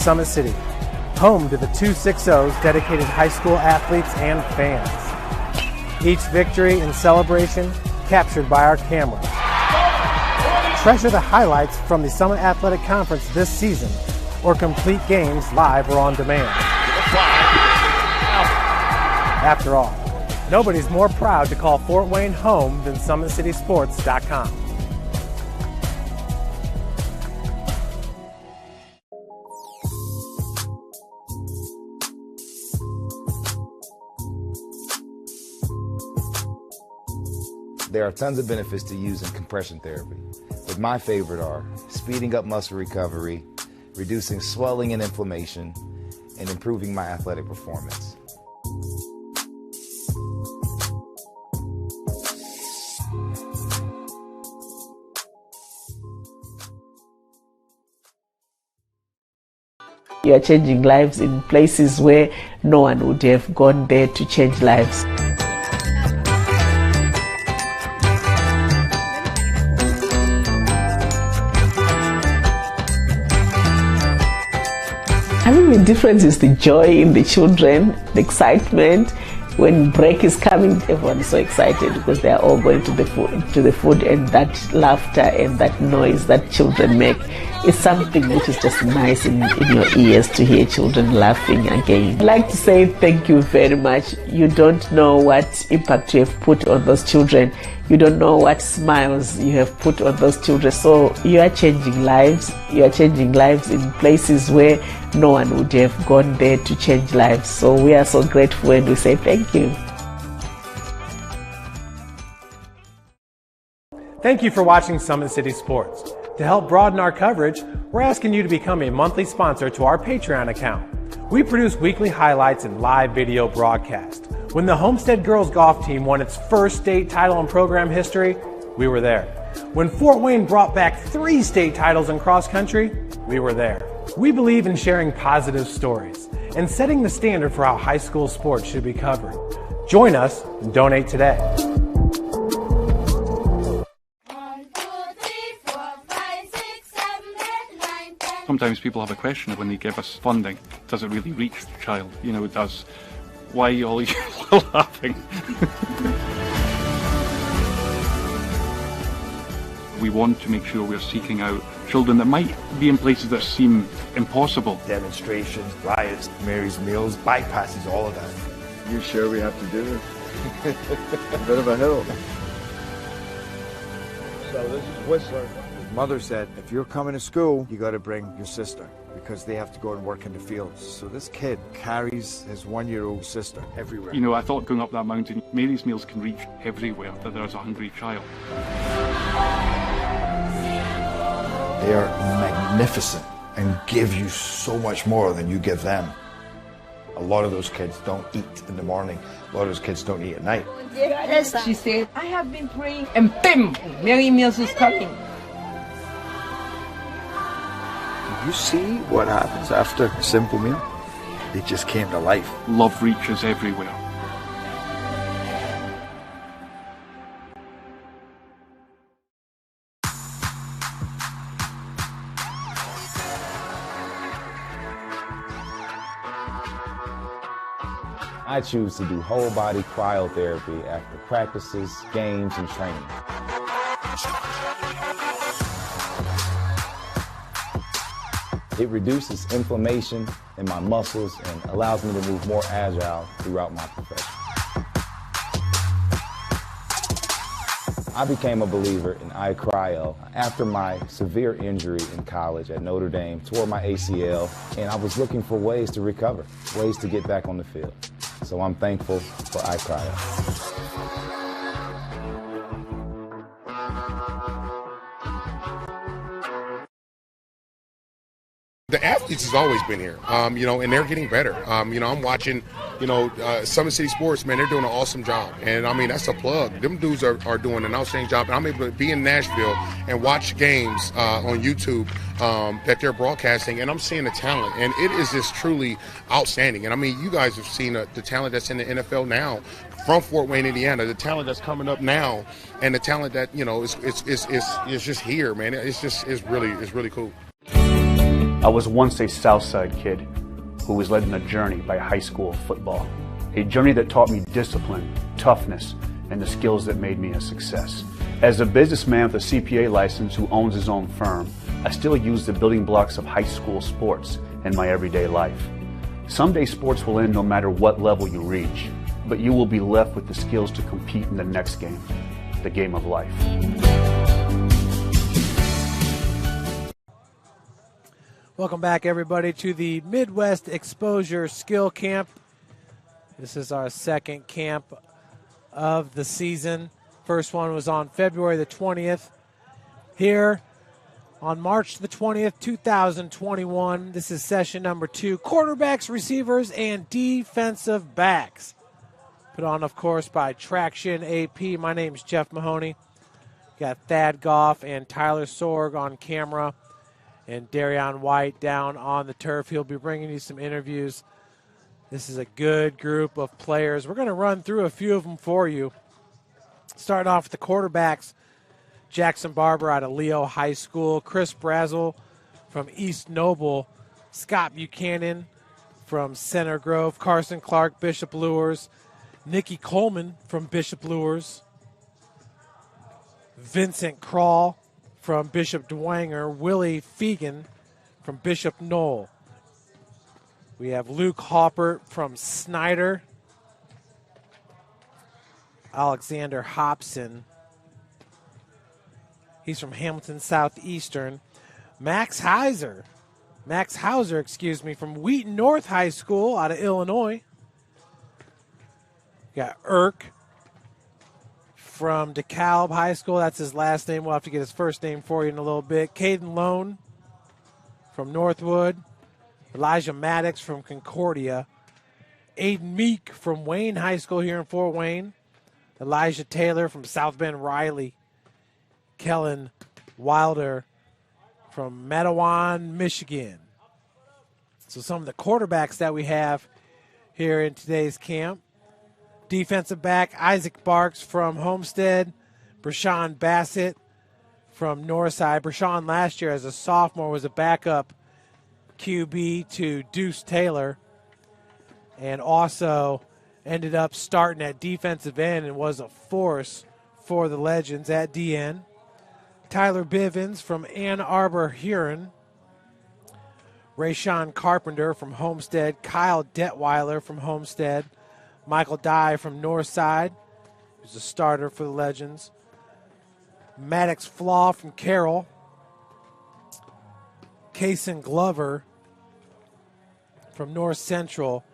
Summit City, home to the 260s dedicated high school athletes and fans. Each victory and celebration captured by our cameras. Treasure the highlights from the Summit Athletic Conference this season, or complete games live or on demand. After all, nobody's more proud to call Fort Wayne home than SummitCitySports.com. There are tons of benefits to using compression therapy, but my favorite are speeding up muscle recovery, reducing swelling and inflammation, and improving my athletic performance. You are changing lives in places where no one would have gone there to change lives. I mean, the difference is the joy in the children, the excitement. When break is coming, everyone is so excited because they are all going to the food, and that laughter and that noise that children make is something which is just nice in your ears to hear children laughing again. I'd like to say thank you very much. You don't know what impact you have put on those children. You don't know what smiles you have put on those children. So you are changing lives. You are changing lives in places where no one would have gone there to change lives. So we are so grateful and we say thank you. Thank you for watching Summit City Sports. To help broaden our coverage, we're asking you to become a monthly sponsor to our Patreon account. We produce weekly highlights and live video broadcasts. When the Homestead girls golf team won its first state title in program history, we were there. When Fort Wayne brought back 3 state titles in cross country, we were there. We believe in sharing positive stories and setting the standard for how high school sports should be covered. Join us and donate today. Sometimes people have a question when they give us funding, does it really reach the child? You know, it does. Why are you all laughing? We want to make sure we're seeking out children that might be in places that seem impossible. Demonstrations, riots, Mary's Meals, bypasses all of that. You sure we have to do this? A bit of a hill. So this is Whistler. His mother said, if you're coming to school, you got to bring your sister because they have to go and work in the fields. So this kid carries his 1-year-old sister everywhere. You know, I thought going up that mountain, Mary's Meals can reach everywhere that there's a hungry child. They are magnificent and give you so much more than you give them. A lot of those kids don't eat in the morning. A lot of those kids don't eat at night. She said, I have been praying, and bim, Mary Meals is coming. You see what happens after a simple meal? They just came to life. Love reaches everywhere. I choose to do whole body cryotherapy after practices, games, and training. It reduces inflammation in my muscles and allows me to move more agile throughout my profession. I became a believer in iCryo after my severe injury in college at Notre Dame, tore my ACL, and I was looking for ways to recover, ways to get back on the field. So I'm thankful for iCryo. The athletes has always been here, you know, and they're getting better. You know, I'm watching, you know, Summit City Sports, man, they're doing an awesome job. And, I mean, that's a plug. Them dudes are doing an outstanding job. And I'm able to be in Nashville and watch games on YouTube that they're broadcasting, and I'm seeing the talent. And it is just truly outstanding. And, I mean, you guys have seen the talent that's in the NFL now from Fort Wayne, Indiana, the talent that's coming up now, and the talent that, you know, is just here, man. It's really cool. I was once a Southside kid who was led on a journey by high school football. A journey that taught me discipline, toughness, and the skills that made me a success. As a businessman with a CPA license who owns his own firm, I still use the building blocks of high school sports in my everyday life. Someday sports will end no matter what level you reach, but you will be left with the skills to compete in the next game, the game of life. Welcome back, everybody, to the Midwest Exposure Skill Camp. This is our second camp of the season. First one was on February the 20th. Here on March the 20th, 2021, this is session number 2, quarterbacks, receivers, and defensive backs. Put on, of course, by Traction AP. My name's Jeff Mahoney. Got Thad Goff and Tyler Sorg on camera, and Darion White down on the turf. He'll be bringing you some interviews. This is a good group of players. We're going to run through a few of them for you. Starting off with the quarterbacks, Jackson Barber out of Leo High School, Chris Brazel from East Noble, Scott Buchanan from Center Grove, Carson Clark, Bishop Luers, Nikki Coleman from Bishop Luers, Vincent Crawl from Bishop Dwenger, Willie Fegan from Bishop Knoll. We have Luke Harper from Snyder, Alexander Hobson, he's from Hamilton Southeastern, Max Hauser, from Wheaton North High School out of Illinois. Got Irk from DeKalb High School. That's his last name. We'll have to get his first name for you in a little bit. Caden Lone from Northwood. Elijah Maddox from Concordia. Aiden Meek from Wayne High School here in Fort Wayne. Elijah Taylor from South Bend Riley. Kellen Wilder from Matawan, Michigan. So some of the quarterbacks that we have here in today's camp. Defensive back, Isaac Barks from Homestead. Brashawn Bassett from Northside. Brashawn last year as a sophomore was a backup QB to Deuce Taylor, and also ended up starting at defensive end and was a force for the Legends at DN. Tyler Bivens from Ann Arbor Huron. Rayshawn Carpenter from Homestead. Kyle Detweiler from Homestead. Michael Dye from Northside, who's a starter for the Legends. Maddox Flaw from Carroll. Kason Glover from North Central.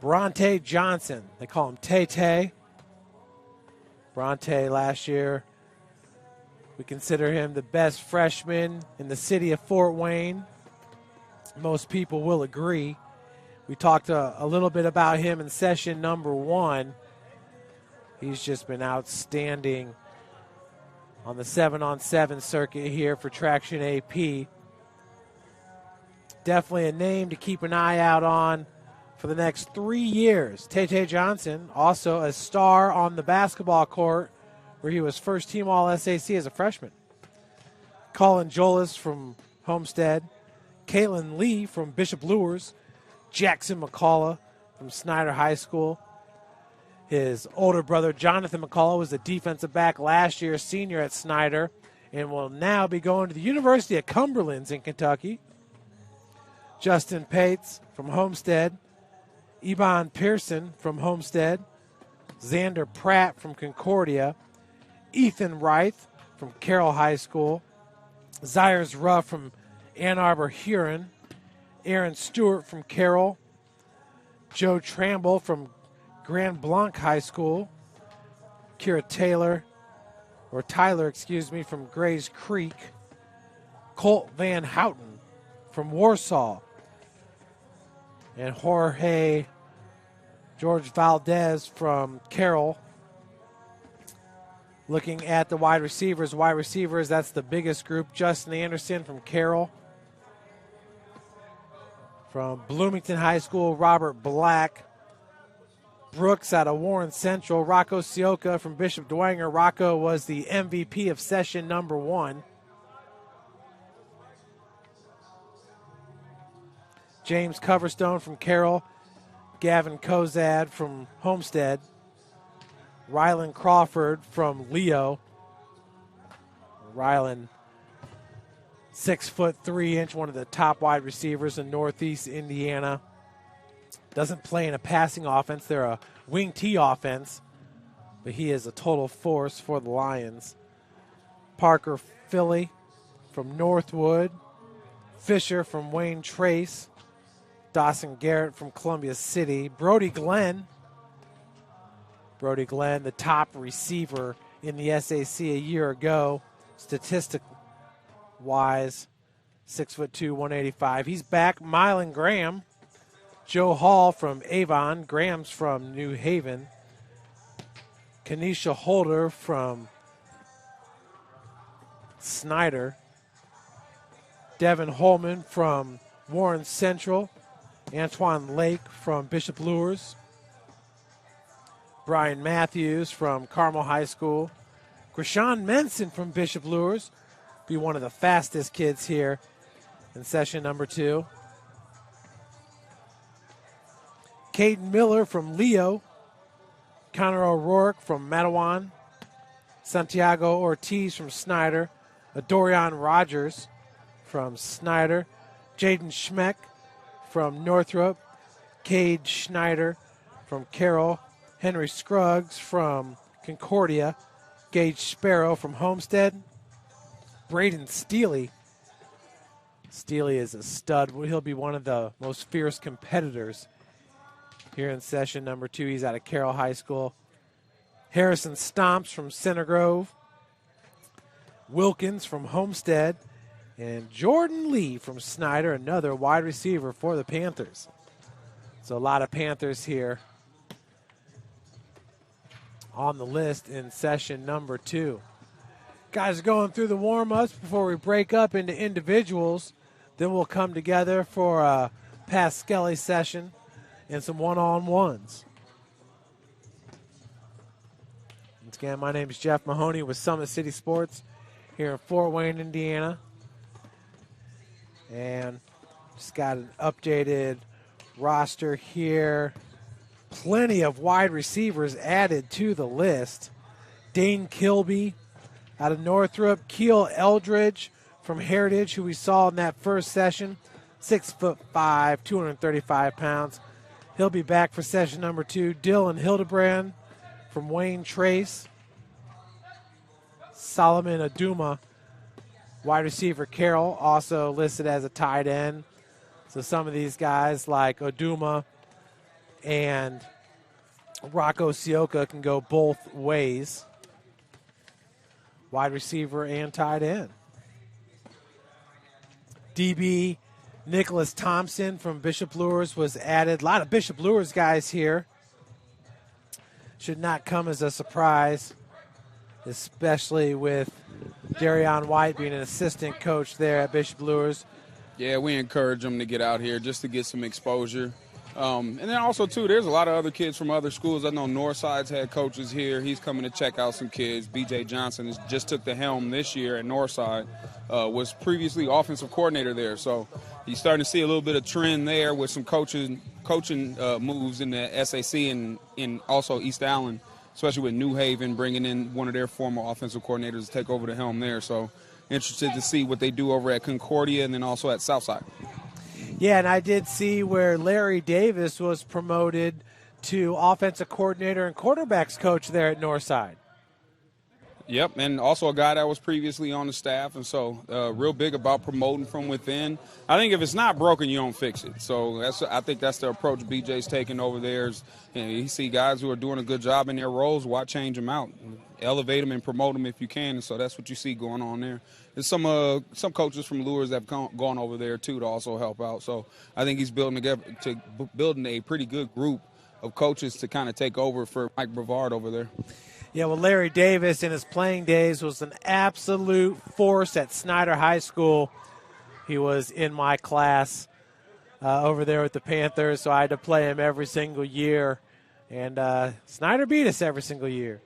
Bronte Johnson, they call him Tay-Tay. Bronte last year, we consider him the best freshman in the city of Fort Wayne. Most people will agree. We talked a little bit about him in session number 1. He's just been outstanding on the 7-on-7 circuit here for Traction AP. Definitely a name to keep an eye out on for the next 3 years. Tay-Tay Johnson, also a star on the basketball court where he was first team All-SAC as a freshman. Colin Jolis from Homestead. Caitlin Lee from Bishop Luers. Jackson McCullough from Snyder High School. His older brother, Jonathan McCullough, was a defensive back last year, senior at Snyder, and will now be going to the University of Cumberlands in Kentucky. Justin Pates from Homestead. Ebon Pearson from Homestead. Xander Pratt from Concordia. Ethan Reith from Carroll High School. Zyers Ruff from Ann Arbor Huron. Aaron Stewart from Carroll. Joe Tramble from Grand Blanc High School. Tyler, from Grays Creek. Colt Van Houten from Warsaw. And George Valdez from Carroll. Looking at the wide receivers, that's the biggest group. Justin Anderson from Carroll. From Bloomington High School, Robert Black. Brooks out of Warren Central. Rocco Scioka from Bishop Dwenger. Rocco was the MVP of session number 1. James Coverstone from Carroll, Gavin Kozad from Homestead, Rylan Crawford from Leo. Rylan, 6'3", one of the top wide receivers in Northeast Indiana. Doesn't play in a passing offense. They're a wing T offense, but he is a total force for the Lions. Parker Philly from Northwood, Fisher from Wayne Trace, Dawson Garrett from Columbia City, Brody Glenn, the top receiver in the SAC a year ago, statistic-wise, 6'2", 185. He's back. Mylan Graham, Joe Hall from Avon, Graham's from New Haven, Kenesha Holder from Snyder, Devin Holman from Warren Central, Antoine Lake from Bishop Luers, Brian Matthews from Carmel High School, Krishan Menson from Bishop Luers, be one of the fastest kids here in session number 2. Caden Miller from Leo, Connor O'Rourke from Matawan, Santiago Ortiz from Snyder, Adorian Rogers from Snyder, Jaden Schmeck from Northrop, Cade Schneider from Carroll, Henry Scruggs from Concordia, Gage Sparrow from Homestead, Braden Steely. Steely is a stud. He'll be one of the most fierce competitors here in session number 2. He's out of Carroll High School. Harrison Stomps from Center Grove, Wilkins from Homestead, and Jordan Lee from Snyder, another wide receiver for the Panthers. So a lot of Panthers here on the list in session number 2. Guys are going through the warm-ups before we break up into individuals. Then we'll come together for a Pass Skelly session and some one-on-ones. Once again, my name is Jeff Mahoney with Summit City Sports here in Fort Wayne, Indiana. And just got an updated roster here. Plenty of wide receivers added to the list. Dane Kilby out of Northrop, Keel Eldridge from Heritage, who we saw in that first session, 6'5", 235 pounds. He'll be back for session number 2. Dylan Hildebrand from Wayne Trace. Solomon Aduma, wide receiver Carroll, also listed as a tight end. So some of these guys like Aduma and Rocco Scioka can go both ways. Wide receiver and tight end. DB Nicholas Thompson from Bishop Luers was added. A lot of Bishop Luers guys here. Should not come as a surprise, especially with Darion White being an assistant coach there at Bishop Luers. Yeah, we encourage them to get out here just to get some exposure. And then also, too, there's a lot of other kids from other schools. I know Northside's had coaches here. He's coming to check out some kids. B.J. Johnson just took the helm this year at Northside, was previously offensive coordinator there. So he's starting to see a little bit of trend there with some coaching moves in the SAC and also East Allen, especially with New Haven bringing in one of their former offensive coordinators to take over the helm there. So interested to see what they do over at Concordia and then also at Southside. Yeah, and I did see where Larry Davis was promoted to offensive coordinator and quarterbacks coach there at Northside. Yep, and also a guy that was previously on the staff, and so real big about promoting from within. I think if it's not broken, you don't fix it. So I think that's the approach BJ's taking over there. Is, you see guys who are doing a good job in their roles, why change them out? Elevate them and promote them if you can, and so that's what you see going on there. There's some coaches from Luers that have gone over there, too, to also help out. So I think he's building a pretty good group of coaches to kind of take over for Mike Brevard over there. Yeah, well, Larry Davis in his playing days was an absolute force at Snyder High School. He was in my class over there with the Panthers, so I had to play him every single year. And Snyder beat us every single year,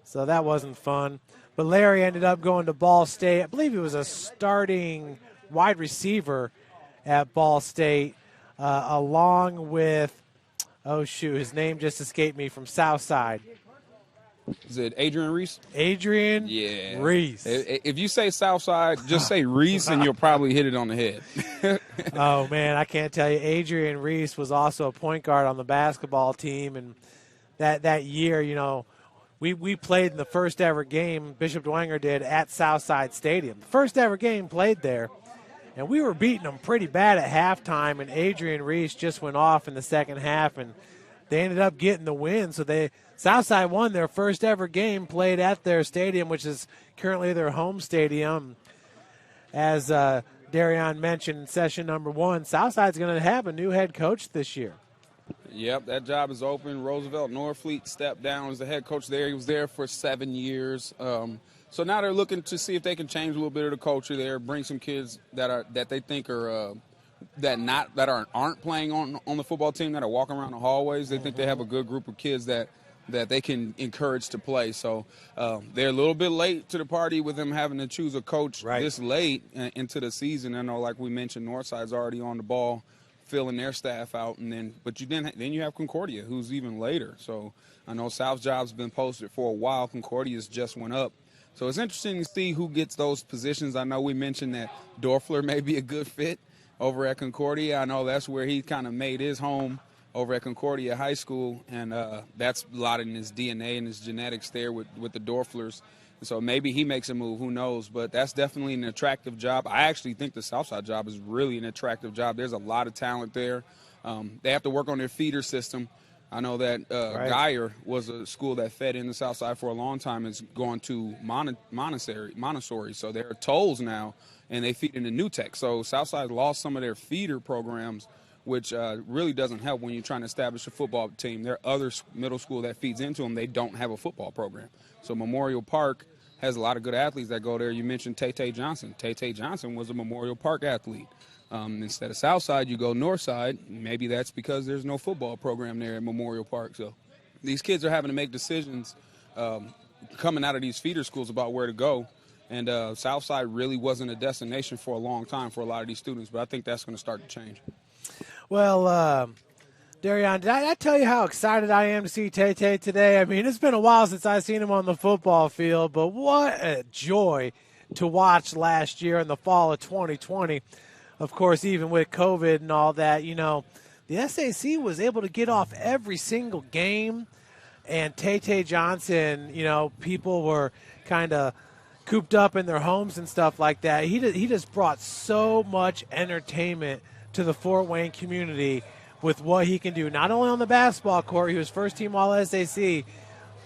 so that wasn't fun. But Larry ended up going to Ball State. I believe he was a starting wide receiver at Ball State along with, his name just escaped me, from Southside. Is it Adrian Reese? Adrian Reese. If you say Southside, just say Reese and you'll probably hit it on the head. Oh, man, I can't tell you. Adrian Reese was also a point guard on the basketball team. And that year, we played in the first ever game, Bishop Dwenger did, at Southside Stadium. First ever game played there. And we were beating them pretty bad at halftime, and Adrian Reese just went off in the second half, and they ended up getting the win. So Southside won their first ever game played at their stadium, which is currently their home stadium. As Darian mentioned in session number 1, Southside's going to have a new head coach this year. Yep, that job is open. Roosevelt Norfleet stepped down as the head coach there. He was there for 7 years. So now they're looking to see if they can change a little bit of the culture there, bring some kids that they think are aren't playing on the football team, that are walking around the hallways. They think they have a good group of kids that they can encourage to play. So they're a little bit late to the party with them having to choose a coach this late into the season. I know, like we mentioned, Northside's already on the ball, filling their staff out, but then you have Concordia, who's even later. So I know South's job's been posted for a while. Concordia's just went up. So it's interesting to see who gets those positions. I know we mentioned that Dorfler may be a good fit over at Concordia. I know that's where he kind of made his home, over at Concordia High School, and that's a lot in his DNA and his genetics there with the Dorflers. So maybe he makes a move, who knows, but that's definitely an attractive job. I actually think the Southside job is really an attractive job. There's a lot of talent there. They have to work on their feeder system. I know that Geyer was a school that fed in the Southside for a long time. It's going to Montessori. So they're tolls now, and they feed into New Tech. So Southside lost some of their feeder programs, which really doesn't help when you're trying to establish a football team. There are other middle school that feeds into them. They don't have a football program. So Memorial Park has a lot of good athletes that go there. You mentioned Tay Johnson. Tay Johnson was a Memorial Park athlete. Instead of Southside, you go Northside. Maybe that's because there's no football program there at Memorial Park. So these kids are having to make decisions coming out of these feeder schools about where to go. And Southside really wasn't a destination for a long time for a lot of these students, but I think that's going to start to change. Well, Darian, did I tell you how excited I am to see Tay today? I mean, it's been a while since I've seen him on the football field, but what a joy to watch last year in the fall of 2020. Of course, even with COVID and all that, the SAC was able to get off every single game. And Tay Johnson, people were kind of cooped up in their homes and stuff like that. He just brought so much entertainment to the Fort Wayne community with what he can do, not only on the basketball court. He was first team All-SAC,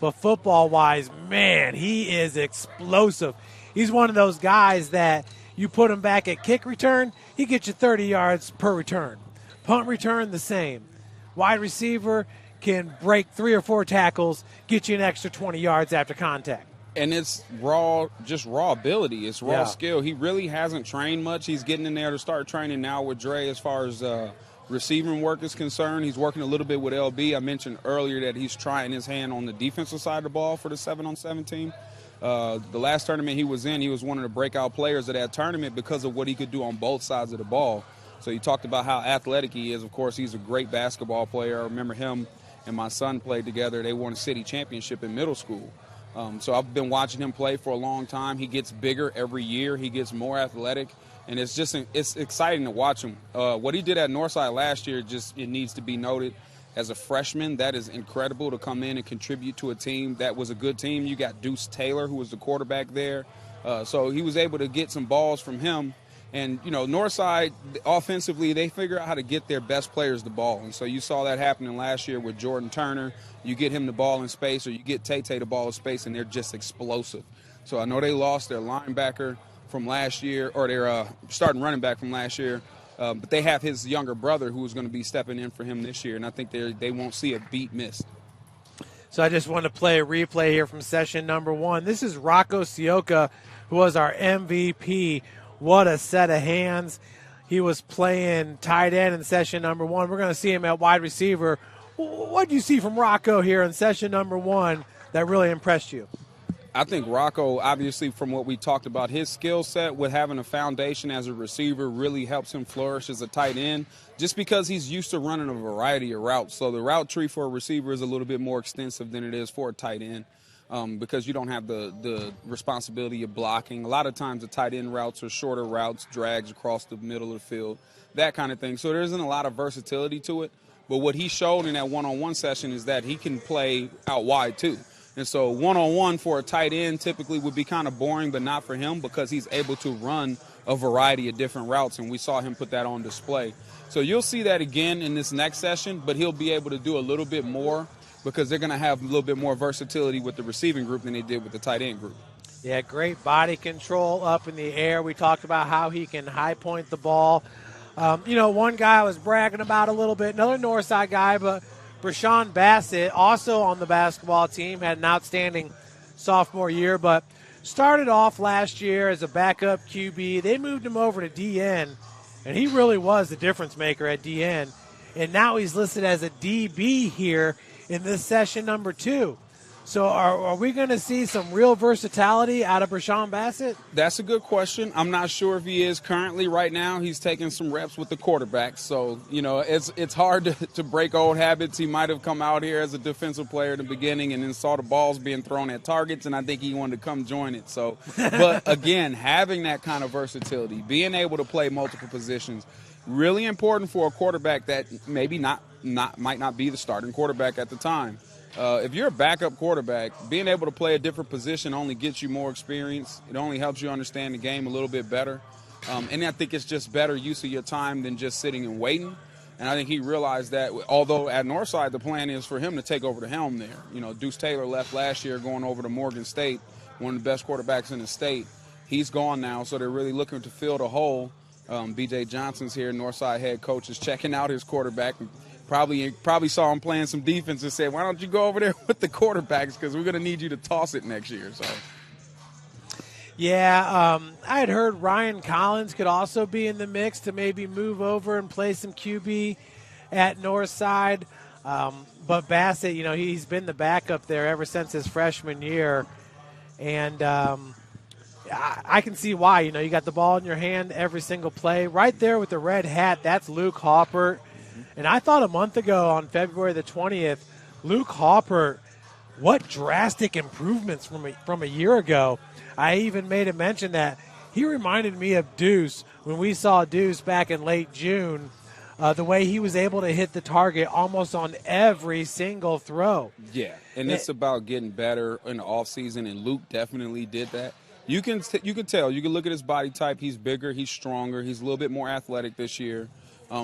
but football-wise, man, he is explosive. He's one of those guys that you put him back at kick return, he gets you 30 yards per return. Punt return, the same. Wide receiver can break 3 or 4 tackles, get you an extra 20 yards after contact. And it's raw ability. It's raw skill. He really hasn't trained much. He's getting in there to start training now with Dre as far as receiving work is concerned. He's working a little bit with LB. I mentioned earlier that he's trying his hand on the defensive side of the ball for the 7-on-7 team. The last tournament he was in, he was one of the breakout players of that tournament because of what he could do on both sides of the ball. So you talked about how athletic he is. Of course, he's a great basketball player. I remember him and my son played together. They won a city championship in middle school. So I've been watching him play for a long time. He gets bigger every year. He gets more athletic. And it's exciting to watch him. What he did at Northside last year, it needs to be noted. As a freshman, that is incredible to come in and contribute to a team that was a good team. You got Deuce Taylor, who was the quarterback there. So he was able to get some balls from him. And, Northside, offensively, they figure out how to get their best players the ball. And so you saw that happening last year with Jordan Turner. You get him the ball in space, or you get Tay the ball in space, and they're just explosive. So I know they lost their linebacker from last year, or their starting running back from last year. But they have his younger brother who is going to be stepping in for him this year, and I think they won't see a beat missed. So I just want to play a replay here from session number 1. This is Rocco Scioka, who was our MVP. What a set of hands. He was playing tight end in session number 1. We're going to see him at wide receiver. What did you see from Rocco here in session number 1 that really impressed you? I think Rocco, obviously, from what we talked about, his skill set with having a foundation as a receiver really helps him flourish as a tight end, just because he's used to running a variety of routes. So the route tree for a receiver is a little bit more extensive than it is for a tight end, because you don't have the responsibility of blocking. A lot of times the tight end routes are shorter routes, drags across the middle of the field, that kind of thing. So there isn't a lot of versatility to it. But what he showed in that one-on-one session is that he can play out wide too. And so one-on-one for a tight end typically would be kind of boring, but not for him, because he's able to run a variety of different routes, and we saw him put that on display. So you'll see that again in this next session, but he'll be able to do a little bit more because they're going to have a little bit more versatility with the receiving group than they did with the tight end group. Yeah, great body control up in the air. We talked about how he can high point the ball. One guy I was bragging about a little bit, another Northside guy, but Brashawn Bassett, also on the basketball team, had an outstanding sophomore year, but started off last year as a backup QB. They moved him over to DN, and he really was the difference maker at DN. And now he's listed as a DB here in this session number 2. So are we going to see some real versatility out of Brashawn Bassett? That's a good question. I'm not sure if he is currently. Right now, he's taking some reps with the quarterback. So, it's hard to break old habits. He might have come out here as a defensive player in the beginning and then saw the balls being thrown at targets, and I think he wanted to come join it. So, but again, having that kind of versatility, being able to play multiple positions, really important for a quarterback that maybe might not be the starting quarterback at the time. If you're a backup quarterback, being able to play a different position only gets you more experience. It only helps you understand the game a little bit better. And I think it's just better use of your time than just sitting and waiting. And I think he realized that, although at Northside the plan is for him to take over the helm there. Deuce Taylor left last year going over to Morgan State, one of the best quarterbacks in the state. He's gone now, so they're really looking to fill the hole. B.J. Johnson's here, Northside head coach, is checking out his quarterback. Probably saw him playing some defense and said, why don't you go over there with the quarterbacks, because we're going to need you to toss it next year. So, yeah, I had heard Ryan Collins could also be in the mix to maybe move over and play some QB at Northside. But Bassett, he's been the backup there ever since his freshman year. And I can see why. You got the ball in your hand every single play. Right there with the red hat, that's Luke Harper. And I thought a month ago on February the 20th, Luke Harper, what drastic improvements from a year ago. I even made a mention that he reminded me of Deuce when we saw Deuce back in late June, the way he was able to hit the target almost on every single throw. Yeah, and it's about getting better in the offseason, and Luke definitely did that. You can tell. You can look at his body type. He's bigger. He's stronger. He's a little bit more athletic this year.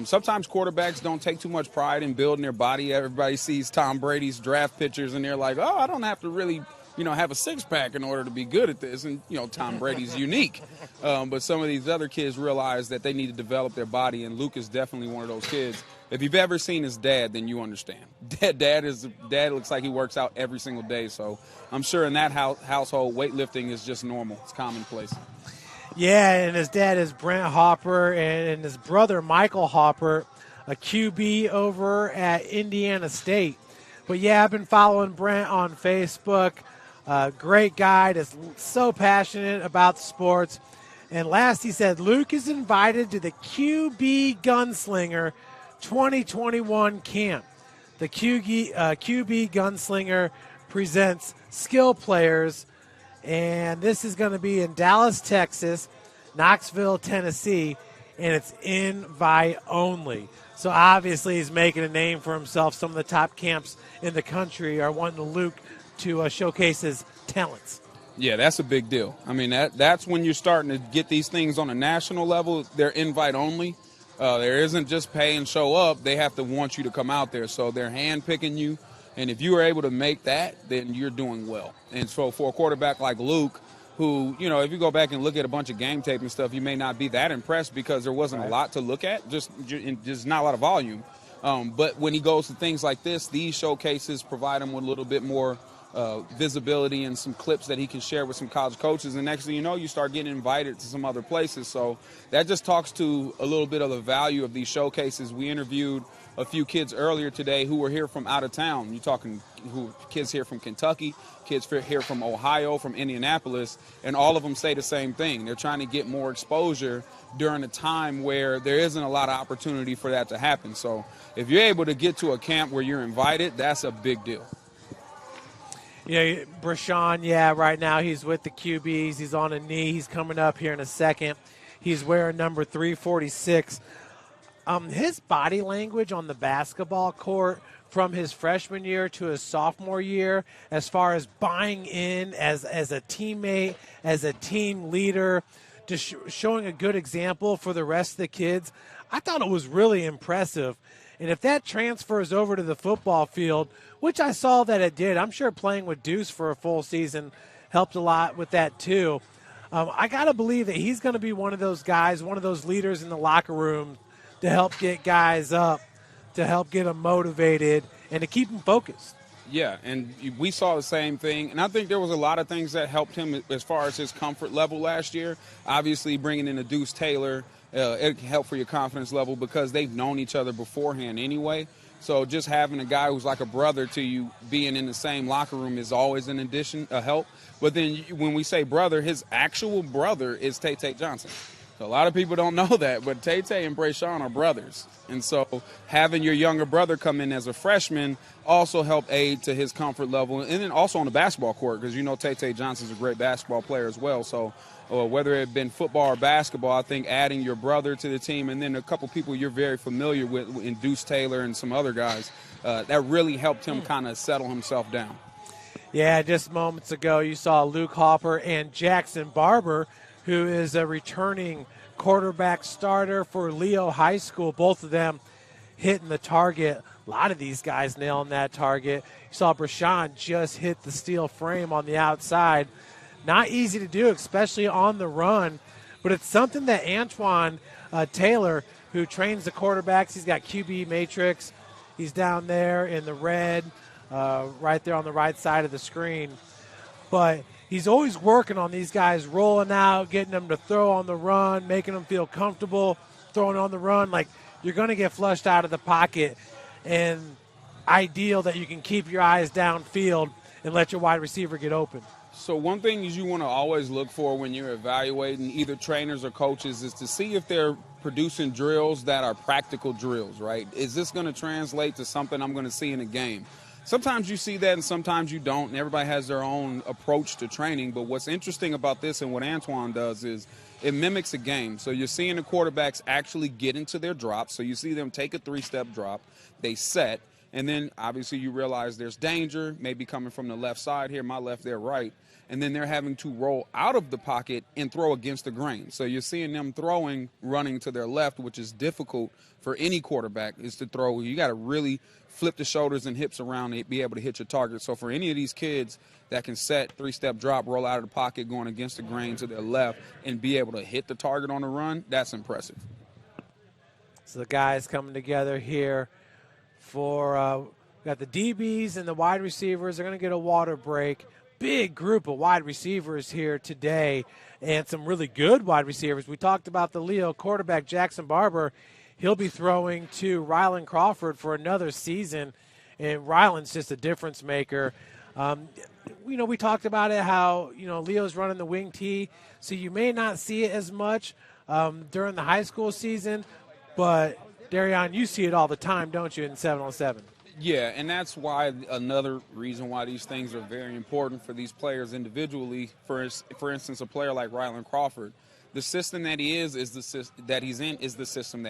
Sometimes quarterbacks don't take too much pride in building their body. Everybody sees Tom Brady's draft pictures, and they're like, oh, I don't have to really, have a six-pack in order to be good at this. And, Tom Brady's unique. But some of these other kids realize that they need to develop their body, and Luke is definitely one of those kids. If you've ever seen his dad, then you understand. Dad looks like he works out every single day. So I'm sure in that household, weightlifting is just normal. It's commonplace. Yeah, and his dad is Brent Harper, and his brother Michael Harper, a QB over at Indiana State. But, yeah, I've been following Brent on Facebook. Great guy, just so passionate about sports. And last he said, Luke is invited to the QB Gunslinger 2021 camp. The QB Gunslinger presents skill players, and this is going to be in Dallas, Texas, Knoxville, Tennessee, and it's invite only. So obviously he's making a name for himself. Some of the top camps in the country are wanting Luke to showcase his talents. Yeah, that's a big deal. I mean, that's when you're starting to get these things on a national level. They're invite only. There isn't just pay and show up. They have to want you to come out there. So they're hand-picking you. And if you are able to make that, then you're doing well. And so for a quarterback like Luke, who, if you go back and look at a bunch of game tape and stuff, you may not be that impressed because there wasn't a lot to look at, just not a lot of volume. But when he goes to things like this, these showcases provide him with a little bit more visibility and some clips that he can share with some college coaches. And next thing you know, you start getting invited to some other places. So that just talks to a little bit of the value of these showcases. We interviewed a few kids earlier today who were here from out of town. You're talking kids here from Kentucky, kids here from Ohio, from Indianapolis, and all of them say the same thing. They're trying to get more exposure during a time where there isn't a lot of opportunity for that to happen. So if you're able to get to a camp where you're invited, that's a big deal. Yeah, Brashawn, right now he's with the QBs. He's on a knee. He's coming up here in a second. He's wearing number 346. His body language on the basketball court from his freshman year to his sophomore year, as far as buying in as a teammate, as a team leader, just showing a good example for the rest of the kids, I thought it was really impressive. And if that transfers over to the football field, which I saw that it did, I'm sure playing with Deuce for a full season helped a lot with that too. I got to believe that he's going to be one of those guys, one of those leaders in the locker room to help get guys up, to help get them motivated, and to keep them focused. Yeah, and we saw the same thing. And I think there was a lot of things that helped him as far as his comfort level last year. Obviously, bringing in a Deuce Taylor, it can help for your confidence level because they've known each other beforehand anyway. So just having a guy who's like a brother to you being in the same locker room is always an addition, a help. But then when we say brother, his actual brother is Tay Johnson. So a lot of people don't know that, but Tay and Brashawn are brothers. And so having your younger brother come in as a freshman also helped aid to his comfort level. And then also on the basketball court, because you know Tay Johnson's a great basketball player as well. So whether it had been football or basketball, I think adding your brother to the team and then a couple people you're very familiar with in Deuce Taylor and some other guys, that really helped him kind of settle himself down. Yeah, just moments ago you saw Luke Harper and Jackson Barber, who is a returning quarterback starter for Leo High School. Both of them hitting the target. A lot of these guys nailing that target. You saw Brashawn just hit the steel frame on the outside. Not easy to do, especially on the run, but it's something that Antoine Taylor, who trains the quarterbacks, he's got QB matrix. He's down there in the red, right there on the right side of the screen. But he's always working on these guys rolling out, getting them to throw on the run, making them feel comfortable throwing on the run. Like, you're going to get flushed out of the pocket, and ideal that you can keep your eyes downfield and let your wide receiver get open. So one thing is you want to always look for when you're evaluating either trainers or coaches is to see if they're producing drills that are practical drills, right? Is this going to translate to something I'm going to see in a game? Sometimes you see that and sometimes you don't, and everybody has their own approach to training. But what's interesting about this and what Antoine does is it mimics a game. So you're seeing the quarterbacks actually get into their drops. So you see them take a three-step drop, they set, and then obviously you realize there's danger, maybe coming from the left side here, my left, their right. And then they're having to roll out of the pocket and throw against the grain. So you're seeing them throwing, running to their left, which is difficult for any quarterback, is to throw. You got to really flip the shoulders and hips around and be able to hit your target. So for any of these kids that can set three-step drop, roll out of the pocket, going against the grain to their left, and be able to hit the target on the run, that's impressive. So the guys coming together here for we got the DBs and the wide receivers. They're going to get a water break. Big group of wide receivers here today, and some really good wide receivers. We talked about the Leo quarterback, Jackson Barber. He'll be throwing to Rylan Crawford for another season, and Rylan's just a difference maker. We talked about it, how, Leo's running the wing tee, so you may not see it as much during the high school season, but, Darian, you see it all the time, don't you, in 7-on-7? Yeah, and that's why another reason why these things are very important for these players individually. For instance, a player like Rylan Crawford, the system that he is the system that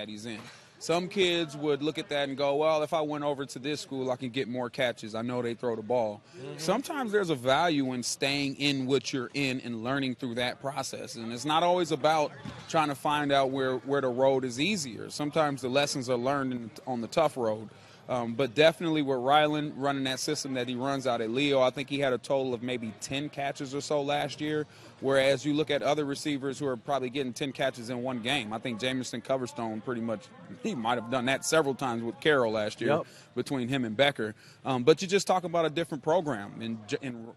he's in. Some kids would look at that and go, well, if I went over to this school, I can get more catches. I know they throw the ball. Mm-hmm. Sometimes there's a value in staying in what you're in and learning through that process. And it's not always about trying to find out where the road is easier. Sometimes the lessons are learned on the tough road. But definitely with Rylan running that system that he runs out at Leo, I think he had a total of maybe 10 catches or so last year, whereas you look at other receivers who are probably getting 10 catches in one game. I think Jamison Coverstone pretty much, he might have done that several times with Carroll last year between him and Becker. But you just talk about a different program, and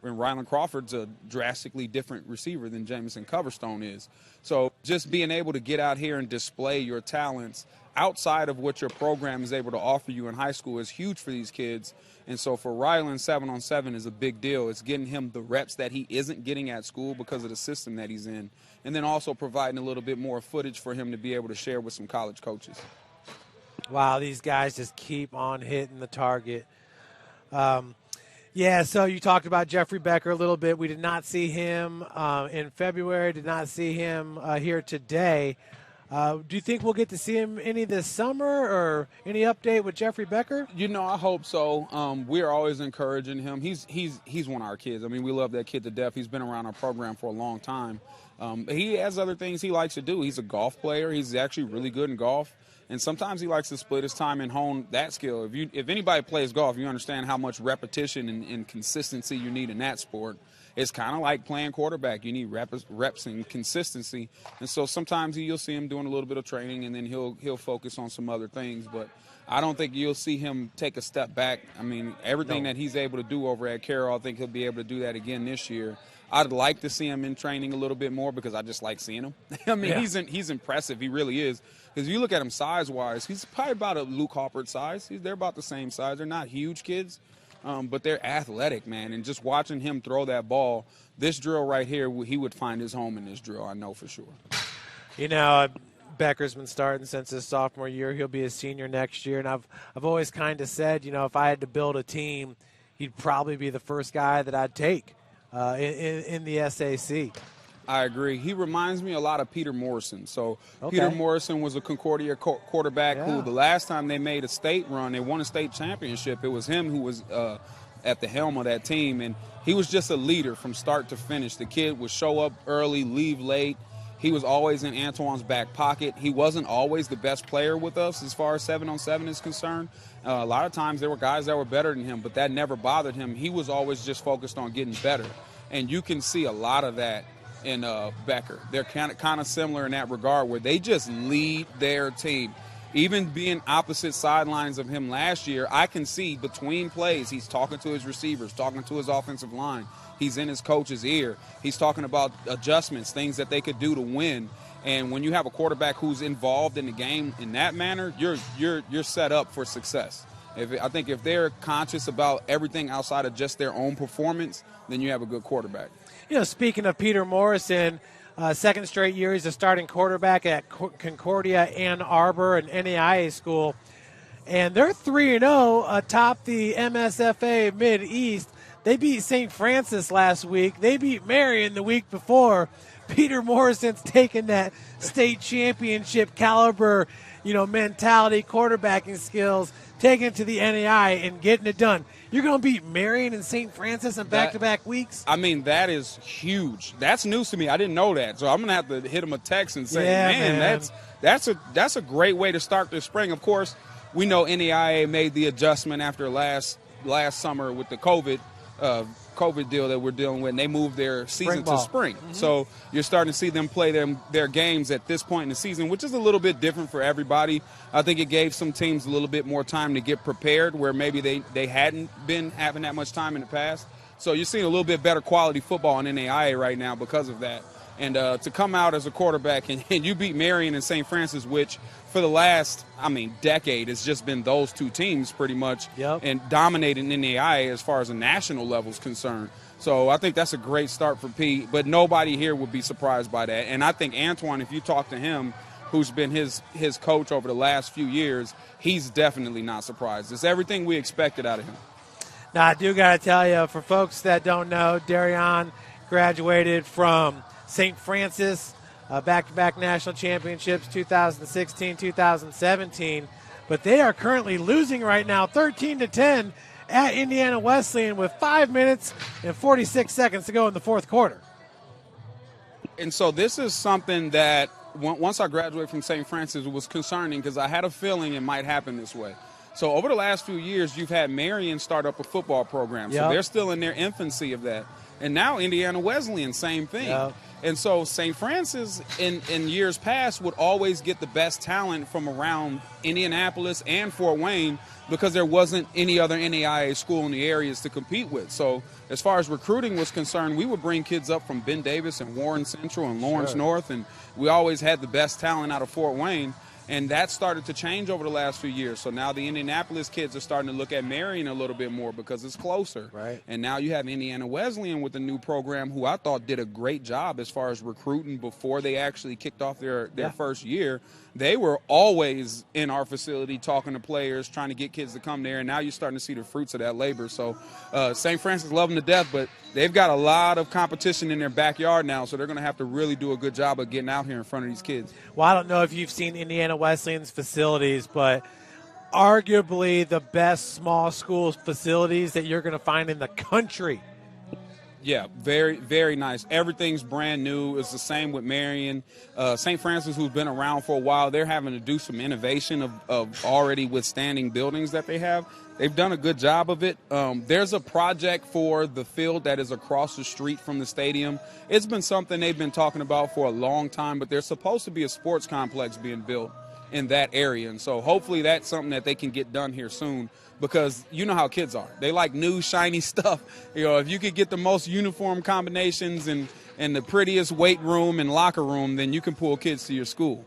Rylan Crawford's a drastically different receiver than Jamison Coverstone is. So just being able to get out here and display your talents outside of what your program is able to offer you in high school is huge for these kids. And so for Rylan, 7-on-7 is a big deal. It's getting him the reps that he isn't getting at school because of the system that he's in, and then also providing a little bit more footage for him to be able to share with some college coaches. Wow, these guys just keep on hitting the target. Yeah, so you talked about Jeffrey Becker a little bit. We did not see him in February, did not see him here today. Do you think we'll get to see him any this summer, or any update with Jeffrey Becker? You know, I hope so. We're always encouraging him. He's one of our kids. I mean, we love that kid to death. He's been around our program for a long time. He has other things he likes to do. He's a golf player. He's actually really good in golf. And sometimes he likes to split his time and hone that skill. If anybody plays golf, you understand how much repetition and consistency you need in that sport. It's kind of like playing quarterback. You need reps and consistency. And so sometimes you'll see him doing a little bit of training, and then he'll focus on some other things. But I don't think you'll see him take a step back. I mean, everything that he's able to do over at Carroll, I think he'll be able to do that again this year. I'd like to see him in training a little bit more because I just like seeing him. I mean, he's impressive. He really is. Because if you look at him size-wise, he's probably about a Luke Harper size. They're about the same size. They're not huge kids. But they're athletic, man, and just watching him throw that ball, this drill right here, he would find his home in this drill, I know for sure. You know, Becker's been starting since his sophomore year. He'll be a senior next year, and I've always kind of said, you know, if I had to build a team, he'd probably be the first guy that I'd take in the SAC. I agree. He reminds me a lot of Peter Morrison. So Peter Morrison was a Concordia quarterback who the last time they made a state run, they won a state championship, it was him who was at the helm of that team. And he was just a leader from start to finish. The kid would show up early, leave late. He was always in Antoine's back pocket. He wasn't always the best player with us as far as 7-on-7 is concerned. A lot of times there were guys that were better than him, but that never bothered him. He was always just focused on getting better. And you can see a lot of that in Becker. They're kind of similar in that regard, where they just lead their team. Even being opposite sidelines of him last year, I can see between plays he's talking to his receivers, talking to his offensive line. He's in his coach's ear. He's talking about adjustments, things that they could do to win. And when you have a quarterback who's involved in the game in that manner, you're set up for success. I think if they're conscious about everything outside of just their own performance, then you have a good quarterback. You know, speaking of Peter Morrison, second straight year he's a starting quarterback at Concordia Ann Arbor, an NAIA school. And they're 3-0 atop the MSFA Mid-East. They beat St. Francis last week. They beat Marion the week before. Peter Morrison's taken that state championship caliber, you know, mentality, quarterbacking skills, taking it to the NAI and getting it done. You're going to beat Marion and St. Francis in back-to-back weeks? I mean, that is huge. That's news to me. I didn't know that. So I'm going to have to hit him a text and say, man, that's a great way to start this spring. Of course, we know NAIA made the adjustment after last summer with the COVID deal that we're dealing with, and they moved their season to spring. Mm-hmm. So you're starting to see them play their games at this point in the season, which is a little bit different for everybody. I think it gave some teams a little bit more time to get prepared where maybe they hadn't been having that much time in the past. So you're seeing a little bit better quality football in NAIA right now because of that. And to come out as a quarterback and you beat Marion and St. Francis, which for the last, decade, it's just been those two teams pretty much and dominating NAIA as far as the national level is concerned. So I think that's a great start for Pete, but nobody here would be surprised by that. And I think Antoine, if you talk to him, who's been his coach over the last few years, he's definitely not surprised. It's everything we expected out of him. Now, I do got to tell you, for folks that don't know, Darion graduated from St. Francis, back-to-back national championships, 2016, 2017. But they are currently losing right now, 13-10 at Indiana Wesleyan with 5 minutes and 46 seconds to go in the fourth quarter. And so this is something that once I graduated from St. Francis, it was concerning because I had a feeling it might happen this way. So over the last few years, you've had Marion start up a football program. So they're still in their infancy of that. And now Indiana Wesleyan, same thing. Yep. And so St. Francis in years past would always get the best talent from around Indianapolis and Fort Wayne because there wasn't any other NAIA school in the areas to compete with. So as far as recruiting was concerned, we would bring kids up from Ben Davis and Warren Central and Lawrence North, and we always had the best talent out of Fort Wayne. And that started to change over the last few years. So now the Indianapolis kids are starting to look at Marion a little bit more because it's closer. Right. And now you have Indiana Wesleyan with a new program who I thought did a great job as far as recruiting before they actually kicked off their first year. They were always in our facility talking to players, trying to get kids to come there, and now you're starting to see the fruits of that labor. So St. Francis love them to death, but they've got a lot of competition in their backyard now, so they're going to have to really do a good job of getting out here in front of these kids. Well, I don't know if you've seen Indiana Wesleyan's facilities, but arguably the best small school facilities that you're going to find in the country. Yeah, very, very nice. Everything's brand new. It's the same with Marion. St. Francis, who's been around for a while, they're having to do some innovation of already withstanding buildings that they have. They've done a good job of it. There's a project for the field that is across the street from the stadium. It's been something they've been talking about for a long time, but there's supposed to be a sports complex being built in that area. And so hopefully that's something that they can get done here soon, because you know how kids are. They like new, shiny stuff. You know, if you could get the most uniform combinations and the prettiest weight room and locker room, then you can pull kids to your school.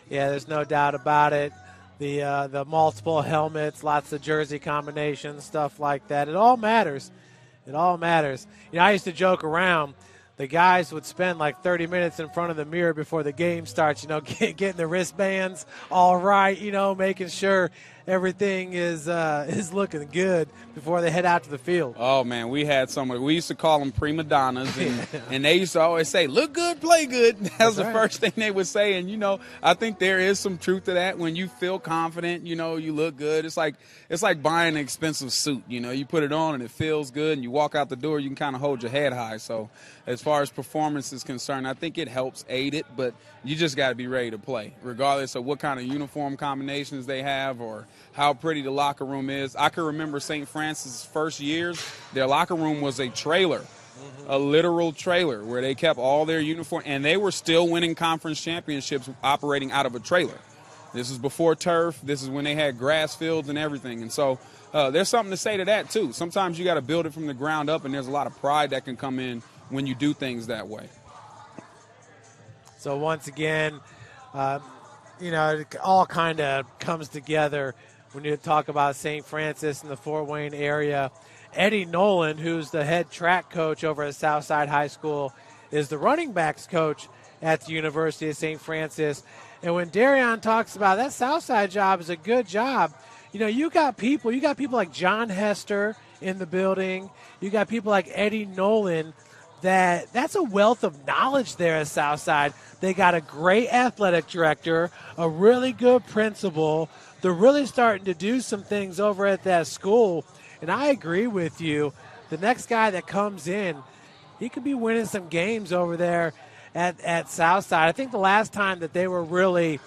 Yeah, there's no doubt about it. The multiple helmets, lots of jersey combinations, stuff like that. It all matters. It all matters. You know, I used to joke around. The guys would spend like 30 minutes in front of the mirror before the game starts, you know, getting the wristbands all right, you know, making sure everything is looking good before they head out to the field. Oh, man, we used to call them prima donnas, and they used to always say, look good, play good. That's the first thing they would say. And, you know, I think there is some truth to that. When you feel confident, you know, you look good. It's like buying an expensive suit. You know, you put it on and it feels good, and you walk out the door, you can kind of hold your head high. So as far as performance is concerned, I think it helps aid it, but you just got to be ready to play, regardless of what kind of uniform combinations they have or how pretty the locker room is. I can remember St. Francis' first years, their locker room was a trailer, a literal trailer where they kept all their uniform, and they were still winning conference championships operating out of a trailer. This is before turf. This is when they had grass fields and everything. And so there's something to say to that, too. Sometimes you got to build it from the ground up, and there's a lot of pride that can come in when you do things that way. So once again, you know, it all kind of comes together when you talk about St. Francis in the Fort Wayne area. Eddie Nolan, who's the head track coach over at Southside High School, is the running backs coach at the University of St. Francis. And when Darion talks about that Southside job is a good job, you know, you got people like John Hester in the building. You got people like Eddie Nolan. That's a wealth of knowledge there at Southside. They got a great athletic director, a really good principal. They're really starting to do some things over at that school. And I agree with you. The next guy that comes in, he could be winning some games over there at Southside. I think the last time that they were really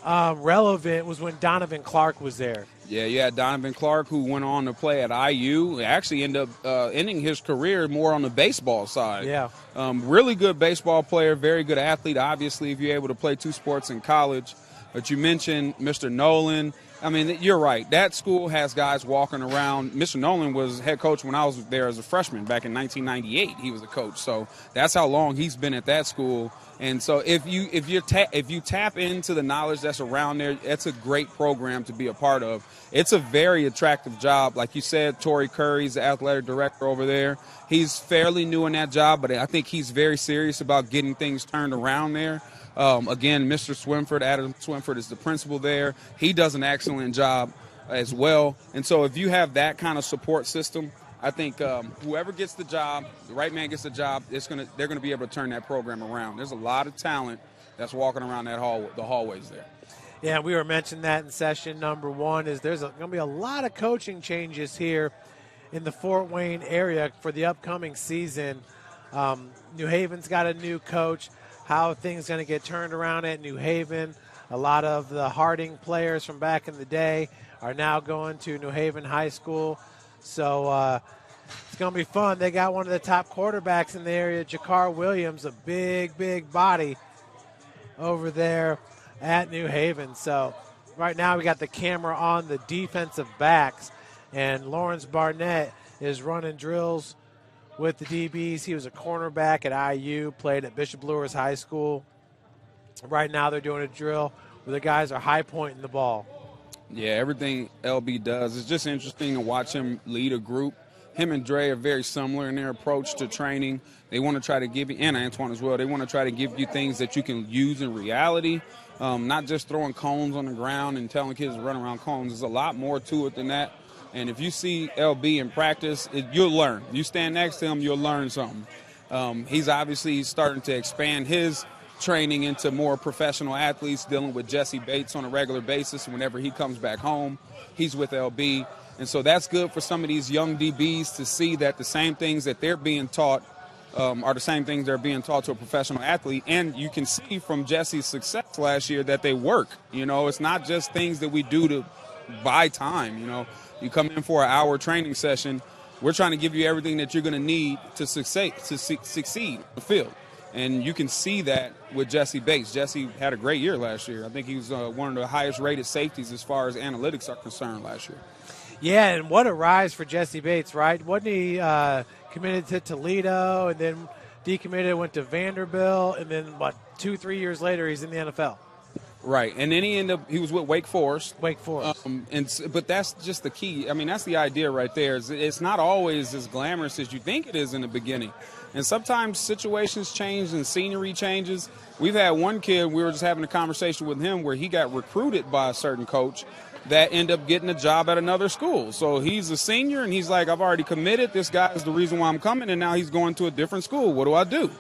relevant was when Donovan Clark was there. Yeah, you had Donovan Clark, who went on to play at IU. Actually ended up ending his career more on the baseball side. Yeah. Really good baseball player, very good athlete, obviously, if you're able to play two sports in college. But you mentioned Mr. Nolan. I mean, you're right. That school has guys walking around. Mr. Nolan was head coach when I was there as a freshman back in 1998. He was a coach. So that's how long he's been at that school. And so if you tap into the knowledge that's around there, it's a great program to be a part of. It's a very attractive job. Like you said, Torrey Curry's the athletic director over there. He's fairly new in that job, but I think he's very serious about getting things turned around there. Again, Mr. Swinford, Adam Swinford, is the principal there. He does an excellent job as well. And so if you have that kind of support system, I think whoever gets the job, the right man gets the job, they're going to be able to turn that program around. There's a lot of talent that's walking around the hallways there. Yeah, we were mentioning that in session number one. There's going to be a lot of coaching changes here in the Fort Wayne area for the upcoming season. New Haven's got a new coach. How things going to get turned around at New Haven. A lot of the Harding players from back in the day are now going to New Haven High School. So it's going to be fun. They got one of the top quarterbacks in the area, Jakar Williams, a big, big body over there at New Haven. So right now we got the camera on the defensive backs, and Lawrence Barnett is running drills with the DBs. He was a cornerback at IU, played at Bishop Lewis High School. Right now they're doing a drill where the guys are high pointing the ball. Yeah, everything LB does. It's just interesting to watch him lead a group. Him and Dre are very similar in their approach to training. They want to try to give you, and Antoine as well, they want to try to give you things that you can use in reality, not just throwing cones on the ground and telling kids to run around cones. There's a lot more to it than that. And if you see LB in practice, you'll learn. You stand next to him, you'll learn something. He's obviously starting to expand his training into more professional athletes, dealing with Jesse Bates on a regular basis. Whenever he comes back home, he's with LB. And so that's good for some of these young DBs to see that the same things that they're being taught are the same things they're being taught to a professional athlete. And you can see from Jesse's success last year that they work. You know, it's not just things that we do to buy time. You know, you come in for an hour training session, we're trying to give you everything that you're going to need to succeed in the field. And you can see that with Jesse Bates. Jesse had a great year last year. I think he was one of the highest rated safeties as far as analytics are concerned last year. Yeah, and what a rise for Jesse Bates, right? Wasn't he committed to Toledo and then decommitted, went to Vanderbilt, and then, 2-3 years later he's in the NFL? Right, and then he was with Wake Forest. But that's just the key. I mean, that's the idea right there. It's not always as glamorous as you think it is in the beginning. And sometimes situations change and scenery changes. We've had one kid, we were just having a conversation with him where he got recruited by a certain coach that ended up getting a job at another school. So he's a senior, and he's like, I've already committed. This guy is the reason why I'm coming, and now he's going to a different school. What do I do?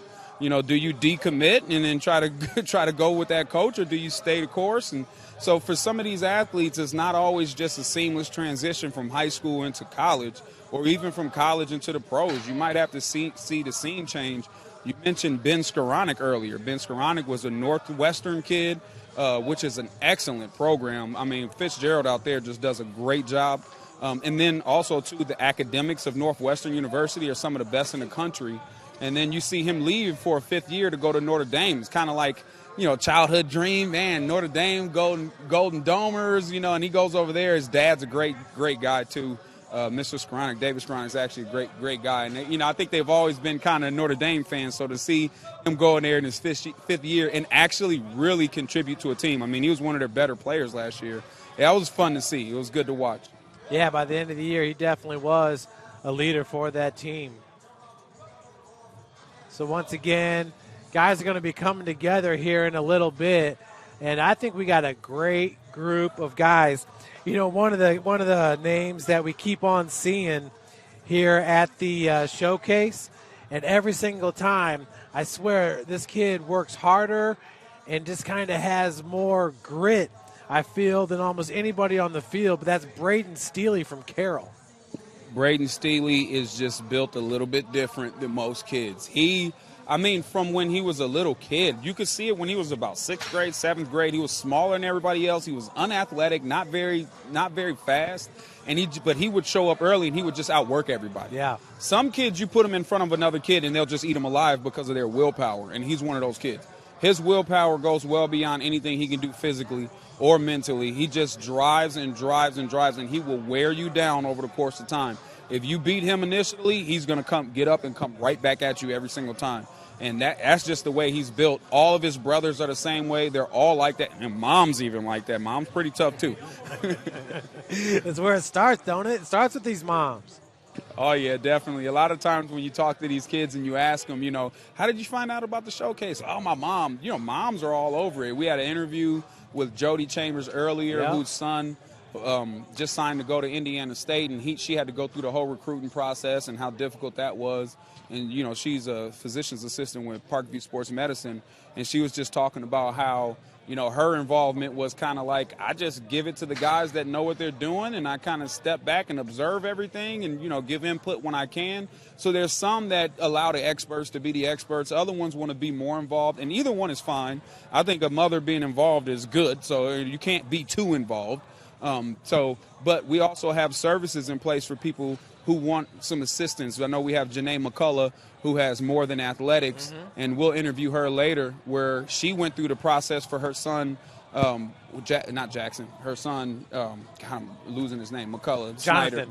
You know, do you decommit and then try to go with that coach, or do you stay the course? And so for some of these athletes, it's not always just a seamless transition from high school into college, or even from college into the pros. You might have to see the scene change. You mentioned Ben Scaronick earlier. Ben Scaronick was a Northwestern kid, which is an excellent program. I mean, Fitzgerald out there just does a great job. And then also, too, the academics of Northwestern University are some of the best in the country. And then you see him leave for a fifth year to go to Notre Dame. It's kind of like, you know, childhood dream, man, Notre Dame, Golden Domers, you know, and he goes over there. His dad's a great guy, too. Mr. Scaronick, David Scaronick, is actually a great guy. And, you know, I think they've always been kind of Notre Dame fans. So to see him go in there in his fifth year and actually really contribute to a team. I mean, he was one of their better players last year. Yeah, it was fun to see. It was good to watch. Yeah, by the end of the year, he definitely was a leader for that team. So once again, guys are going to be coming together here in a little bit, and I think we got a great group of guys. You know, one of the names that we keep on seeing here at the showcase, and every single time, I swear, this kid works harder and just kind of has more grit, I feel, than almost anybody on the field, but that's Braden Steely from Carroll. Braden Steely is just built a little bit different than most kids. From when he was a little kid, you could see it when he was about 6th grade, 7th grade. He was smaller than everybody else. He was unathletic, not very fast, but he would show up early and he would just outwork everybody. Yeah. Some kids, you put them in front of another kid and they'll just eat them alive because of their willpower, and he's one of those kids. His willpower goes well beyond anything he can do physically or mentally. He just drives and drives and drives, and he will wear you down over the course of time. If you beat him initially, he's going to get up and come right back at you every single time. And that's just the way he's built. All of his brothers are the same way. They're all like that. And Mom's even like that. Mom's pretty tough, too. That's where it starts, don't it? It starts with these moms. Oh, yeah, definitely. A lot of times when you talk to these kids and you ask them, you know, how did you find out about the showcase? Oh, my mom. You know, moms are all over it. We had an interview with Jody Chambers earlier, whose son just signed to go to Indiana State, and she had to go through the whole recruiting process and how difficult that was. And, you know, she's a physician's assistant with Parkview Sports Medicine, and she was just talking about how, you know, her involvement was kind of like, I just give it to the guys that know what they're doing, and I kind of step back and observe everything and, you know, give input when I can. So there's some that allow the experts to be the experts. Other ones want to be more involved, and either one is fine. I think a mother being involved is good, so you can't be too involved. But we also have services in place for people who want some assistance. I know we have Janae McCullough, who has More Than Athletics, and we'll interview her later, where she went through the process for her son, not Jackson, her son, I'm losing his name, McCullough.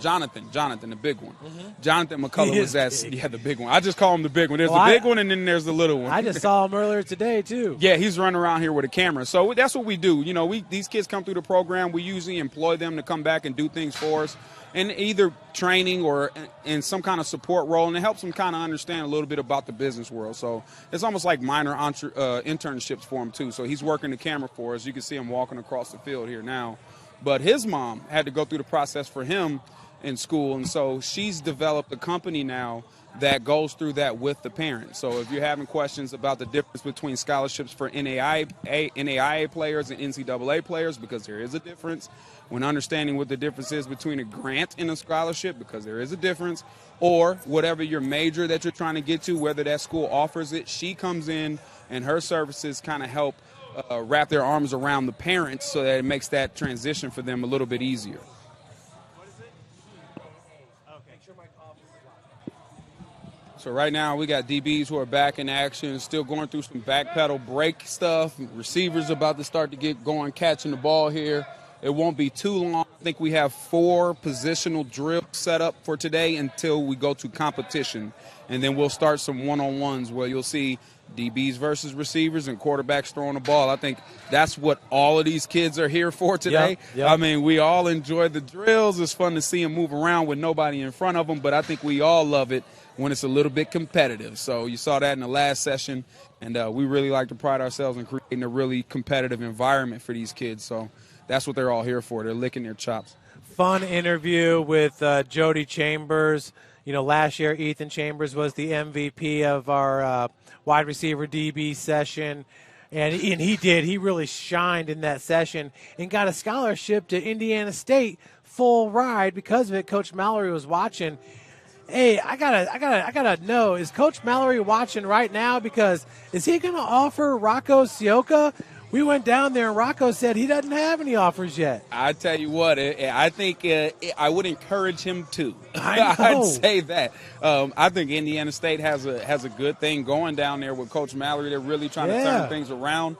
Jonathan, the big one. Jonathan McCullough was the big one. I just call him the big one. There's the big one, and then there's the little one. I just saw him earlier today, too. Yeah, he's running around here with a camera. So that's what we do. You know, these kids come through the program. We usually employ them to come back and do things for us, and either training or in some kind of support role, and it helps them kind of understand a little bit about the business world. So it's almost like minor internships for him, too. So he's working the camera for us. You can see him walking across the field here now. But his mom had to go through the process for him in school, and so she's developed a company now that goes through that with the parents. So if you're having questions about the difference between scholarships for NAIA players and NCAA players, because there is a difference, when understanding what the difference is between a grant and a scholarship, because there is a difference, or whatever your major that you're trying to get to, whether that school offers it, she comes in and her services kind of help wrap their arms around the parents so that it makes that transition for them a little bit easier. So right now we got DBs who are back in action, still going through some backpedal break stuff. Receivers about to start to get going, catching the ball here. It won't be too long. I think we have 4 positional drills set up for today until we go to competition. And then we'll start some one-on-ones where you'll see DBs versus receivers and quarterbacks throwing the ball. I think that's what all of these kids are here for today. Yep. I mean, we all enjoy the drills. It's fun to see them move around with nobody in front of them, but I think we all love it when it's a little bit competitive. So you saw that in the last session, and we really like to pride ourselves in creating a really competitive environment for these kids. So that's what they're all here for. They're licking their chops. Fun interview with Jody Chambers. You know, last year Ethan Chambers was the MVP of our wide receiver DB session, and he really shined in that session and got a scholarship to Indiana State, full ride because of it. Coach Mallory was watching. Hey, I gotta know, is Coach Mallory watching right now? Because is he gonna offer Rocco Scioka? We went down there and Rocco said he doesn't have any offers yet. I tell you what, I think I would encourage him to. I'd say that. I think Indiana State has a good thing going down there with Coach Mallory. They're really trying to turn things around.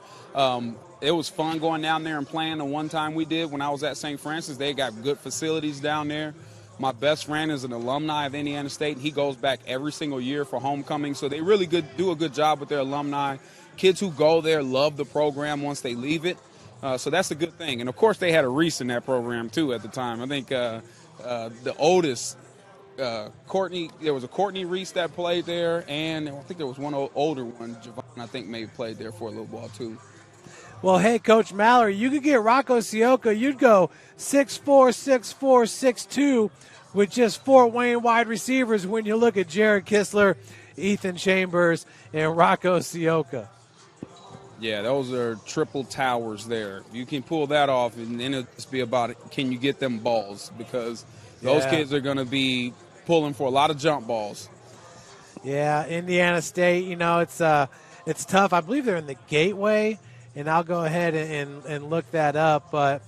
It was fun going down there and playing the one time we did when I was at St. Francis. They got good facilities down there. My best friend is an alumni of Indiana State. He goes back every single year for homecoming. So they really do a good job with their alumni. Kids who go there love the program once they leave it. So that's a good thing. And, of course, they had a Reese in that program, too, at the time. I think the oldest, Courtney, there was a Courtney Reese that played there, and I think there was one older one, Javon, I think may have played there for a little while, too. Well, hey, Coach Mallory, you could get Rocco Scioka. You'd go 6'4", 6'4", 6'2", with just 4 Wayne wide receivers when you look at Jared Kistler, Ethan Chambers, and Rocco Scioka. Yeah, those are triple towers there. You can pull that off, and then it'll just be about can you get them balls, because those kids are going to be pulling for a lot of jump balls. Yeah, Indiana State, you know, it's tough. I believe they're in the Gateway, and I'll go ahead and look that up. But,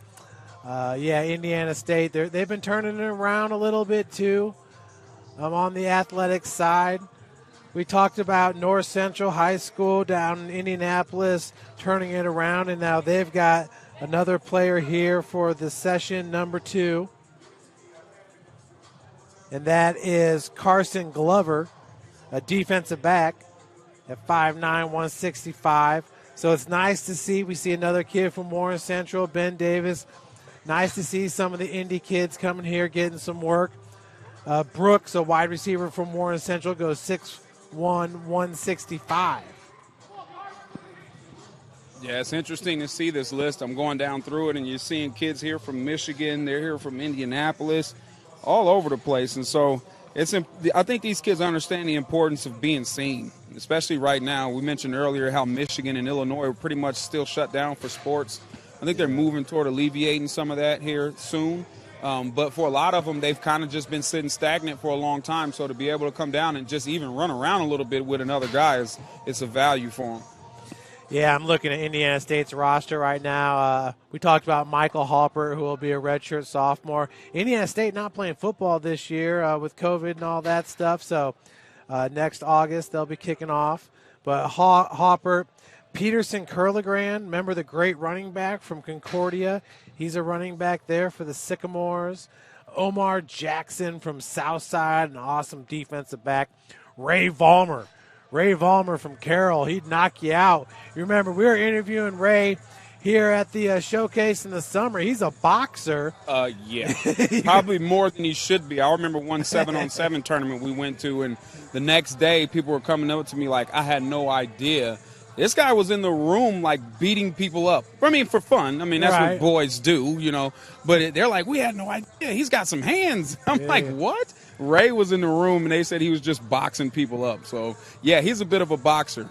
Indiana State, they've been turning it around a little bit too on the athletic side. We talked about North Central High School down in Indianapolis turning it around, and now they've got another player here for the session number 2. And that is Carson Glover, a defensive back at 5'9", 165. So it's nice to see. We see another kid from Warren Central, Ben Davis. Nice to see some of the Indy kids coming here getting some work. Brooks, a wide receiver from Warren Central, goes 6'1", 165. Yeah, it's interesting to see this list. I'm going down through it, and you're seeing kids here from Michigan. They're here from Indianapolis, all over the place. And so I think these kids understand the importance of being seen, especially right now. We mentioned earlier how Michigan and Illinois are pretty much still shut down for sports. I think they're moving toward alleviating some of that here soon. But for a lot of them, they've kind of just been sitting stagnant for a long time. So to be able to come down and just even run around a little bit with another guy, it's a value for them. Yeah, I'm looking at Indiana State's roster right now. We talked about Michael Harper, who will be a redshirt sophomore. Indiana State not playing football this year with COVID and all that stuff, so next August they'll be kicking off. But Harper, Peterson Curligrand, remember the great running back from Concordia? He's a running back there for the Sycamores. Omar Jackson from Southside, an awesome defensive back. Ray Vollmer from Carroll, he'd knock you out. You remember, we were interviewing Ray here at the showcase in the summer. He's a boxer. Yeah, probably more than he should be. I remember one 7-on-7 tournament we went to, and the next day people were coming up to me like, I had no idea. This guy was in the room, like, beating people up. I mean, for fun. I mean, that's what boys do, you know. But they're like, we had no idea. He's got some hands. I'm like, what? Ray was in the room, and they said he was just boxing people up. So, yeah, he's a bit of a boxer,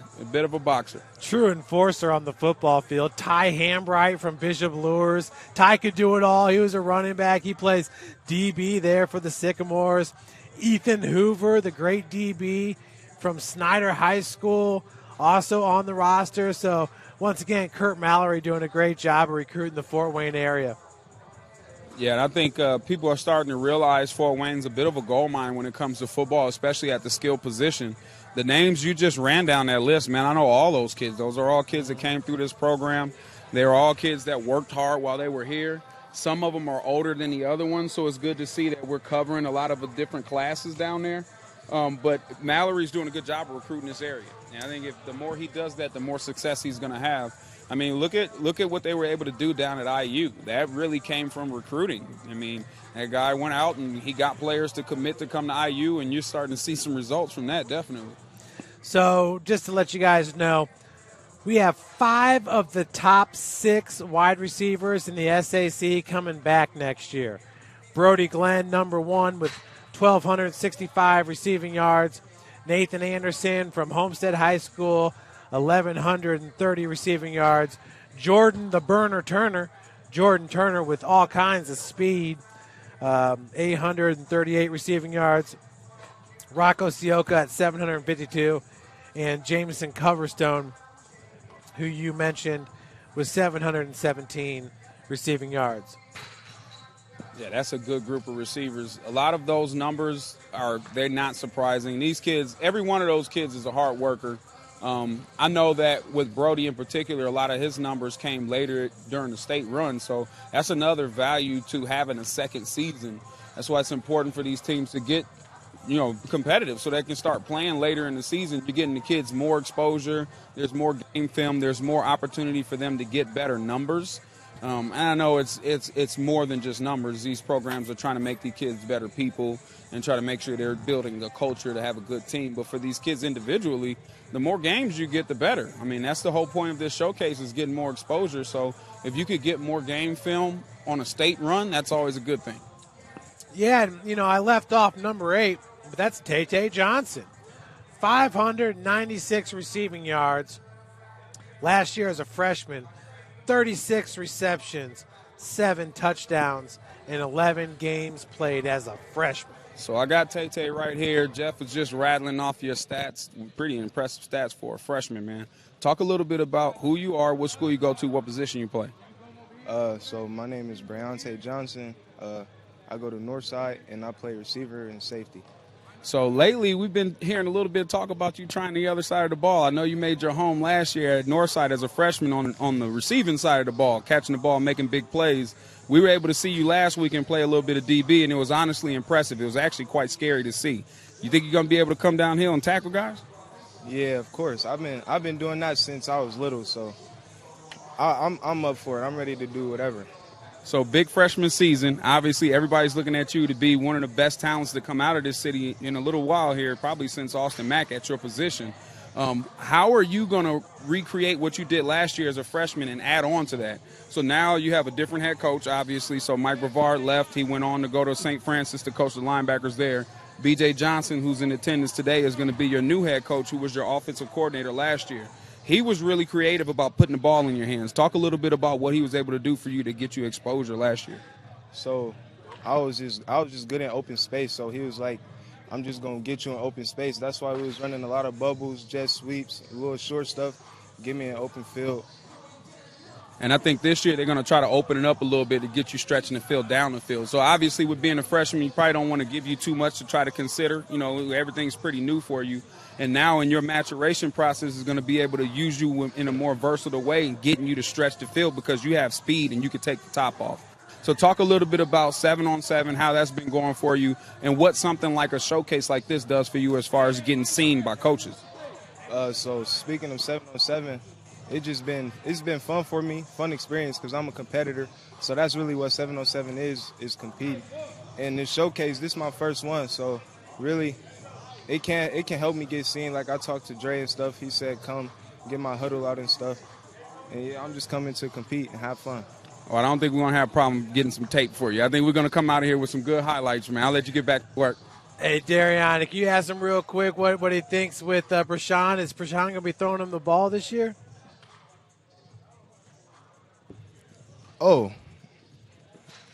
True enforcer on the football field. Ty Hambright from Bishop Lures. Ty could do it all. He was a running back. He plays DB there for the Sycamores. Ethan Hoover, the great DB from Snyder High School, also on the roster. So, once again, Kurt Mallory doing a great job of recruiting the Fort Wayne area. Yeah, and I think people are starting to realize Fort Wayne's a bit of a gold mine when it comes to football, especially at the skill position. The names you just ran down that list, man, I know all those kids. Those are all kids that came through this program. They're all kids that worked hard while they were here. Some of them are older than the other ones, so it's good to see that we're covering a lot of the different classes down there. But Mallory's doing a good job of recruiting this area. And I think if the more he does that, the more success he's going to have. I mean, look at what they were able to do down at IU. That really came from recruiting. I mean, that guy went out and he got players to commit to come to IU, and you're starting to see some results from that, definitely. So just to let you guys know, we have 5 of the top 6 wide receivers in the SAC coming back next year. Brody Glenn, number 1, with 1,265 receiving yards. Nathan Anderson from Homestead High School, 1,130 receiving yards. Jordan Turner with all kinds of speed, 838 receiving yards. Rocco Scioka at 752. And Jameson Coverstone, who you mentioned, with 717 receiving yards. Yeah, that's a good group of receivers. A lot of those numbers they're not surprising. These kids, every one of those kids is a hard worker. I know that with Brody in particular, a lot of his numbers came later during the state run, so that's another value to having a second season. That's why it's important for these teams to get, competitive so they can start playing later in the season. You're getting the kids more exposure. There's more game film. There's more opportunity for them to get better numbers. And I know it's more than just numbers. These programs are trying to make these kids better people and try to make sure they're building a culture to have a good team. But for these kids individually, the more games you get, the better. I mean, that's the whole point of this showcase, is getting more exposure. So if you could get more game film on a state run, that's always a good thing. Yeah, I left off number 8, but that's Tay Johnson. 596 receiving yards. Last year as a freshman, 36 receptions, 7 touchdowns, and 11 games played as a freshman. So I got Tay right here. Jeff was just rattling off your stats. Pretty impressive stats for a freshman, man. Talk a little bit about who you are, what school you go to, what position you play. So my name is Tay Johnson. I go to Northside, and I play receiver and safety. So lately we've been hearing a little bit of talk about you trying the other side of the ball. I know you made your home last year at Northside as a freshman on the receiving side of the ball, catching the ball, making big plays. We were able to see you last week and play a little bit of DB, and it was honestly impressive. It was actually quite scary to see. You think you're going to be able to come downhill and tackle guys? Yeah, of course. I've been doing that since I was little, so I'm up for it. I'm ready to do whatever. So big freshman season. Obviously, everybody's looking at you to be one of the best talents to come out of this city in a little while here, probably since Austin Mack at your position. How are you going to recreate what you did last year as a freshman and add on to that? So now you have a different head coach, obviously. So Mike Brevard left. He went on to go to St. Francis to coach the linebackers there. B.J. Johnson, who's in attendance today, is going to be your new head coach, who was your offensive coordinator last year. He was really creative about putting the ball in your hands. Talk a little bit about what he was able to do for you to get you exposure last year. So I was just good in open space. So he was like, I'm just going to get you in open space. That's why we was running a lot of bubbles, jet sweeps, a little short stuff. give me an open field. And I think this year they're going to try to open it up a little bit to get you stretching the field down the field. So obviously with being a freshman, you probably don't want to give you too much to try to consider. You know, everything's pretty new for you. And now in your maturation process is going to be able to use you in a more versatile way and getting you to stretch the field because you have speed and you can take the top off. So talk a little bit about 7-on-7, how that's been going for you, and what something like a showcase like this does for you as far as getting seen by coaches. So speaking of 7-on-7, it's been fun for me, fun experience because I'm a competitor. So that's really what 7-on-7 is competing. And this showcase, this is my first one, so really it can help me get seen. Like I talked to Dre and stuff. He said come get my huddle out and stuff. And yeah, I'm just coming to compete and have fun. Well, I don't think we're going to have a problem getting some tape for you. I think we're going to come out of here with some good highlights, man. I'll let you get back to work. Hey, Darion, can you ask him real quick what he thinks with Prashan? Is Prashan going to be throwing him the ball this year? Oh,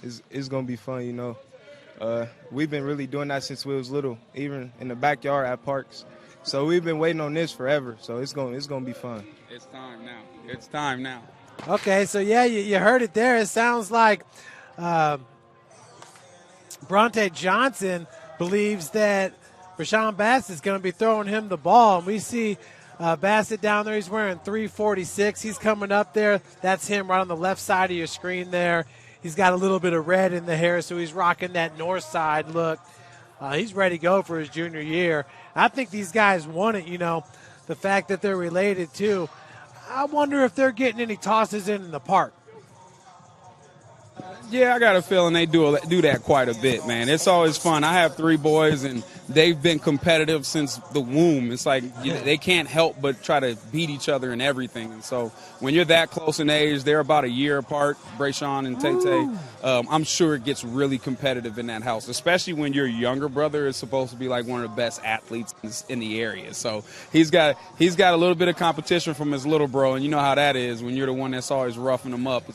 it's going to be fun, you know. We've been really doing that since we was little, even in the backyard at parks. So we've been waiting on this forever, so it's going to be fun. It's time now. It's time now. Okay, so yeah, you heard it there. It sounds like Bronte Johnson believes that Rashawn Bassett is going to be throwing him the ball. And we see Bassett down there. He's wearing 346. He's coming up there. That's him right on the left side of your screen there. He's got a little bit of red in the hair, so he's rocking that north side look. He's ready to go for his junior year. I think these guys want it, you know, the fact that they're related too. I wonder if they're getting any tosses in the park. Yeah, I got a feeling they do that quite a bit, man. It's always fun. I have 3 boys, and they've been competitive since the womb. It's like they can't help but try to beat each other in everything. And so when you're that close in age, they're about a year apart, Brayshawn and Tay-Tay. I'm sure it gets really competitive in that house, especially when your younger brother is supposed to be like one of the best athletes in the area. So he's got a little bit of competition from his little bro, and you know how that is when you're the one that's always roughing him up.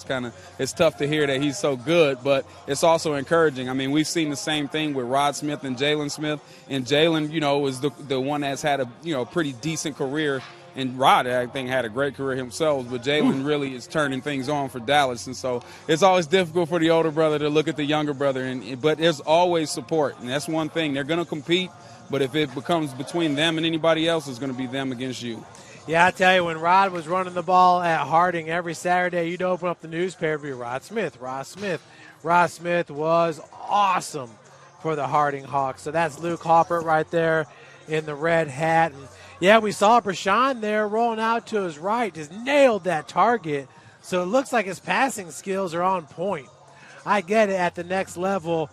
It's tough to hear that he's so good, but it's also encouraging. I mean, we've seen the same thing with Rod Smith and Jalen Smith, and Jalen, you know, is the one that's had a pretty decent career, and Rod, I think, had a great career himself, but Jalen really is turning things on for Dallas, and so it's always difficult for the older brother to look at the younger brother, but there's always support, and that's one thing. They're going to compete, but if it becomes between them and anybody else, it's going to be them against you. Yeah, I tell you, when Rod was running the ball at Harding every Saturday, you'd open up the newspaper, Rod Smith. Rod Smith was awesome for the Harding Hawks. So that's Luke Harper right there in the red hat. And yeah, we saw Prashan there rolling out to his right, just nailed that target. So it looks like his passing skills are on point. I get it at the next level,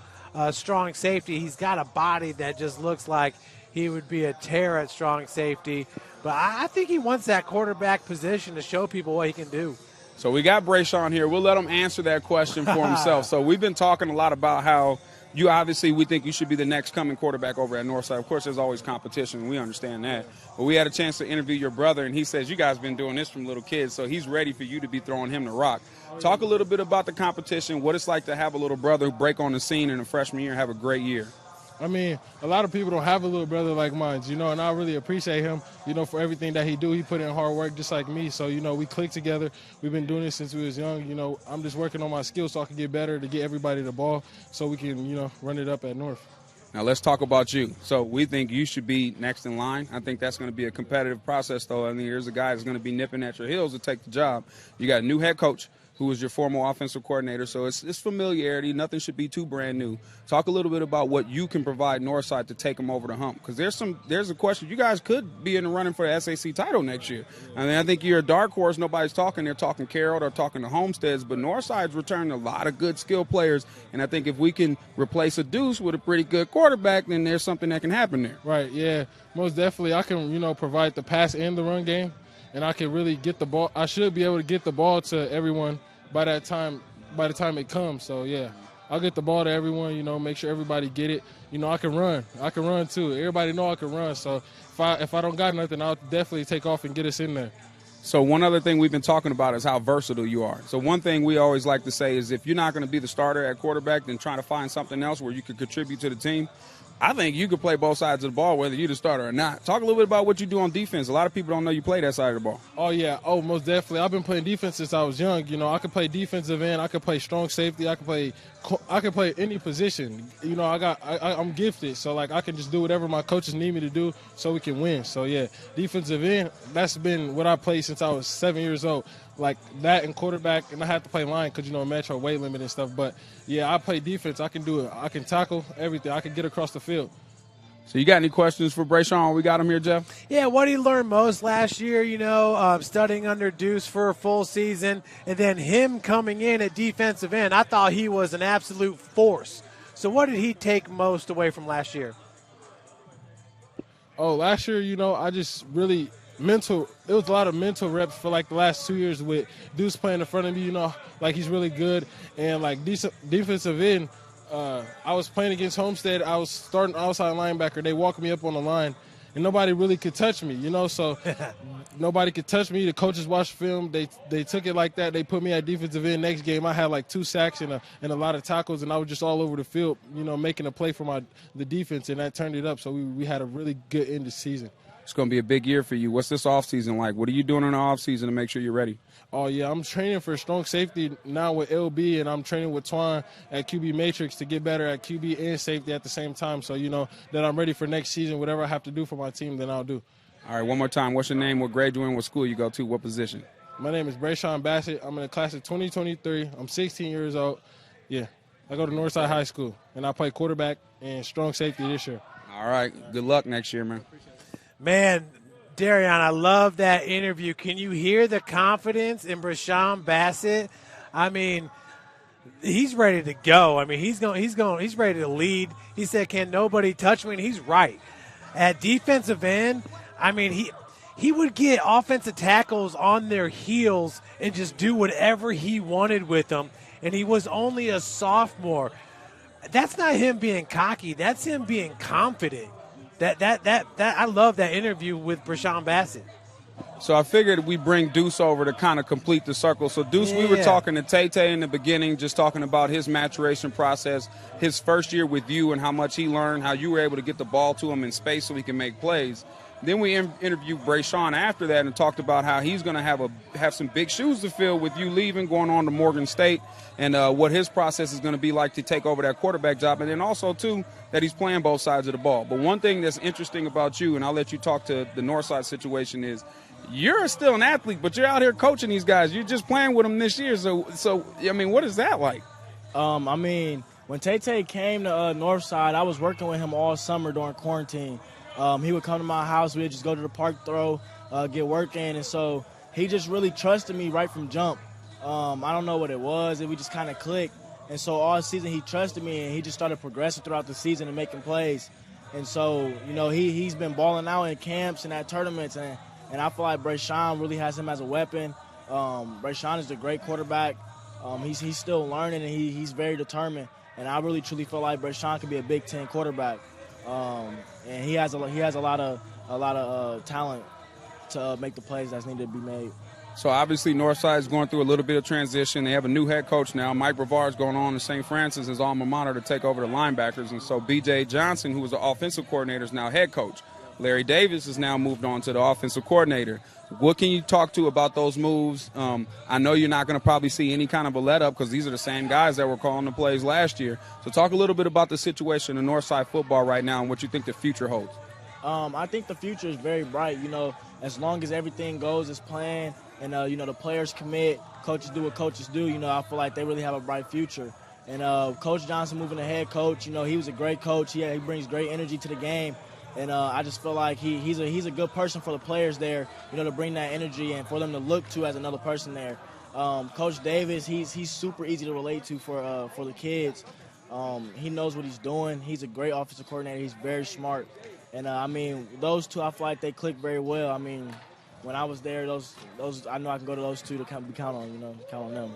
strong safety. He's got a body that just looks like he would be a tear at strong safety. But I think he wants that quarterback position to show people what he can do. So we got Brayshawn here. We'll let him answer that question for himself. So we've been talking a lot about how we think you should be the next coming quarterback over at Northside. Of course, there's always competition. We understand that. But we had a chance to interview your brother, and he says you guys been doing this from little kids, so he's ready for you to be throwing him the rock. Talk a little bit about the competition, what it's like to have a little brother break on the scene in a freshman year and have a great year. I mean, a lot of people don't have a little brother like mine, you know, and I really appreciate him, you know, for everything that he do. He put in hard work just like me. So, you know, we click together. We've been doing this since we was young. You know, I'm just working on my skills so I can get better to get everybody the ball so we can, you know, run it up at North. Now let's talk about you. So we think you should be next in line. I think that's going to be a competitive process, though. I mean, here's a guy that's going to be nipping at your heels to take the job. You got a new head coach who was your former offensive coordinator, so it's familiarity. Nothing should be too brand new. Talk a little bit about what you can provide Northside to take them over the hump, because there's a question. You guys could be in the running for the SAC title next year. I mean, I think you're a dark horse. Nobody's talking. They're talking Carroll. They're talking to Homesteads, but Northside's returned a lot of good skill players, and I think if we can replace a Deuce with a pretty good quarterback, then there's something that can happen there. Right, yeah, most definitely. I can, you know, provide the pass and the run game, and I can really get the ball. I should be able to get the ball to everyone by the time it comes. So yeah, I'll get the ball to everyone, you know, make sure everybody get it. You know, I can run too. Everybody know I can run. So if I don't got nothing, I'll definitely take off and get us in there. So one other thing we've been talking about is how versatile you are. So one thing we always like to say is if you're not going to be the starter at quarterback, then try to find something else where you can contribute to the team. I think you could play both sides of the ball, whether you're the starter or not. Talk a little bit about what you do on defense. A lot of people don't know you play that side of the ball. Oh, yeah. Oh, most definitely. I've been playing defense since I was young. You know, I could play defensive end. I could play strong safety. I could play any position. You know, I'm gifted. So, like, I can just do whatever my coaches need me to do so we can win. So, yeah, defensive end, that's been what I played since I was 7 years old. Like that and quarterback, and I have to play line because, you know, metro weight limit and stuff. But, yeah, I play defense. I can do it. I can tackle everything. I can get across the field. So you got any questions for Brayshawn? We got him here, Jeff? Yeah, what did he learn most last year, you know, studying under Deuce for a full season, and then him coming in at defensive end? I thought he was an absolute force. So what did he take most away from last year? Oh, last year, you know, I just really – mental. It was a lot of mental reps for like the last 2 years with Deuce playing in front of me. You know, like he's really good, and like defensive end. I was playing against Homestead. I was starting outside linebacker. They walked me up on the line, and nobody really could touch me. You know, so nobody could touch me. The coaches watched film. They took it like that. They put me at defensive end. Next game, I had like 2 sacks and a lot of tackles, and I was just all over the field. You know, making a play for the defense, and that turned it up. So we had a really good end of the season. It's going to be a big year for you. What's this offseason like? What are you doing in the offseason to make sure you're ready? Oh, yeah, I'm training for strong safety now with LB, and I'm training with Twan at QB Matrix to get better at QB and safety at the same time. So, you know, that I'm ready for next season. Whatever I have to do for my team, then I'll do. All right, one more time. What's your name? What grade you in? What school you go to? What position? My name is Brayshawn Bassett. I'm in the class of 2023. I'm 16 years old. Yeah, I go to Northside High School, and I play quarterback and strong safety this year. All right, good luck next year, man. Man, Darian, I love that interview. Can you hear the confidence in Brayshawn Bassett? I mean, he's ready to go. I mean, he's ready to lead. He said, "Can nobody touch me?" And he's right. At defensive end, I mean, he would get offensive tackles on their heels and just do whatever he wanted with them. And he was only a sophomore. That's not him being cocky. That's him being confident. That I love that interview with Brayshawn Bassett. So I figured we bring Deuce over to kind of complete the circle. So Deuce, we were talking to Tay-Tay in the beginning, just talking about his maturation process, his first year with you and how much he learned, how you were able to get the ball to him in space so he can make plays. Then we interviewed Brayshawn after that and talked about how he's going to have some big shoes to fill with you leaving, going on to Morgan State, and what his process is going to be like to take over that quarterback job. And then also, too, that he's playing both sides of the ball. But one thing that's interesting about you, and I'll let you talk to the Northside situation, is you're still an athlete, but you're out here coaching these guys. You're just playing with them this year. So I mean, what is that like? I mean, when Tay-Tay came to Northside, I was working with him all summer during quarantine. He would come to my house. We would just go to the park, get work in. And so he just really trusted me right from jump. I don't know what it was. We just kind of clicked. And so all season he trusted me, and he just started progressing throughout the season and making plays. And so, you know, he's been balling out in camps and at tournaments. And I feel like Brayshawn really has him as a weapon. Brayshawn is a great quarterback. He's still learning, and he's very determined. And I really, truly feel like Brayshawn could be a Big Ten quarterback. And he has a lot of talent to make the plays that's needed to be made. So obviously Northside is going through a little bit of transition. They have a new head coach now. Mike Brevard is going on to St. Francis, his alma mater, to take over the linebackers. And so B.J. Johnson, who was the offensive coordinator, is now head coach. Larry Davis has now moved on to the offensive coordinator. What can you talk to about those moves? I know you're not going to probably see any kind of a let-up because these are the same guys that were calling the plays last year. So talk a little bit about the situation in Northside football right now and what you think the future holds. I think the future is very bright. You know, as long as everything goes as planned and, you know, the players commit, coaches do what coaches do, you know, I feel like they really have a bright future. And Coach Johnson moving to head coach, you know, he was a great coach. He brings great energy to the game. And I just feel like he's a good person for the players there, you know, to bring that energy and for them to look to as another person there. Coach Davis, he's super easy to relate to for the kids. He knows what he's doing. He's a great offensive coordinator. He's very smart. And, I mean, those two, I feel like they click very well. I mean, when I was there, those I know I can go to those two to count on them.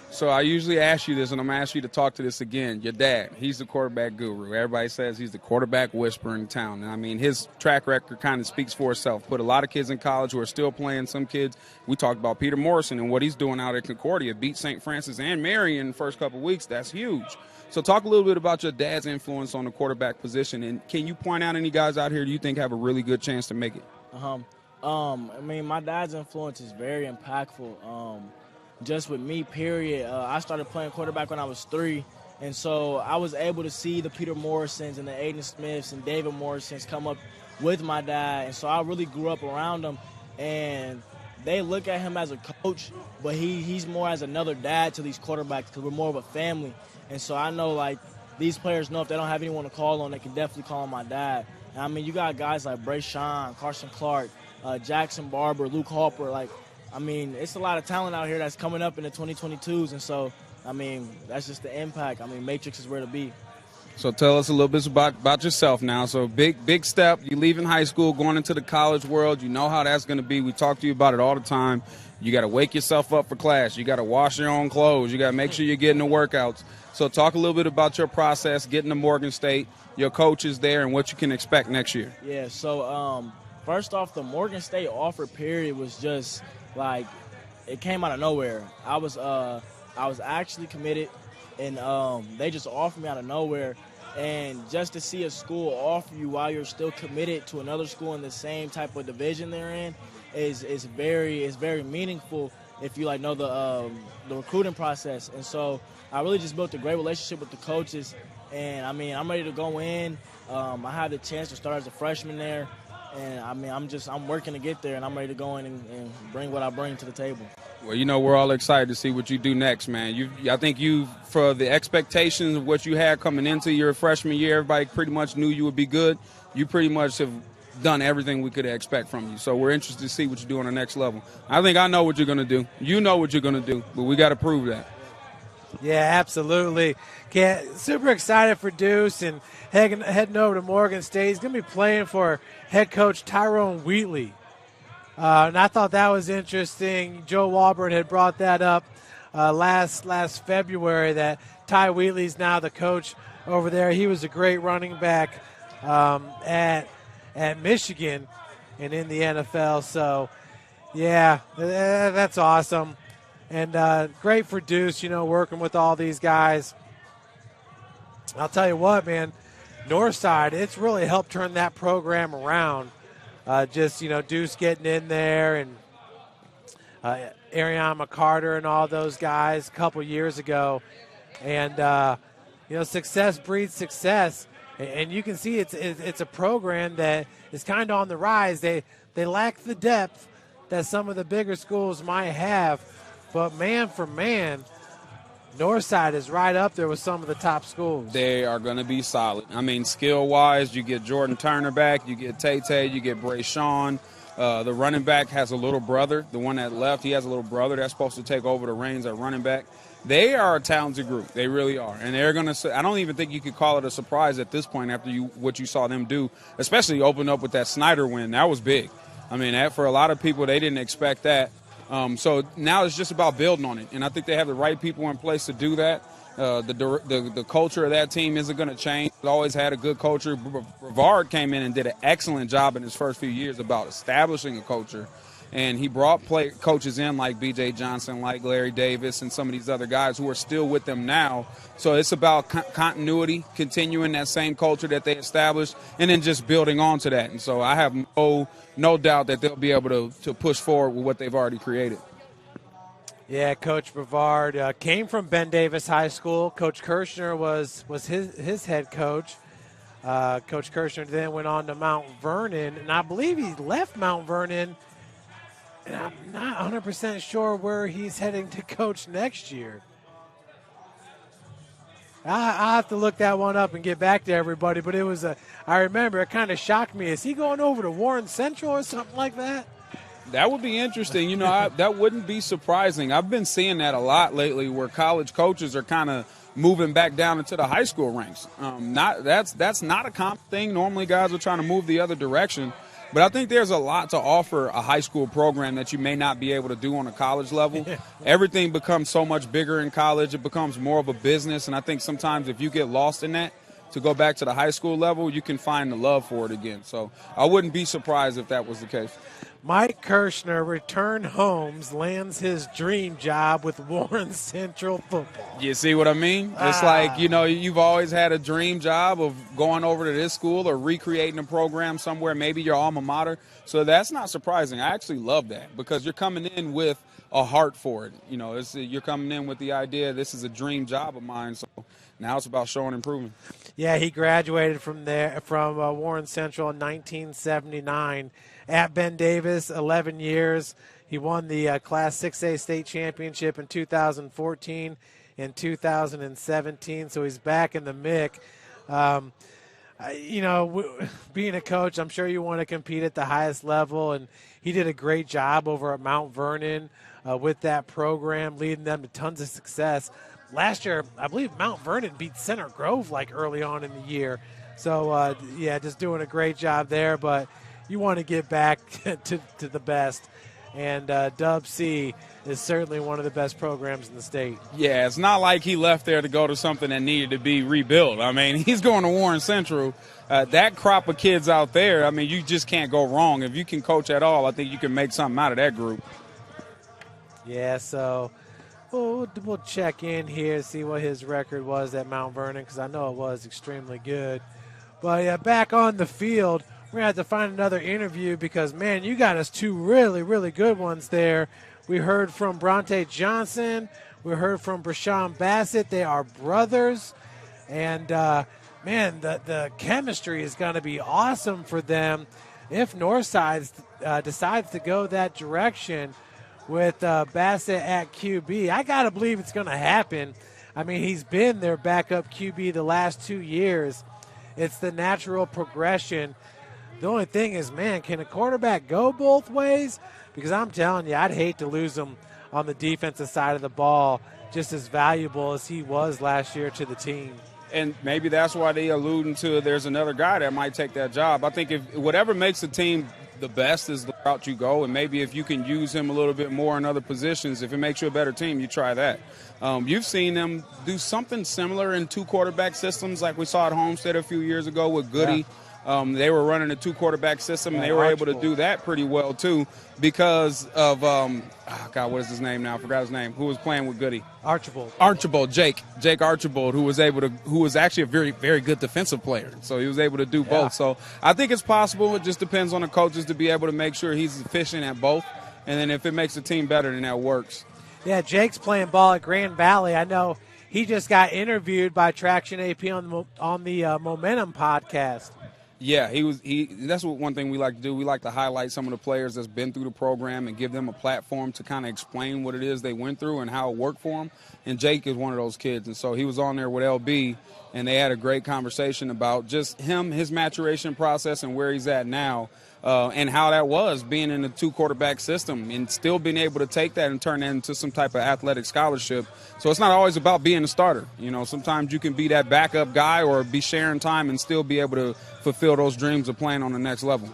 So I usually ask you this, and I'm going to ask you to talk to this again. Your dad, he's the quarterback guru. Everybody says he's the quarterback whisperer in town. And, I mean, his track record kind of speaks for itself. Put a lot of kids in college who are still playing. Some kids, we talked about Peter Morrison and what he's doing out at Concordia. Beat St. Francis and Marion in the first couple of weeks. That's huge. So talk a little bit about your dad's influence on the quarterback position, and can you point out any guys out here do you think have a really good chance to make it? I mean, my dad's influence is very impactful. Just with me, period. I started playing quarterback when I was 3, and so I was able to see the Peter Morrisons and the Aiden Smiths and David Morrisons come up with my dad, and so I really grew up around them, and they look at him as a coach, but he's more as another dad to these quarterbacks because we're more of a family. And so I know, like, these players know if they don't have anyone to call on, they can definitely call on my dad. And, I mean, you got guys like Bray Sean, Carson Clark, Jackson Barber, Luke Harper. Like, I mean, it's a lot of talent out here that's coming up in the 2022s. And so, I mean, that's just the impact. I mean, Matrix is where to be. So tell us a little bit about yourself now. So big step. You leaving high school, going into the college world. You know how that's going to be. We talk to you about it all the time. You got to wake yourself up for class. You got to wash your own clothes. You got to make sure you're getting the workouts. So talk a little bit about your process, getting to Morgan State, your coaches there, and what you can expect next year. Yeah, so first off, the Morgan State offer period was just like it came out of nowhere. I was actually committed, and they just offered me out of nowhere. And just to see a school offer you while you're still committed to another school in the same type of division they're in is very meaningful if you know the recruiting process. And so I really just built a great relationship with the coaches, and I mean I'm ready to go in. I had the chance to start as a freshman there, and I mean I'm working to get there, and I'm ready to go in and bring what I bring to the table. Well, we're all excited to see what you do next, man. I think for the expectations of what you had coming into your freshman year, everybody pretty much knew you would be good. You pretty much have done everything we could expect from you. So we're interested to see what you do on the next level. I think I know what you're going to do. You know what you're going to do, but we got to prove that. Yeah, absolutely. Super excited for Deuce and heading over to Morgan State. He's going to be playing for head coach Tyrone Wheatley. And I thought that was interesting. Joe Walburn had brought that up last February that Ty Wheatley's now the coach over there. He was a great running back at Michigan and in the NFL. So, yeah, that's awesome. And great for Deuce, working with all these guys. I'll tell you what, man, Northside, it's really helped turn that program around. Deuce getting in there and Ariana Carter and all those guys a couple years ago. And, success breeds success. And you can see it's a program that is kind of on the rise. They lack the depth that some of the bigger schools might have. But man for man, Northside is right up there with some of the top schools. They are going to be solid. I mean, skill-wise, you get Jordan Turner back, you get Tay, you get Bray Sean. The running back has a little brother. The one that left, he has a little brother that's supposed to take over the reins at running back. They are a talented group. They really are. And they're going to – I don't even think you could call it a surprise at this point after what you saw them do, especially open up with that Snyder win. That was big. I mean, for a lot of people, they didn't expect that. So now it's just about building on it, and I think they have the right people in place to do that. The culture of that team isn't going to change. It always had a good culture. Brevard came in and did an excellent job in his first few years about establishing a culture, and he brought coaches in like B.J. Johnson, like Larry Davis, and some of these other guys who are still with them now. So it's about continuity, continuing that same culture that they established, and then just building on to that. And so I have no doubt that they'll be able to push forward with what they've already created. Yeah, Coach Brevard came from Ben Davis High School. Coach Kirshner was his head coach. Coach Kirshner then went on to Mount Vernon, and I believe he left Mount Vernon, and I'm not 100% sure where he's heading to coach next year. I'll have to look that one up and get back to everybody, but I remember it kind of shocked me. Is he going over to Warren Central or something like that? That would be interesting. That wouldn't be surprising. I've been seeing that a lot lately where college coaches are kind of moving back down into the high school ranks. That's not a common thing. Normally guys are trying to move the other direction. But I think there's a lot to offer a high school program that you may not be able to do on a college level. Everything becomes so much bigger in college. It becomes more of a business. And I think sometimes if you get lost in that, to go back to the high school level, you can find the love for it again. So I wouldn't be surprised if that was the case. Mike Kirshner return homes, lands his dream job with Warren Central football. You see what I mean? It's like, you know, you've always had a dream job of going over to this school or recreating a program somewhere, maybe your alma mater. So that's not surprising. I actually love that because you're coming in with a heart for it. You know, you're coming in with the idea this is a dream job of mine. So now it's about showing improvement. Yeah, he graduated from Warren Central in 1979. At Ben Davis, 11 years. He won the Class 6A state championship in 2014 and 2017, so he's back in the mix. You know, being a coach, I'm sure you want to compete at the highest level, and he did a great job over at Mount Vernon with that program, leading them to tons of success. Last year, I believe Mount Vernon beat Center Grove like early on in the year. So, yeah, just doing a great job there, but you want to get back to the best, and Dub C is certainly one of the best programs in the state. Yeah, it's not like he left there to go to something that needed to be rebuilt. I mean, he's going to Warren Central. That crop of kids out there, I mean, you just can't go wrong. If you can coach at all, I think you can make something out of that group. Yeah, so we'll check in here, see what his record was at Mount Vernon, because I know it was extremely good. But yeah, back on the field, we're going to have to find another interview because, man, you got us two really, really good ones there. We heard from Bronte Johnson. We heard from Brashawn Bassett. They are brothers. And, man, the chemistry is going to be awesome for them if Northside decides to go that direction with Bassett at QB. I got to believe it's going to happen. I mean, he's been their backup QB the last 2 years. It's the natural progression. The only thing is, man, can a quarterback go both ways? Because I'm telling you, I'd hate to lose him on the defensive side of the ball, just as valuable as he was last year to the team. And maybe that's why they alluding to there's another guy that might take that job. I think if whatever makes the team the best is the route you go, and maybe if you can use him a little bit more in other positions, if it makes you a better team, you try that. You've seen them do something similar in two quarterback systems like we saw at Homestead a few years ago with Goody. Yeah. They were running a two quarterback system, and they were able to do that pretty well too because of God, what is his name now? I forgot his name. Who was playing with Goody? Jake Archibald, who was actually a very, very good defensive player. So he was able to do both. So I think it's possible. It just depends on the coaches to be able to make sure he's efficient at both, and then if it makes the team better, then that works. Yeah, Jake's playing ball at Grand Valley. I know he just got interviewed by Traction AP on the Momentum podcast. Yeah, that's one thing we like to do. We like to highlight some of the players that's been through the program and give them a platform to kind of explain what it is they went through and how it worked for them. And Jake is one of those kids. And so he was on there with LB, and they had a great conversation about just him, his maturation process, and where he's at now, and how that was being in a two-quarterback system and still being able to take that and turn that into some type of athletic scholarship. So it's not always about being a starter. You know, sometimes you can be that backup guy or be sharing time and still be able to fulfill those dreams of playing on the next level.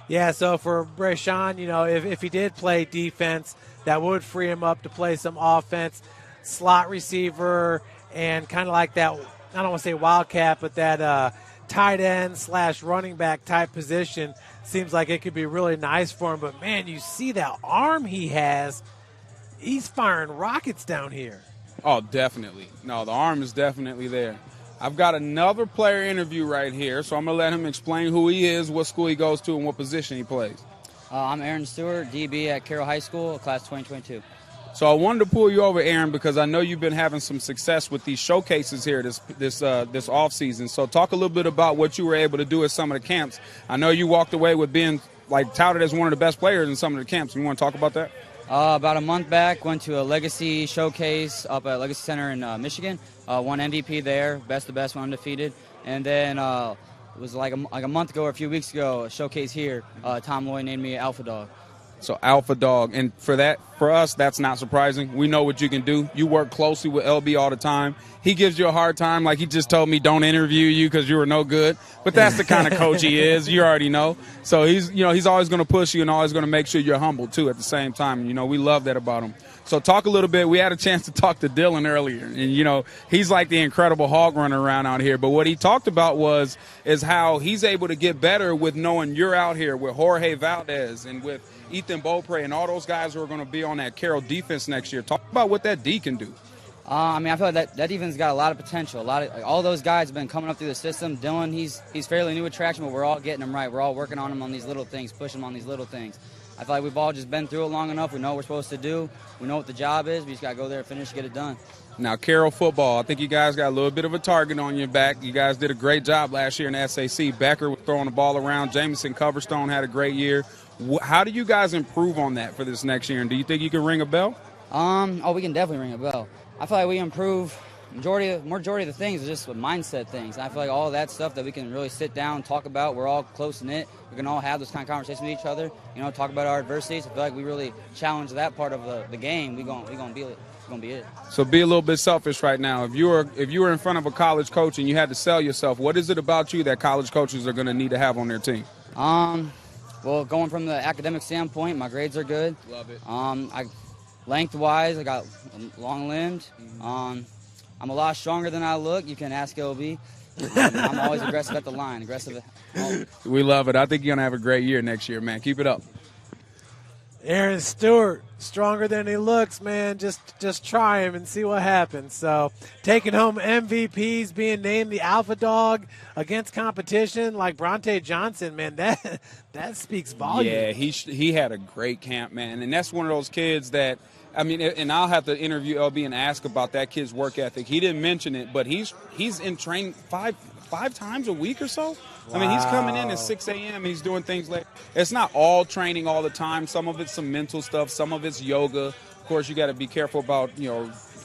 Yeah, so for Brashawn, you know, if he did play defense, that would free him up to play some offense, slot receiver, and kind of like that, I don't want to say wildcat, but that tight end / running back type position seems like it could be really nice for him. But, man, you see that arm he has. He's firing rockets down here. Oh, definitely. No, the arm is definitely there. I've got another player interview right here, so I'm going to let him explain who he is, what school he goes to, and what position he plays. I'm Aaron Stewart, DB at Carroll High School, class 2022. So I wanted to pull you over, Aaron, because I know you've been having some success with these showcases here this off season. So talk a little bit about what you were able to do at some of the camps. I know you walked away with being touted as one of the best players in some of the camps. You want to talk about that? About a month back, went to a Legacy showcase up at Legacy Center in Michigan. Won MVP there, best of best, went undefeated. And then it was like a month ago or a few weeks ago, a showcase here. Tom Lloyd named me Alpha Dog. So alpha dog, and for us, that's not surprising. We know what you can do. You work closely with LB all the time. He gives you a hard time, like he just told me, don't interview you because you were no good. But that's the kind of coach he is. You already know. So he's always going to push you and always going to make sure you're humble too at the same time. We love that about him. So talk a little bit. We had a chance to talk to Dylan earlier, and he's like the incredible hog runner around out here. But what he talked about is how he's able to get better with knowing you're out here with Jorge Valdez and with Ethan Beaupre and all those guys who are going to be on that Carroll defense next year. Talk about what that D can do. I feel like that defense got a lot of potential. All those guys have been coming up through the system. Dylan, he's fairly new at traction, but we're all getting him right. We're all working on him on these little things, pushing him on these little things. I feel like we've all just been through it long enough. We know what we're supposed to do. We know what the job is. We just got to go there, finish, get it done. Now, Carroll football, I think you guys got a little bit of a target on your back. You guys did a great job last year in the SAC. Becker was throwing the ball around. Jamison Coverstone had a great year. How do you guys improve on that for this next year? And do you think you can ring a bell? We can definitely ring a bell. I feel like we improve. Majority of the things is just mindset things. And I feel like all of that stuff that we can really sit down and talk about. We're all close knit. We can all have this kind of conversation with each other. Talk about our adversities. I feel like we really challenge that part of the game. We're gonna be it. So be a little bit selfish right now. If you were in front of a college coach and you had to sell yourself, what is it about you that college coaches are going to need to have on their team? Well, going from the academic standpoint, my grades are good. Love it. Lengthwise, I got long-limbed. I'm a lot stronger than I look. You can ask LB. I'm always aggressive at the line. We love it. I think you're going to have a great year next year, man. Keep it up. Aaron Stewart, stronger than he looks, man. Just try him and see what happens. So taking home MVPs, being named the alpha dog against competition like Bronte Johnson, man, that speaks volumes. Yeah, he had a great camp, man. And that's one of those kids that, and I'll have to interview LB and ask about that kid's work ethic. He didn't mention it, but he's in training five times a week or so. Wow. He's coming in at 6 a.m. He's doing things like, it's not all training all the time. Some of it's some mental stuff. Some of it's yoga. Of course, you got to be careful about,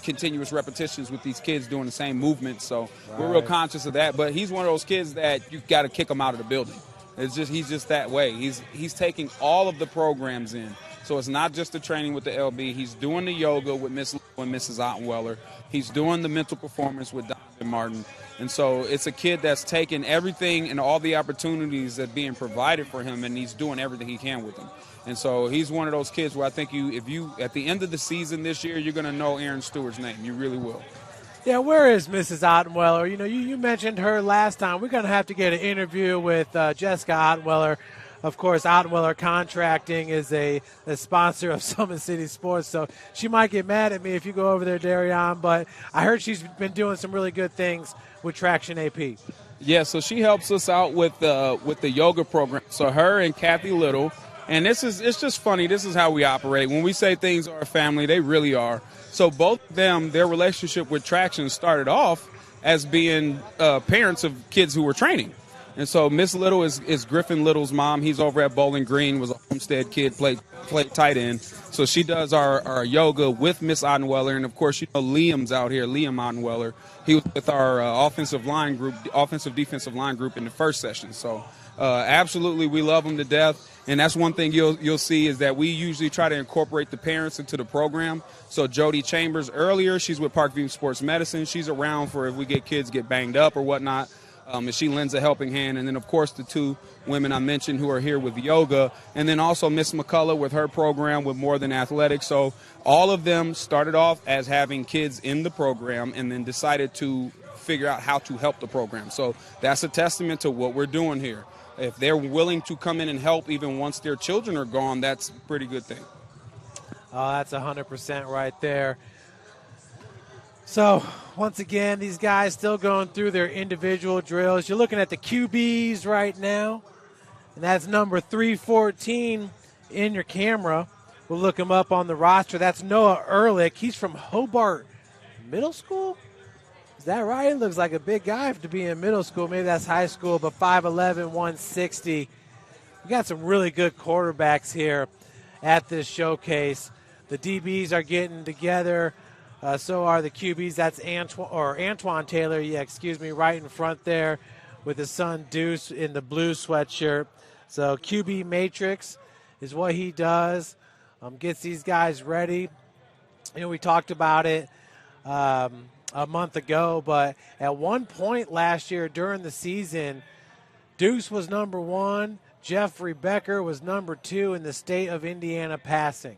continuous repetitions with these kids doing the same movement. So we're real conscious of that. But he's one of those kids that you got to kick him out of the building. He's just that way. He's taking all of the programs in. So it's not just the training with the LB. He's doing the yoga with Miss and Mrs. Ottenweller. He's doing the mental performance with Dr. Martin. And so it's a kid that's taking everything and all the opportunities that are being provided for him, and he's doing everything he can with them. And so he's one of those kids where I think if you at the end of the season this year, you're going to know Aaron Stewart's name. You really will. Yeah, where is Mrs. Ottenweller? You mentioned her last time. We're going to have to get an interview with Jessica Ottenweller. Of course, Ottenweller Contracting is a sponsor of Summit City Sports, so she might get mad at me if you go over there, Darion, but I heard she's been doing some really good things with Traction AP. Yeah, so she helps us out with the yoga program. So her and Kathy Little, and it's just funny. This is how we operate. When we say things are a family, they really are. So both of them, their relationship with Traction started off as being parents of kids who were training. And so Miss Little is Griffin Little's mom. He's over at Bowling Green, was a Homestead kid, played tight end. So she does our yoga with Miss Ottenweller. And, of course, Liam's out here, Liam Ottenweller. He was with our offensive defensive line group in the first session. So absolutely we love them to death. And that's one thing you'll see is that we usually try to incorporate the parents into the program. So Jody Chambers earlier, she's with Parkview Sports Medicine. She's around for if we get kids get banged up or whatnot. And she lends a helping hand. And then, of course, the two women I mentioned who are here with yoga. And then also Miss McCullough with her program with More Than Athletics. So all of them started off as having kids in the program and then decided to figure out how to help the program. So that's a testament to what we're doing here. If they're willing to come in and help even once their children are gone, that's a pretty good thing. Oh, that's 100% right there. So, once again, these guys still going through their individual drills. You're looking at the QBs right now, and that's number 314 in your camera. We'll look him up on the roster. That's Noah Ehrlich. He's from Hobart Middle School? Is that right? He looks like a big guy to be in middle school. Maybe that's high school, but 5'11", 160. We got some really good quarterbacks here at this showcase. The DBs are getting together. So are the QBs. That's Antoine Taylor, right in front there with his son Deuce in the blue sweatshirt. So QB matrix. is what he does. Gets these guys ready. You know, we talked about it a month ago, but at one point last year during the season, Deuce was number 1. Jeffrey Becker was number 2 in the state of Indiana passing.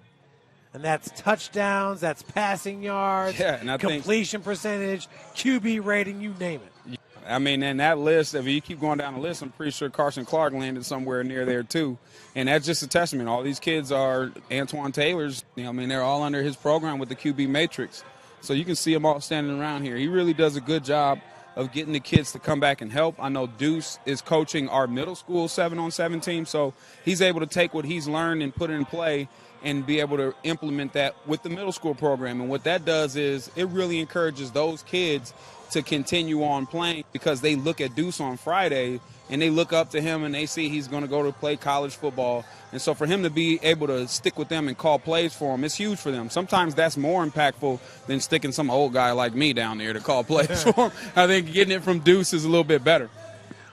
And that's touchdowns, that's passing yards, completion percentage, QB rating, you name it. I mean, and that list, if you keep going down the list, I'm pretty sure Carson Clark landed somewhere near there too. And that's just a testament. All these kids are Antoine Taylor's. You know, I mean, they're all under his program with the QB matrix. So you can see them all standing around here. He really does a good job of getting the kids to come back and help. I know Deuce is coaching our middle school 7-on-7 team, so he's able to take what he's learned and put it in play and be able to implement that with the middle school program. And what that does is it really encourages those kids to continue on playing because they look at Deuce on Friday and they look up to him and they see he's going to go to play college football. And so for him to be able to stick with them and call plays for them, it's huge for them. Sometimes that's more impactful than sticking some old guy like me down there to call plays for him. I think getting it from Deuce is a little bit better.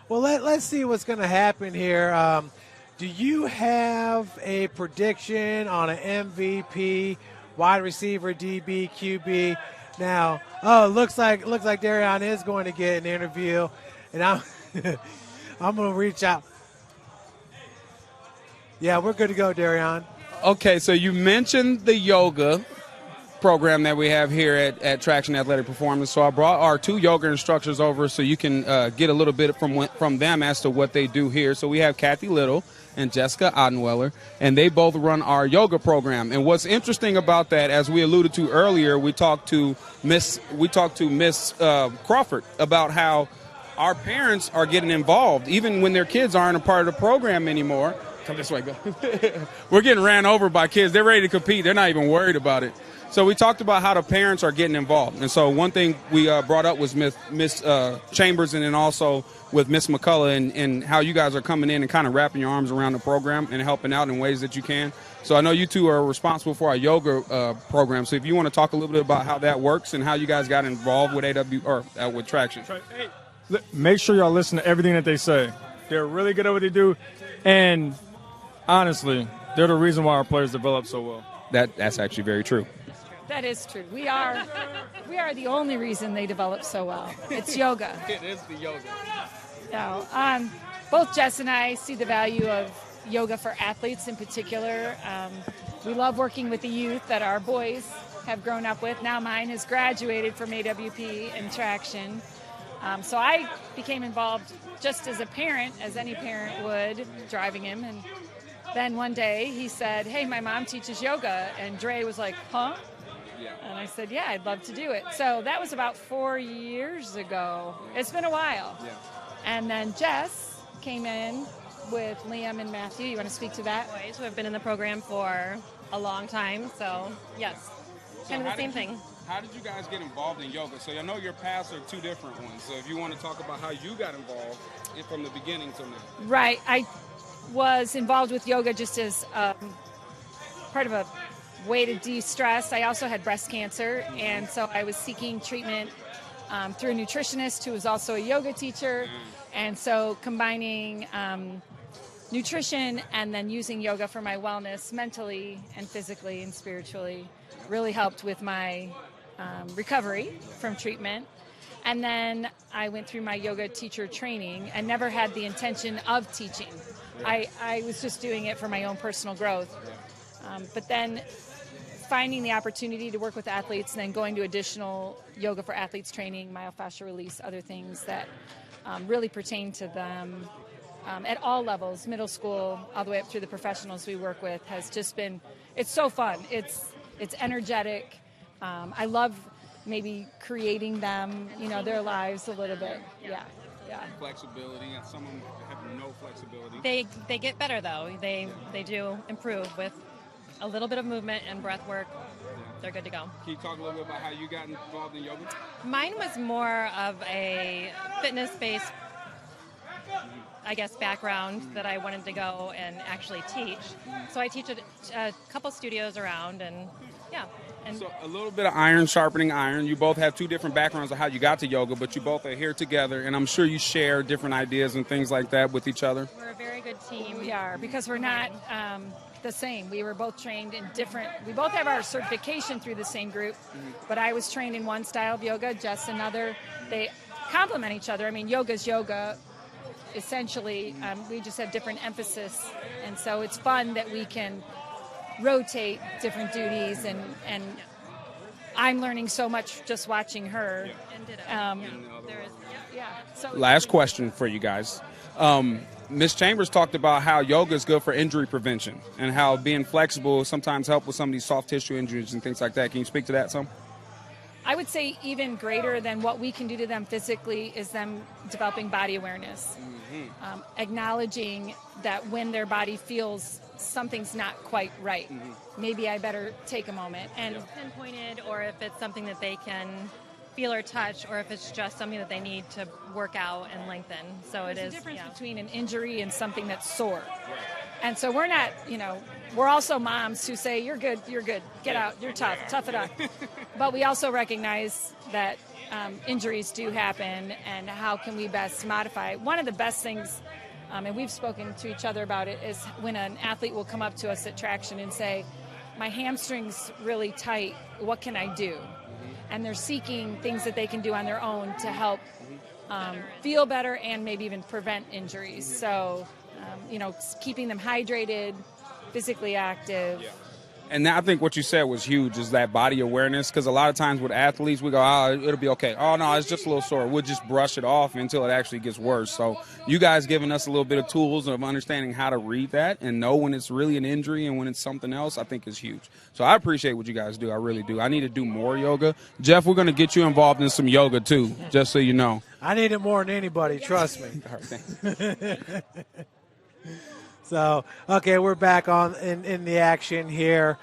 Well, let's see what's going to happen here. Do you have a prediction on an MVP, wide receiver, DB, QB? Now, looks like Darion is going to get an interview, and I'm I'm going to reach out. Yeah, we're good to go, Darion. Okay, so you mentioned the yoga program that we have here at Traction Athletic Performance. So I brought our 2 yoga instructors over so you can get a little bit from them as to what they do here. So we have Kathy Little and Jessica Ottenweller, and they both run our yoga program. And what's interesting about that, as we alluded to earlier, we talked to Miss Crawford about how our parents are getting involved, even when their kids aren't a part of the program anymore. Come this way, go. We're getting ran over by kids. They're ready to compete. They're not even worried about it. So we talked about how the parents are getting involved. And so one thing we brought up was Miss Chambers and then also with Miss McCullough and how you guys are coming in and kind of wrapping your arms around the program and helping out in ways that you can. So I know you two are responsible for our yoga program. So if you want to talk a little bit about how that works and how you guys got involved with with Traction. Hey, make sure y'all listen to everything that they say. They're really good at what they do. And honestly, they're the reason why our players develop so well. That's actually very true. That is true. We are the only reason they develop so well. It's yoga. It is the yoga. So, both Jess and I see the value of yoga for athletes in particular. We love working with the youth that our boys have grown up with. Now mine has graduated from AWP and Traction. So I became involved just as a parent, as any parent would, driving him. And then one day he said, "Hey, my mom teaches yoga." And Dre was like, "Huh?" Yeah. And I said, "Yeah, I'd love to do it." So that was about 4 years ago. It's been a while. Yeah. And then Jess came in with Liam and Matthew. You want to speak to that? Boys who have been in the program for a long time. So, yes, kind of the same thing. How did you guys get involved in yoga? So I know your paths are 2 different ones. So if you want to talk about how you got involved from the beginning to now. Right. I was involved with yoga just as part of a way to de-stress. I also had breast cancer, and so I was seeking treatment through a nutritionist who was also a yoga teacher. And so combining nutrition and then using yoga for my wellness mentally and physically and spiritually really helped with my recovery from treatment. And then I went through my yoga teacher training and never had the intention of teaching. I was just doing it for my own personal growth. But then finding the opportunity to work with athletes and then going to additional yoga for athletes training, myofascial release, other things that really pertain to them at all levels, middle school, all the way up through the professionals we work with, has just been, it's so fun. It's energetic. I love maybe creating them, their lives a little bit. Yeah. Flexibility, and some of them have no flexibility. They get better though. They do improve with a little bit of movement and breath work. They're good to go. Can you talk a little bit about how you got involved in yoga? Mine was more of a fitness-based. I guess, background that I wanted to go and actually teach. So I teach a couple studios around, and yeah. And so a little bit of iron sharpening iron. You both have two different backgrounds of how you got to yoga, but you both are here together, and I'm sure you share different ideas and things like that with each other. We're a very good team. We are, because we're not the same. We were both trained in different, we both have our certification through the same group, but I was trained in one style of yoga, Jess another. They complement each other. I mean, yoga's yoga. Essentially, we just have different emphasis, and so it's fun that we can rotate different duties, and I'm learning so much just watching her. So last question for you guys. Ms. Chambers talked about how yoga is good for injury prevention and how being flexible sometimes help with some of these soft tissue injuries and things like that. Can you speak to that some? I would say even greater than what we can do to them physically is them developing body awareness, acknowledging that when their body feels something's not quite right, maybe I better take a moment. And pinpointed, or if it's something that they can feel or touch, or if it's just something that they need to work out and lengthen. So it is the difference between an injury and something that's sore. And so we're not, we're also moms who say, you're good, get out, you're tough it up. But we also recognize that injuries do happen, and how can we best modify. One of the best things, and we've spoken to each other about it, is when an athlete will come up to us at Traction and say, my hamstring's really tight, what can I do? And they're seeking things that they can do on their own to help feel better and maybe even prevent injuries. So, keeping them hydrated, physically active. And I think what you said was huge, is that body awareness, because a lot of times with athletes, we go, it'll be okay. Oh, no, it's just a little sore. We'll just brush it off until it actually gets worse. So you guys giving us a little bit of tools of understanding how to read that and know when it's really an injury and when it's something else, I think is huge. So I appreciate what you guys do. I really do. I need to do more yoga. Jeff, we're going to get you involved in some yoga, too, just so you know. I need it more than anybody, trust me. So, okay, we're back in the action here.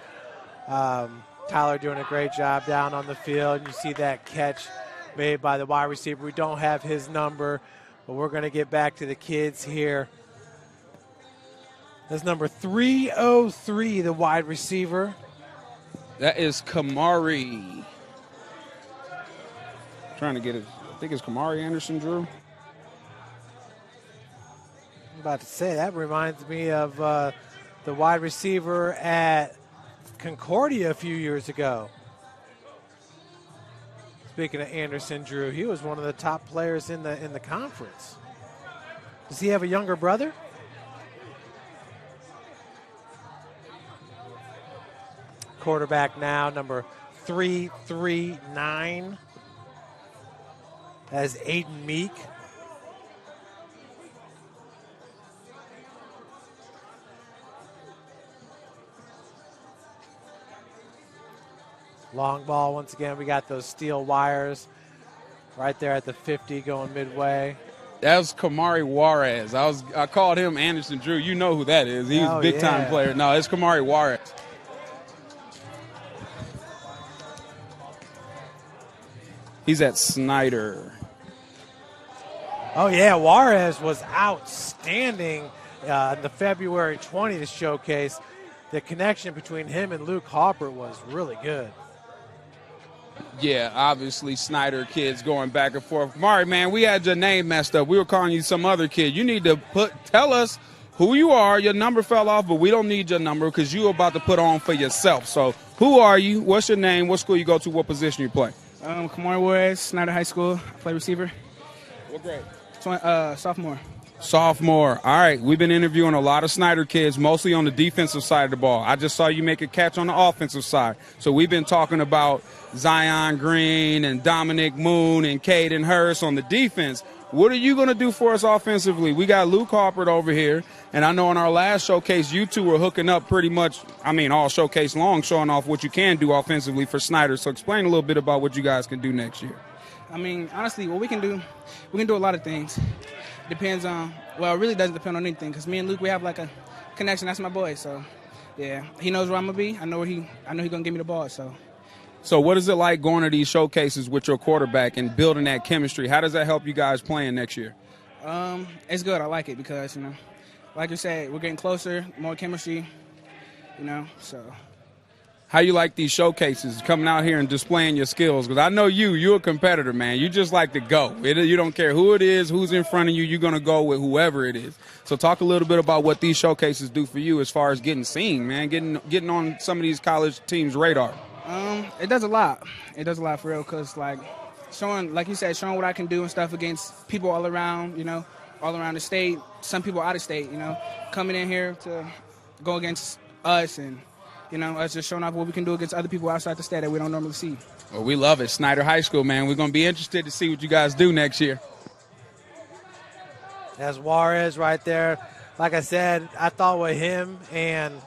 Tyler doing a great job down on the field. You see that catch made by the wide receiver. We don't have his number, but we're going to get back to the kids here. That's number 303, the wide receiver. That is Kamari. Trying to get it. I think it's Kamari Anderson, Drew. I'm about to say, that reminds me of the wide receiver at Concordia a few years ago. Speaking of Anderson, Drew, he was one of the top players in the conference. Does he have a younger brother? Quarterback now, number 339. As Aiden Meek. Long ball once again. We got those steel wires right there at the 50 going midway. That was Kamari Juarez. I called him Anderson Drew. You know who that is. He's a big-time player. No, it's Kamari Juarez. He's at Snyder. Oh, yeah, Juarez was outstanding in the February 20th showcase. The connection between him and Luke Harper was really good. Yeah, obviously Snyder kids going back and forth. Mari, man, we had your name messed up. We were calling you some other kid. You need to tell us who you are. Your number fell off, but we don't need your number because you're about to put on for yourself. So who are you? What's your name? What school you go to? What position you play? Kamari Juarez, Snyder High School. I play receiver. What grade? Sophomore. Sophomore. All right. We've been interviewing a lot of Snyder kids, mostly on the defensive side of the ball. I just saw you make a catch on the offensive side. So we've been talking about Zion Green and Dominic Moon and Caden Hurst on the defense. What are you going to do for us offensively? We got Luke Harper over here, and I know in our last showcase you two were hooking up pretty much, all showcase long, showing off what you can do offensively for Snyder. So explain a little bit about what you guys can do next year. Honestly, what we can do a lot of things. Depends on, it really doesn't depend on anything because me and Luke, we have like a connection. That's my boy. So, yeah, he knows where I'm going to be. I know he's going to give me the ball. So what is it like going to these showcases with your quarterback and building that chemistry? How does that help you guys playing next year? It's good. I like it because, like you said, we're getting closer, more chemistry, so. How you like these showcases, coming out here and displaying your skills? Because I know you're a competitor, man. You just like to go. You don't care who it is, who's in front of you. You're going to go with whoever it is. So talk a little bit about what these showcases do for you as far as getting seen, man, getting on some of these college teams' radar. It does a lot. It does a lot for real because, showing, like you said, showing what I can do and stuff against people all around, all around the state, some people out of state, coming in here to go against us and, us just showing off what we can do against other people outside the state that we don't normally see. Well, we love it. Snyder High School, man. We're going to be interested to see what you guys do next year. That's Juarez right there. Like I said, I thought what him and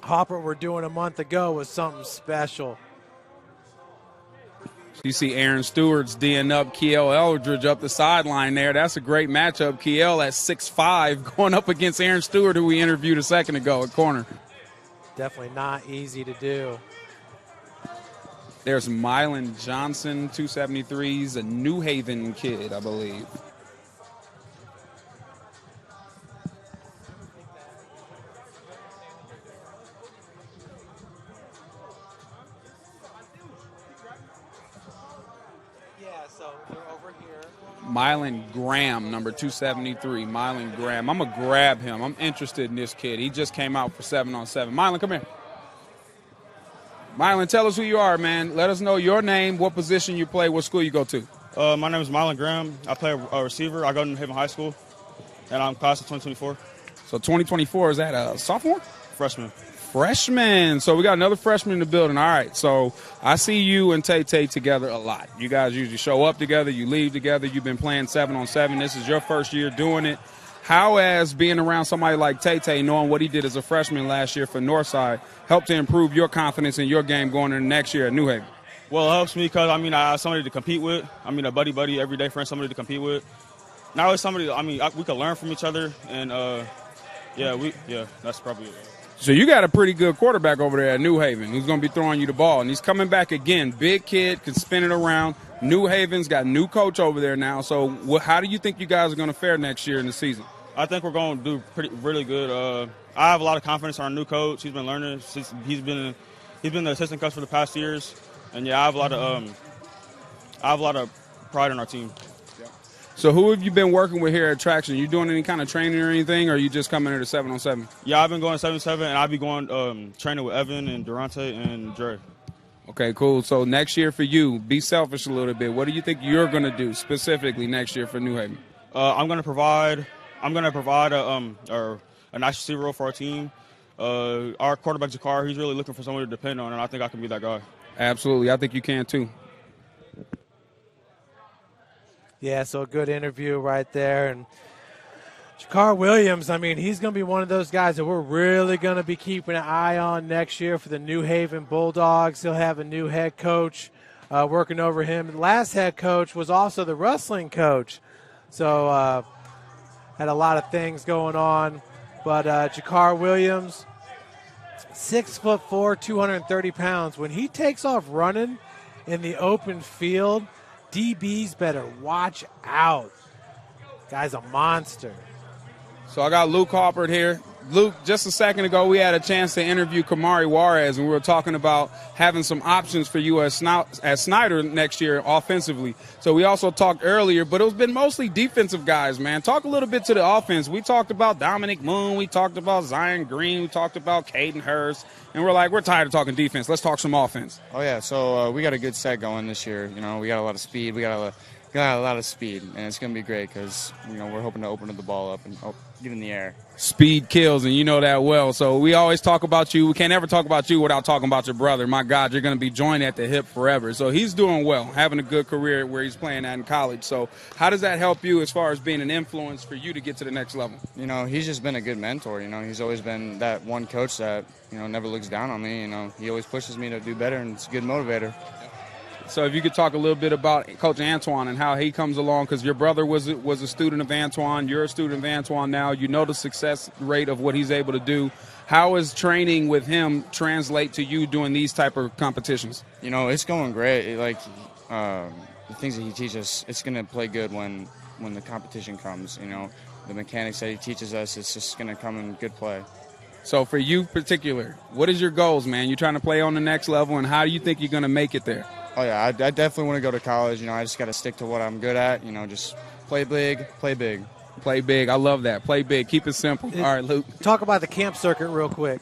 Harper were doing a month ago was something special. You see Aaron Stewart's D'ing up Kiel Eldridge up the sideline there. That's a great matchup. Kiel at 6'5", going up against Aaron Stewart, who we interviewed a second ago at corner. Definitely not easy to do. There's Mylan Johnson, 273. He's a New Haven kid, I believe. Mylan Graham, number 273. Mylan Graham. I'm going to grab him. I'm interested in this kid. He just came out for 7-on-7. Mylan, come here. Mylan, tell us who you are, man. Let us know your name, what position you play, what school you go to. My name is Mylan Graham. I play a receiver. I go to New Haven High School, and I'm class of 2024. So 2024, is that a sophomore? Freshman. Freshman. So we got another freshman in the building. All right. So I see you and Tay together a lot. You guys usually show up together. You leave together. You've been playing 7-on-7. This is your first year doing it. How has being around somebody like Tay, knowing what he did as a freshman last year for Northside, helped to improve your confidence in your game going into next year at New Haven? Well, it helps me because, I have somebody to compete with. A buddy, everyday friend, somebody to compete with. Not only somebody, we can learn from each other. And, that's probably it. So you got a pretty good quarterback over there at New Haven who's going to be throwing you the ball. And he's coming back again. Big kid, can spin it around. New Haven's got a new coach over there now. So how do you think you guys are going to fare next year in the season? I think we're going to do really good. I have a lot of confidence in our new coach. He's been learning. He's been the assistant coach for the past years. And, I have a lot of pride in our team. So who have you been working with here at Traction? You doing any kind of training or anything, or are you just coming here to 7-on-7? Yeah, I've been going 7-7, and I'll be going training with Evan and Durante and Dre. Okay, cool. So next year for you, be selfish a little bit. What do you think you're going to do specifically next year for New Haven? I'm going to provide a nice receiver role for our team. Our quarterback, Jakar, he's really looking for someone to depend on, and I think I can be that guy. Absolutely. I think you can, too. Yeah, so a good interview right there. And Jakar Williams, he's going to be one of those guys that we're really going to be keeping an eye on next year for the New Haven Bulldogs. He'll have a new head coach working over him. The last head coach was also the wrestling coach. So had a lot of things going on. But Jakar Williams, 6'4", 230 pounds. When he takes off running in the open field, DBs better watch out. Guy's a monster. So I got Luke Harper here. Luke, just a second ago, we had a chance to interview Kamari Juarez, and we were talking about having some options for you as Snyder next year offensively. So we also talked earlier, but it's been mostly defensive guys, man. Talk a little bit to the offense. We talked about Dominic Moon. We talked about Zion Green. We talked about Caden Hurst. And we're tired of talking defense. Let's talk some offense. Oh, yeah. So we got a good set going this year. We got a lot of speed. We got a lot of speed, and it's going to be great because, we're hoping to open the ball up and get in the air. Speed kills, and you know that well. So we always talk about you. We can't ever talk about you without talking about your brother. My God, you're going to be joined at the hip forever. So he's doing well, having a good career where he's playing at in college. So how does that help you as far as being an influence for you to get to the next level? He's just been a good mentor. He's always been that one coach that, never looks down on me. He always pushes me to do better, and it's a good motivator. So if you could talk a little bit about Coach Antoine and how he comes along, because your brother was a student of Antoine, you're a student of Antoine now, you know the success rate of what he's able to do. How is training with him translate to you doing these type of competitions? It's going great. The things that he teaches, it's going to play good when when the competition comes. You know, the mechanics that he teaches us, it's just going to come in good play. So for you particular, what is your goals, man? You're trying to play on the next level, and how do you think you're going to make it there? Oh, yeah, I definitely want to go to college. You know, I just got to stick to what I'm good at. You know, just play big, play big. Play big. I love that. Play big. Keep it simple. All right, Luke. Talk about the camp circuit real quick.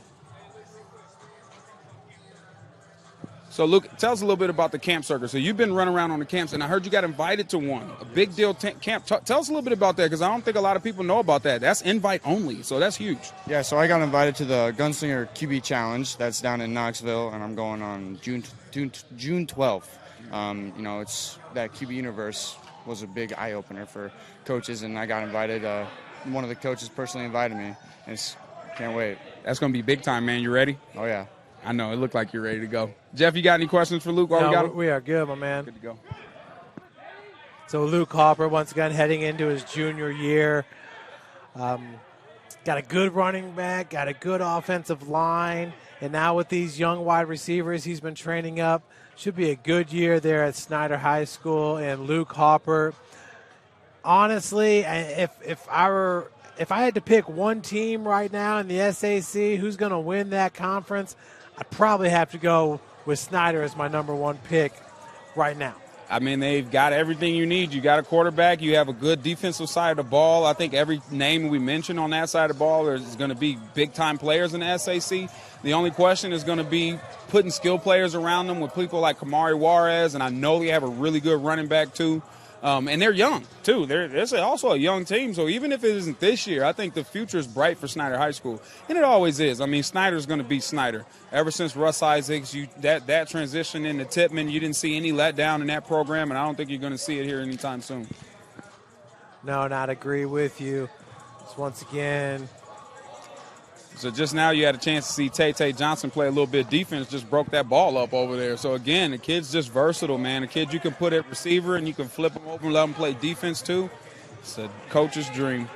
So, Luke, tell us a little bit about the camp circuit. So you've been running around on the camps, and I heard you got invited to one, a big deal camp. Tell us a little bit about that, because I don't think a lot of people know about that. That's invite only, so that's huge. Yeah, so I got invited to the Gunslinger QB Challenge. That's down in Knoxville, and I'm going on June 12th. You know, it's that QB universe was a big eye-opener for coaches, and I got invited. One of the coaches personally invited me, and can't wait. That's going to be big time, man. You ready? Oh, yeah. I know. It looked like you're ready to go. Jeff, you got any questions for Luke? We are good, my man. Good to go. So Luke Harper, once again, heading into his junior year. Got a good running back, got a good offensive line, and now with these young wide receivers he's been training up, should be a good year there at Snyder High School. And Luke Harper, honestly, if I had to pick one team right now in the SAC who's going to win that conference, I'd probably have to go with Snyder as my number one pick right now. I mean, they've got everything you need. You got a quarterback. You have a good defensive side of the ball. I think every name we mentioned on that side of the ball is going to be big-time players in the SAC. The only question is going to be putting skill players around them with people like Kamari Juarez, and I know they have a really good running back too. And they're young, too. There's also a young team. So even if it isn't this year, I think the future is bright for Snyder High School. And it always is. I mean, Snyder's going to be Snyder. Ever since Russ Isaacs, that transition into Tippmann, you didn't see any letdown in that program, and I don't think you're going to see it here anytime soon. No, not agree with you. Just once again. So just now you had a chance to see Tay Johnson play a little bit of defense, just broke that ball up over there. So, again, the kid's just versatile, man. The kid you can put at receiver and you can flip him over and let him play defense too. It's a coach's dream.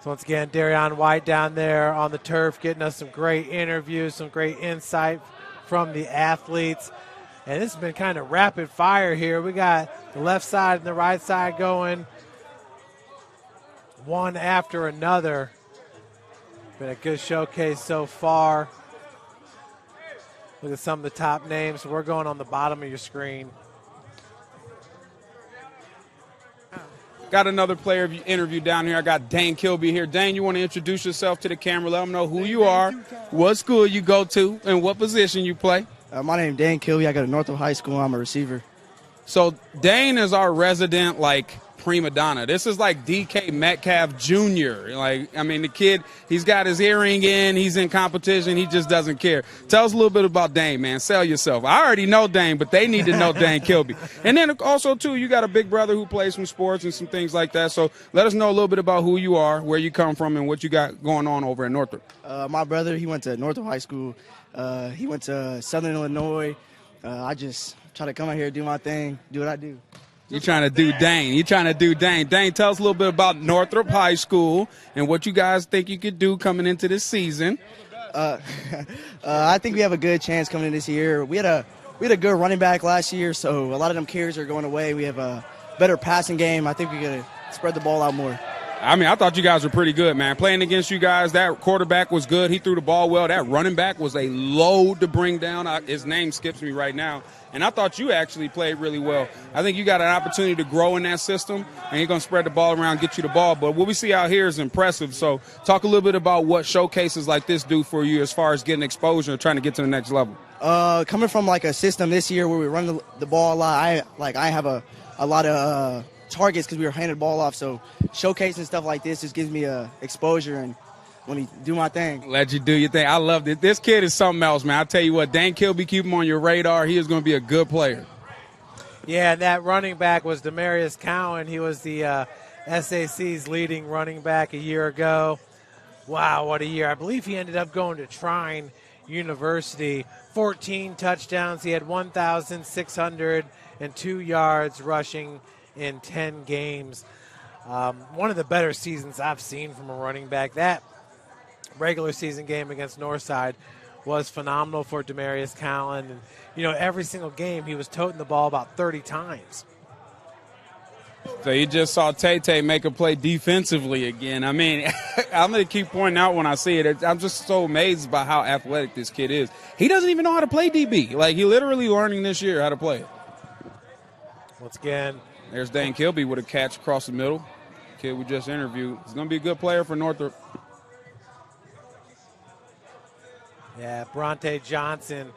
So once again, Darion White down there on the turf getting us some great interviews, some great insight from the athletes. And this has been kind of rapid fire here. We got the left side and the right side going one after another. Been a good showcase so far. Look at some of the top names. We're going on the bottom of your screen. Got another player interview down here. I got Dane Kilby here. Dane, you want to introduce yourself to the camera? Let them know who you are, what school you go to, and what position you play. My name is Dane Kilby. I go to Northrop High School. I'm a receiver. So Dane is our resident, prima donna. This is like DK Metcalf Jr. I mean, the kid, he's got his earring in. He's in competition. He just doesn't care. Tell us a little bit about Dane, man. Sell yourself. I already know Dane, but they need to know Dane Kilby. And then also, too, you got a big brother who plays some sports and some things like that. So let us know a little bit about who you are, where you come from, and what you got going on over in Northrop. My brother, he went to Northrop High School. He went to Southern Illinois. I just try to come out here, do my thing, do what I do. You're trying to do Dane. Dane, tell us a little bit about Northrop High School and what you guys think you could do coming into this season. I think we have a good chance coming in this year. We had a good running back last year, so a lot of them carries are going away. We have a better passing game. I think we're going to spread the ball out more. I mean, I thought you guys were pretty good, man. Playing against you guys, that quarterback was good. He threw the ball well. That running back was a load to bring down. His name skips me right now. And I thought you actually played really well. I think you got an opportunity to grow in that system, and you're going to spread the ball around, get you the ball. But what we see out here is impressive. So talk a little bit about what showcases like this do for you as far as getting exposure and trying to get to the next level. Coming from a system this year where we run the ball a lot, I have a lot of targets because we were handing the ball off. So showcasing stuff like this just gives me exposure and when he do my thing. Let you do your thing. I love it. This kid is something else, man. I tell you what, Dane Kilby, keep him on your radar. He is going to be a good player. Yeah, and that running back was Demaryius Cowan. He was the SAC's leading running back a year ago. Wow, what a year. I believe he ended up going to Trine University. 14 touchdowns. He had 1,602 yards rushing in 10 games. One of the better seasons I've seen from a running back. That regular season game against Northside was phenomenal for Demaryius Cowan. And, every single game he was toting the ball about 30 times. So you just saw Tay make a play defensively again. I mean, I'm going to keep pointing out when I see it. I'm just so amazed by how athletic this kid is. He doesn't even know how to play DB. Like, he literally learning this year how to play it. Once again, there's Dane Kilby with a catch across the middle. Kid we just interviewed. He's going to be a good player for Northrop. Yeah, Bronte Johnson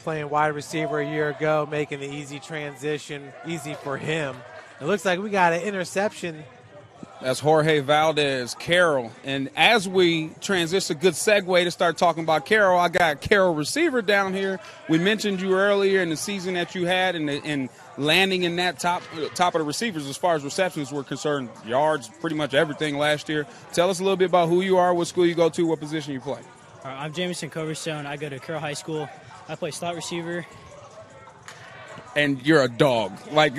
playing wide receiver a year ago, making the easy transition easy for him. It looks like we got an interception. That's Jorge Valdez, Carroll. And as we transition, a good segue to start talking about Carroll, I got Carroll receiver down here. We mentioned you earlier in the season that you had and landing in that top of the receivers as far as receptions were concerned, yards, pretty much everything last year. Tell us a little bit about who you are, what school you go to, what position you play. I'm Jamison Coverstone. I go to Carroll High School. I play slot receiver. And you're a dog. Like,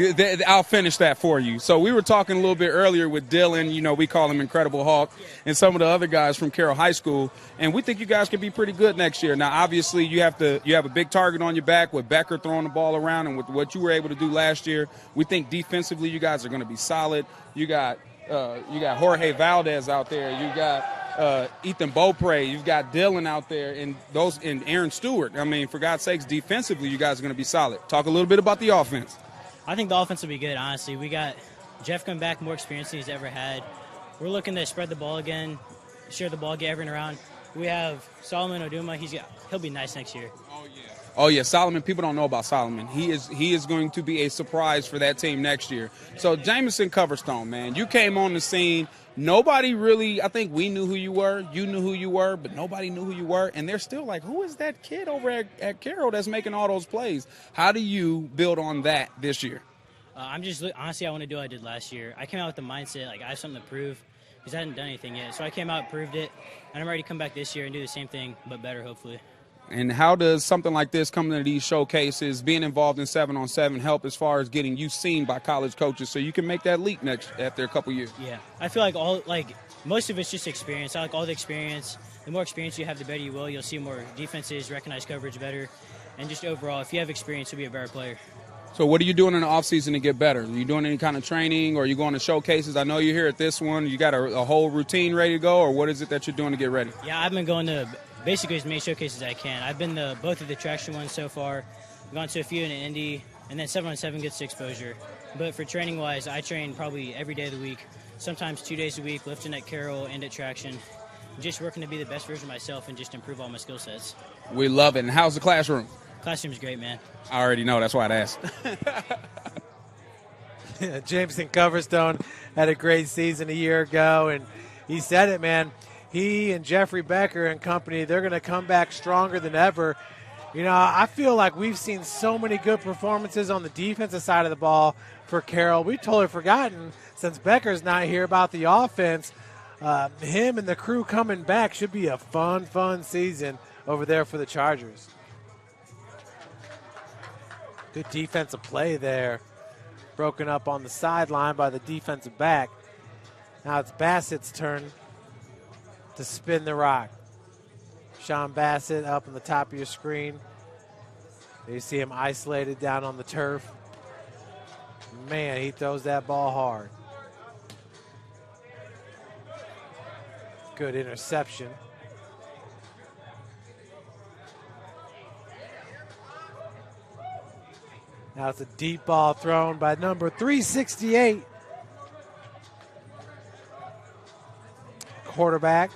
I'll finish that for you. So we were talking a little bit earlier with Dylan. We call him Incredible Hawk, and some of the other guys from Carroll High School. And we think you guys can be pretty good next year. Now, obviously, you have a big target on your back with Becker throwing the ball around, and with what you were able to do last year, we think defensively you guys are going to be solid. You got Jorge Valdez out there. You got Ethan Beaupre, you've got Dylan out there, and Aaron Stewart. I mean, for God's sakes, defensively, you guys are going to be solid. Talk a little bit about the offense. I think the offense will be good, honestly. We got Jeff coming back, more experience than he's ever had. We're looking to spread the ball again, share the ball, get everyone around. We have Solomon Oduma. He'll be nice next year. Oh, yeah, Solomon, people don't know about Solomon. He is going to be a surprise for that team next year. So, Jamison Coverstone, man, you came on the scene. Nobody really, I think we knew who you were. You knew who you were, but nobody knew who you were. And they're still like, who is that kid over at Carroll that's making all those plays? How do you build on that this year? Honestly, I want to do what I did last year. I came out with the mindset, like, I have something to prove because I hadn't done anything yet. So I came out, proved it, and I'm ready to come back this year and do the same thing, but better, hopefully. And how does something like this, coming to these showcases, being involved in 7-on-7, help as far as getting you seen by college coaches so you can make that leap after a couple years? Yeah, I feel like most of it's just experience. I like all the experience. The more experience you have, the better you will. You'll see more defenses, recognize coverage better, and just overall, if you have experience, you'll be a better player. So what are you doing in the offseason to get better? Are you doing any kind of training, or are you going to showcases? I know you're here at this one. You got a whole routine ready to go, or what is it that you're doing to get ready? Yeah, I've been going to basically as many showcases as I can. I've been to both of the traction ones so far. I've gone to a few in Indy, and then 7-on-7 gets exposure. But for training-wise, I train probably every day of the week, sometimes 2 days a week, lifting at Carroll and at traction. Just working to be the best version of myself and just improve all my skill sets. We love it. And how's the classroom? Classroom's great, man. I already know. That's why I'd asked. Jameson Coverstone had a great season a year ago, and he said it, man. He and Jeffrey Becker and company, they're going to come back stronger than ever. I feel like we've seen so many good performances on the defensive side of the ball for Carroll. We've totally forgotten, since Becker's not here, about the offense. Him and the crew coming back should be a fun season over there for the Chargers. Good defensive play there. Broken up on the sideline by the defensive back. Now it's Bassett's turn to spin the rock. Sean Bassett up on the top of your screen. There you see him isolated down on the turf. Man, he throws that ball hard. Good interception. Now it's a deep ball thrown by number 368. Quarterback.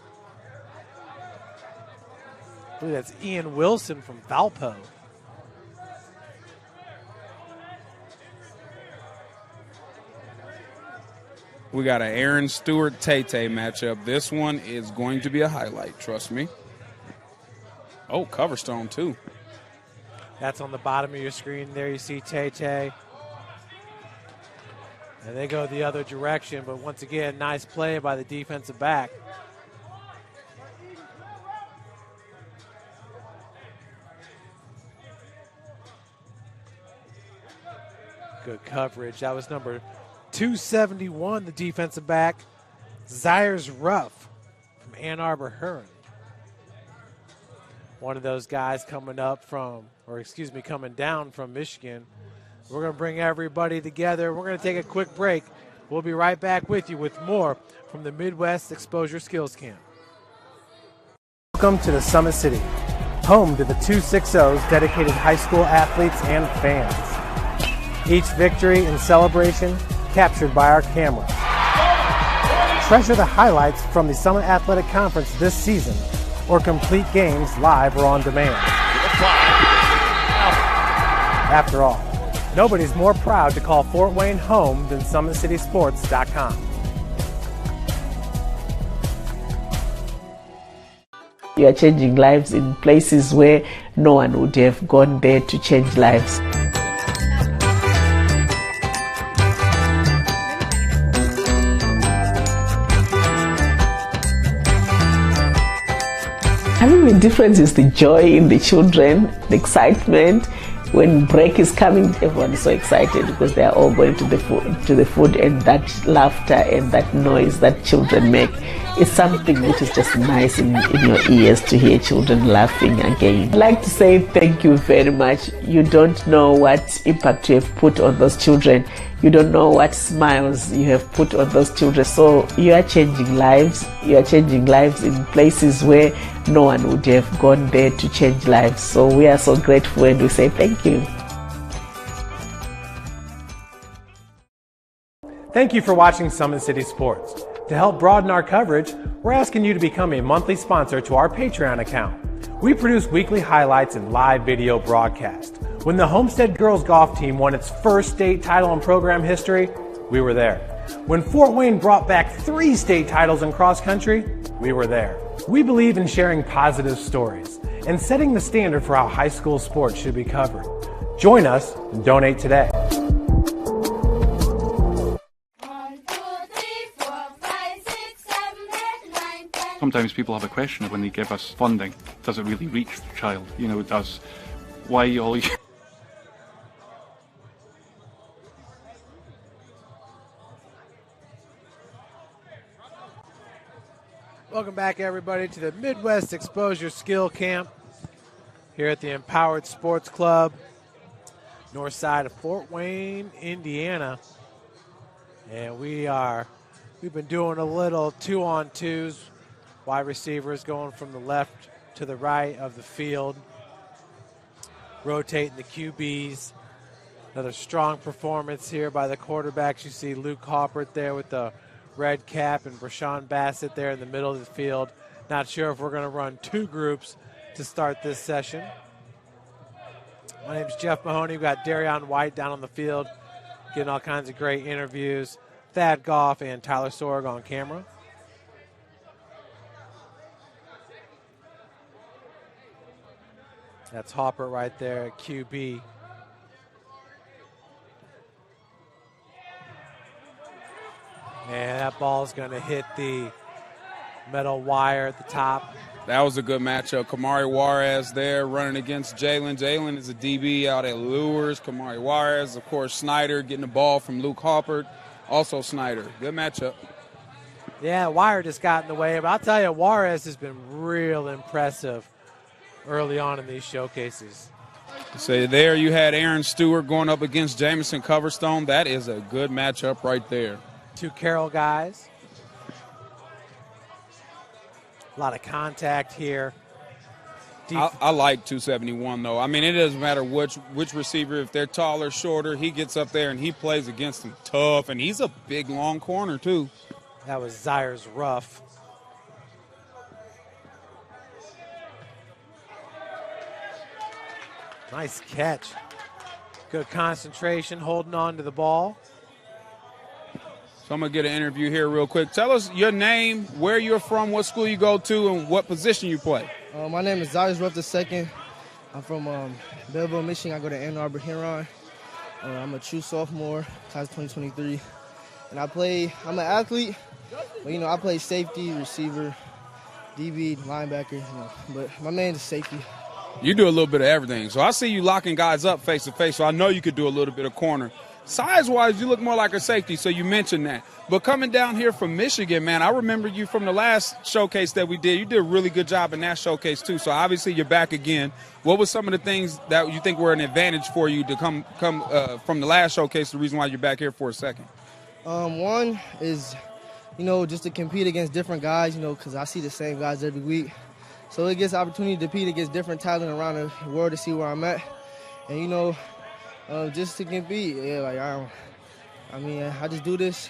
I believe that's Ian Wilson from Valpo. We got an Aaron Stewart-Tate matchup. This one is going to be a highlight, trust me. Oh, Coverstone, too. That's on the bottom of your screen. There you see Tate. And they go the other direction, but once again, nice play by the defensive back. Good coverage. That was number 271, the defensive back, Zires Ruff from Ann Arbor Huron. One of those guys coming down from Michigan. We're going to bring everybody together. We're going to take a quick break. We'll be right back with you with more from the Midwest Exposure Skills Camp. Welcome to the Summit City, home to the 260's dedicated high school athletes and fans. Each victory and celebration captured by our camera. Treasure the highlights from the Summit Athletic Conference this season, or complete games live or on demand. After all, nobody's more proud to call Fort Wayne home than SummitCitySports.com. You are changing lives in places where no one would have gone there to change lives. I think the difference is the joy in the children, the excitement. When break is coming, everyone is so excited because they are all going to the food, and that laughter and that noise that children make is something which is just nice in your ears to hear children laughing again. I'd like to say thank you very much. You don't know what impact you have put on those children. You don't know what smiles you have put on those children. So you are changing lives. You are changing lives in places where no one would have gone there to change lives. So we are so grateful and we say thank you. Thank you for watching Summit City Sports. To help broaden our coverage, we're asking you to become a monthly sponsor to our Patreon account. We produce weekly highlights and live video broadcasts. When the Homestead girls golf team won its first state title in program history, we were there. When Fort Wayne brought back 3 state titles in cross country, we were there. We believe in sharing positive stories and setting the standard for how high school sports should be covered. Join us and donate today. Sometimes people have a question when they give us funding. Does it really reach the child? You know, why all you... Welcome back, everybody, to the Midwest Exposure Skill Camp here at the Empowered Sports Club, north side of Fort Wayne, Indiana. And we've been doing a little 2-on-2s, wide receivers going from the left to the right of the field, rotating the QBs. Another strong performance here by the quarterbacks. You see Luke Harper there with the red cap and Brashawn Bassett there in the middle of the field. Not sure if we're going to run 2 groups to start this session. My name's Jeff Mahoney. We've got Darion White down on the field, getting all kinds of great interviews. Thad Goff and Tyler Sorg on camera. That's Hopper right there at QB. And that ball's going to hit the metal wire at the top. That was a good matchup. Kamari Juarez there running against Jalen. Jalen is a DB out at Lures. Kamari Juarez, of course, Snyder getting the ball from Luke Harper. Also Snyder. Good matchup. Yeah, Wire just got in the way. But I'll tell you, Juarez has been real impressive early on in these showcases. So there you had Aaron Stewart going up against Jamison Coverstone. That is a good matchup right there. 2 Carroll guys. A lot of contact here. I like 271, though. I mean, it doesn't matter which receiver. If they're taller, shorter, he gets up there and he plays against them tough. And he's a big, long corner, too. That was Zires Ruff. Nice catch. Good concentration, holding on to the ball. So I'm going to get an interview here real quick. Tell us your name, where you're from, what school you go to, and what position you play. My name is Zires Ruff II. I'm from Belleville, Michigan. I go to Ann Arbor Huron. I'm a true sophomore, class 2023. And I'm an athlete, but, I play safety, receiver, DB, linebacker, but my main is safety. You do a little bit of everything. So I see you locking guys up face to face, so I know you could do a little bit of corner. Size-wise, you look more like a safety, so you mentioned that. But coming down here from Michigan, man, I remember you from the last showcase that we did. You did a really good job in that showcase, too. So, obviously, you're back again. What was some of the things that you think were an advantage for you to come from the last showcase, the reason why you're back here for a second? One is, just to compete against different guys, because I see the same guys every week. So it gets the opportunity to compete against different talent around the world to see where I'm at. And, just to compete, I just do this.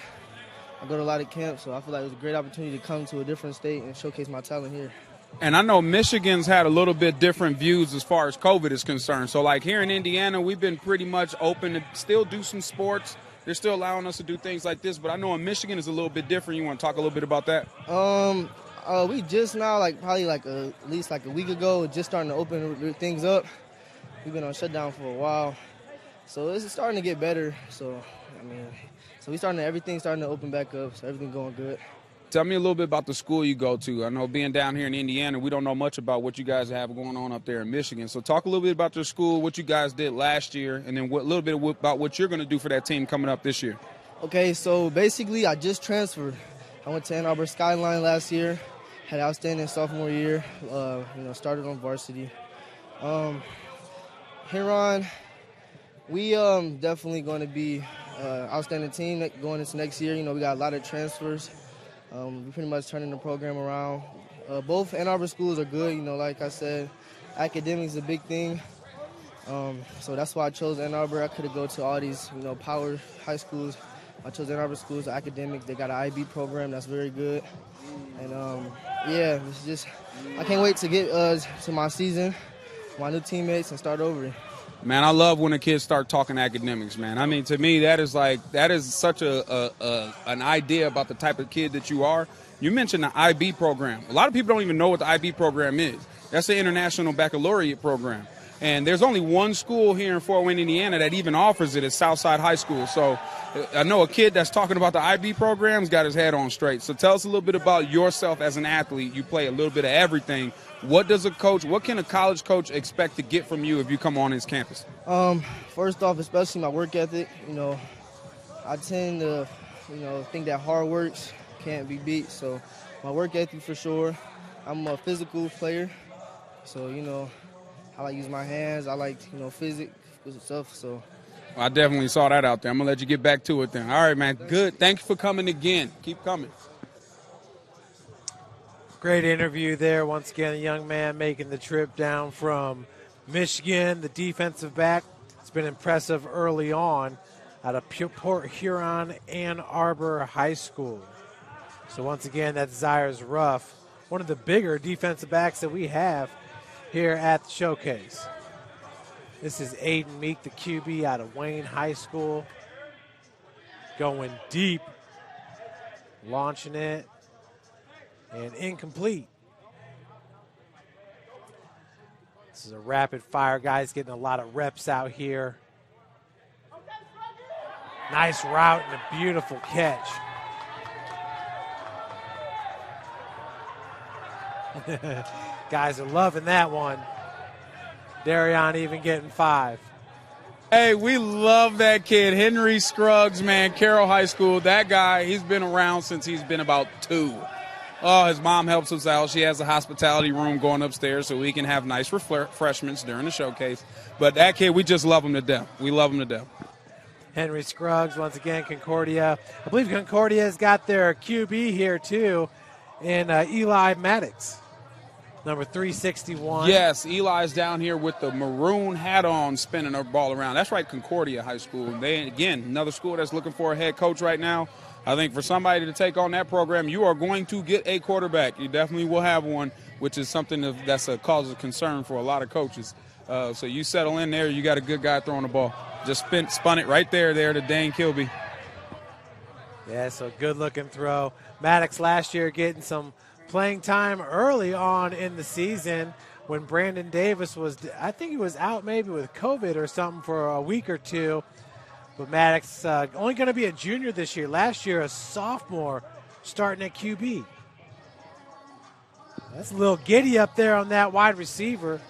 I go to a lot of camps, so I feel like it was a great opportunity to come to a different state and showcase my talent here. And I know Michigan's had a little bit different views as far as COVID is concerned. So, like here in Indiana, we've been pretty much open to still do some sports. They're still allowing us to do things like this. But I know in Michigan is a little bit different. You want to talk a little bit about that? We just now, at least a week ago, just starting to open things up. We've been on shutdown for a while. So it's starting to get better. Everything's starting to open back up, so everything's going good. Tell me a little bit about the school you go to. I know being down here in Indiana, we don't know much about what you guys have going on up there in Michigan. So talk a little bit about your school, what you guys did last year, and then a little bit about what you're going to do for that team coming up this year. Okay, so basically I just transferred. I went to Ann Arbor Skyline last year, had outstanding sophomore year, started on varsity. Here on, we definitely going to be outstanding team going into next year. We got a lot of transfers. We're pretty much turning the program around. Both Ann Arbor schools are good. Like I said, academics is a big thing. So that's why I chose Ann Arbor. I could have go to all these, power high schools. I chose Ann Arbor schools, academic. They got an IB program that's very good. And, it's just, I can't wait to get to my season, my new teammates, and start over. Man, I love when the kids start talking academics, man. I mean, to me, that is such an idea about the type of kid that you are. You mentioned the IB program. A lot of people don't even know what the IB program is. That's the International Baccalaureate program. And there's only one school here in Fort Wayne, Indiana that even offers it. It's Southside High School. So I know a kid that's talking about the IB program's got his head on straight. So tell us a little bit about yourself as an athlete. You play a little bit of everything. What can a college coach expect to get from you if you come on his campus? First off, especially my work ethic. I tend to, think that hard works can't be beat. So my work ethic for sure. I'm a physical player. So, I like to use my hands. I like, physics stuff. So I definitely saw that out there. I'm going to let you get back to it then. All right, man. Good. Thank you for coming again. Keep coming. Great interview there. Once again, a young man making the trip down from Michigan, the defensive back. It's been impressive early on out of Port Huron Ann Arbor High School. So once again, that's Zyrus Ruff, one of the bigger defensive backs that we have here at the showcase. This is Aiden Meek, the QB out of Wayne High School. Going deep, launching it, and incomplete. This is a rapid fire, guys, getting a lot of reps out here. Nice route and a beautiful catch. Guys are loving that one. Darion even getting 5. Hey, we love that kid, Henry Scruggs, man, Carroll High School. That guy, he's been around since he's been about 2. Oh, his mom helps us out. She has a hospitality room going upstairs so we can have nice refreshments during the showcase. But that kid, we just love him to death. We love him to death. Henry Scruggs, once again, Concordia. I believe Concordia has got their QB here, too, in Eli Maddox, number 361. Yes, Eli's down here with the maroon hat on, spinning her ball around. That's right, Concordia High School. They, again, another school that's looking for a head coach right now. I think for somebody to take on that program, you are going to get a quarterback. You definitely will have one, which is something that's a cause of concern for a lot of coaches. So you settle in there, you got a good guy throwing the ball. Just spun it right there to Dane Kilby. Yeah, so good-looking throw. Maddox last year getting some playing time early on in the season when Brandon Davis was, I think he was out maybe with COVID or something for a week or two. But Maddox only going to be a junior this year. Last year, a sophomore starting at QB. That's a little giddy up there on that wide receiver.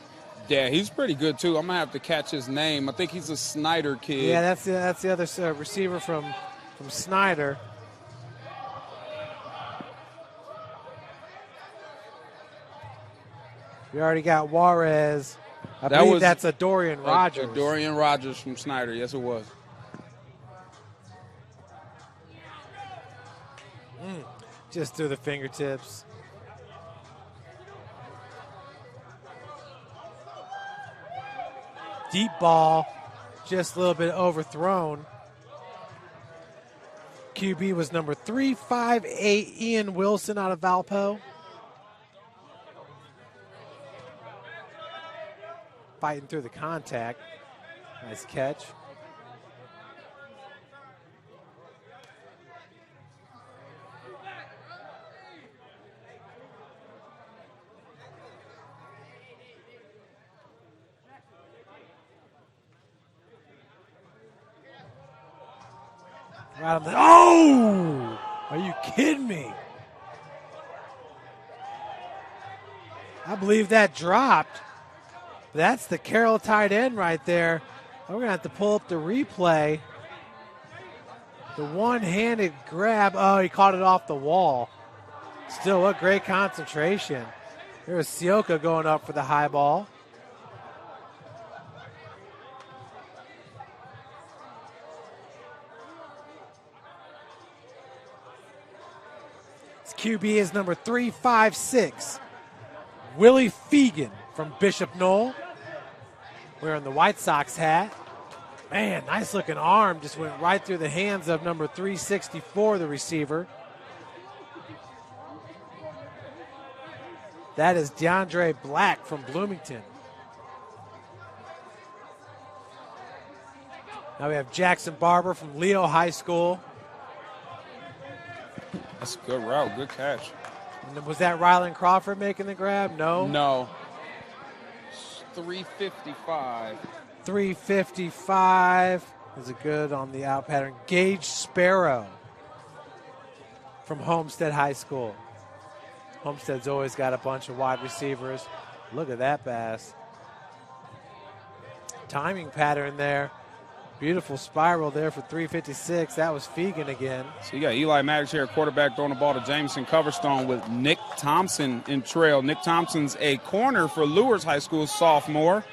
Yeah, he's pretty good, too. I'm going to have to catch his name. I think he's a Snyder kid. Yeah, that's the other receiver from Snyder. We already got Juarez. I believe that's a Dorian Rogers. A Dorian Rogers from Snyder. Yes, it was. Just through the fingertips. Deep ball, just a little bit overthrown. QB was number 358, Ian Wilson out of Valpo. Fighting through the contact. Nice catch. Right on the, oh! Are you kidding me? I believe that dropped. That's the Carroll tight end right there. We're going to have to pull up the replay. The one-handed grab. Oh, he caught it off the wall. Still, what great concentration. There's Scioka going up for the high ball. His QB is number 356, Willie Fegan from Bishop Knoll. Wearing the White Sox hat. Man, nice looking arm. Just went right through the hands of number 364, the receiver. That is DeAndre Black from Bloomington. Now we have Jackson Barber from Leo High School. That's a good route, good catch. And was that Rylan Crawford making the grab? No. No. 355. 355 is a good on the out pattern. Gage Sparrow from Homestead High School. Homestead's always got a bunch of wide receivers. Look at that pass. Timing pattern there. Beautiful spiral there for 356. That was Fegan again. So you got Eli Maddox here, quarterback, throwing the ball to Jameson Coverstone with Nick Thompson in trail. Nick Thompson's a corner for Lewis High School, sophomore.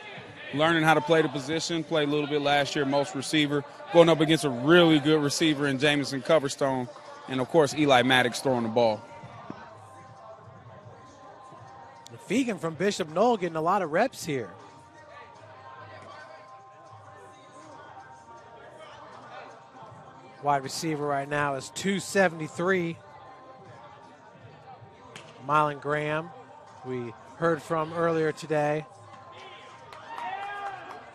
Learning how to play the position, played a little bit last year, most receiver. Going up against a really good receiver in Jameson Coverstone. And, of course, Eli Maddox throwing the ball. Fegan from Bishop Knoll getting a lot of reps here. Wide receiver right now is 273. Mylan Graham, we heard from earlier today.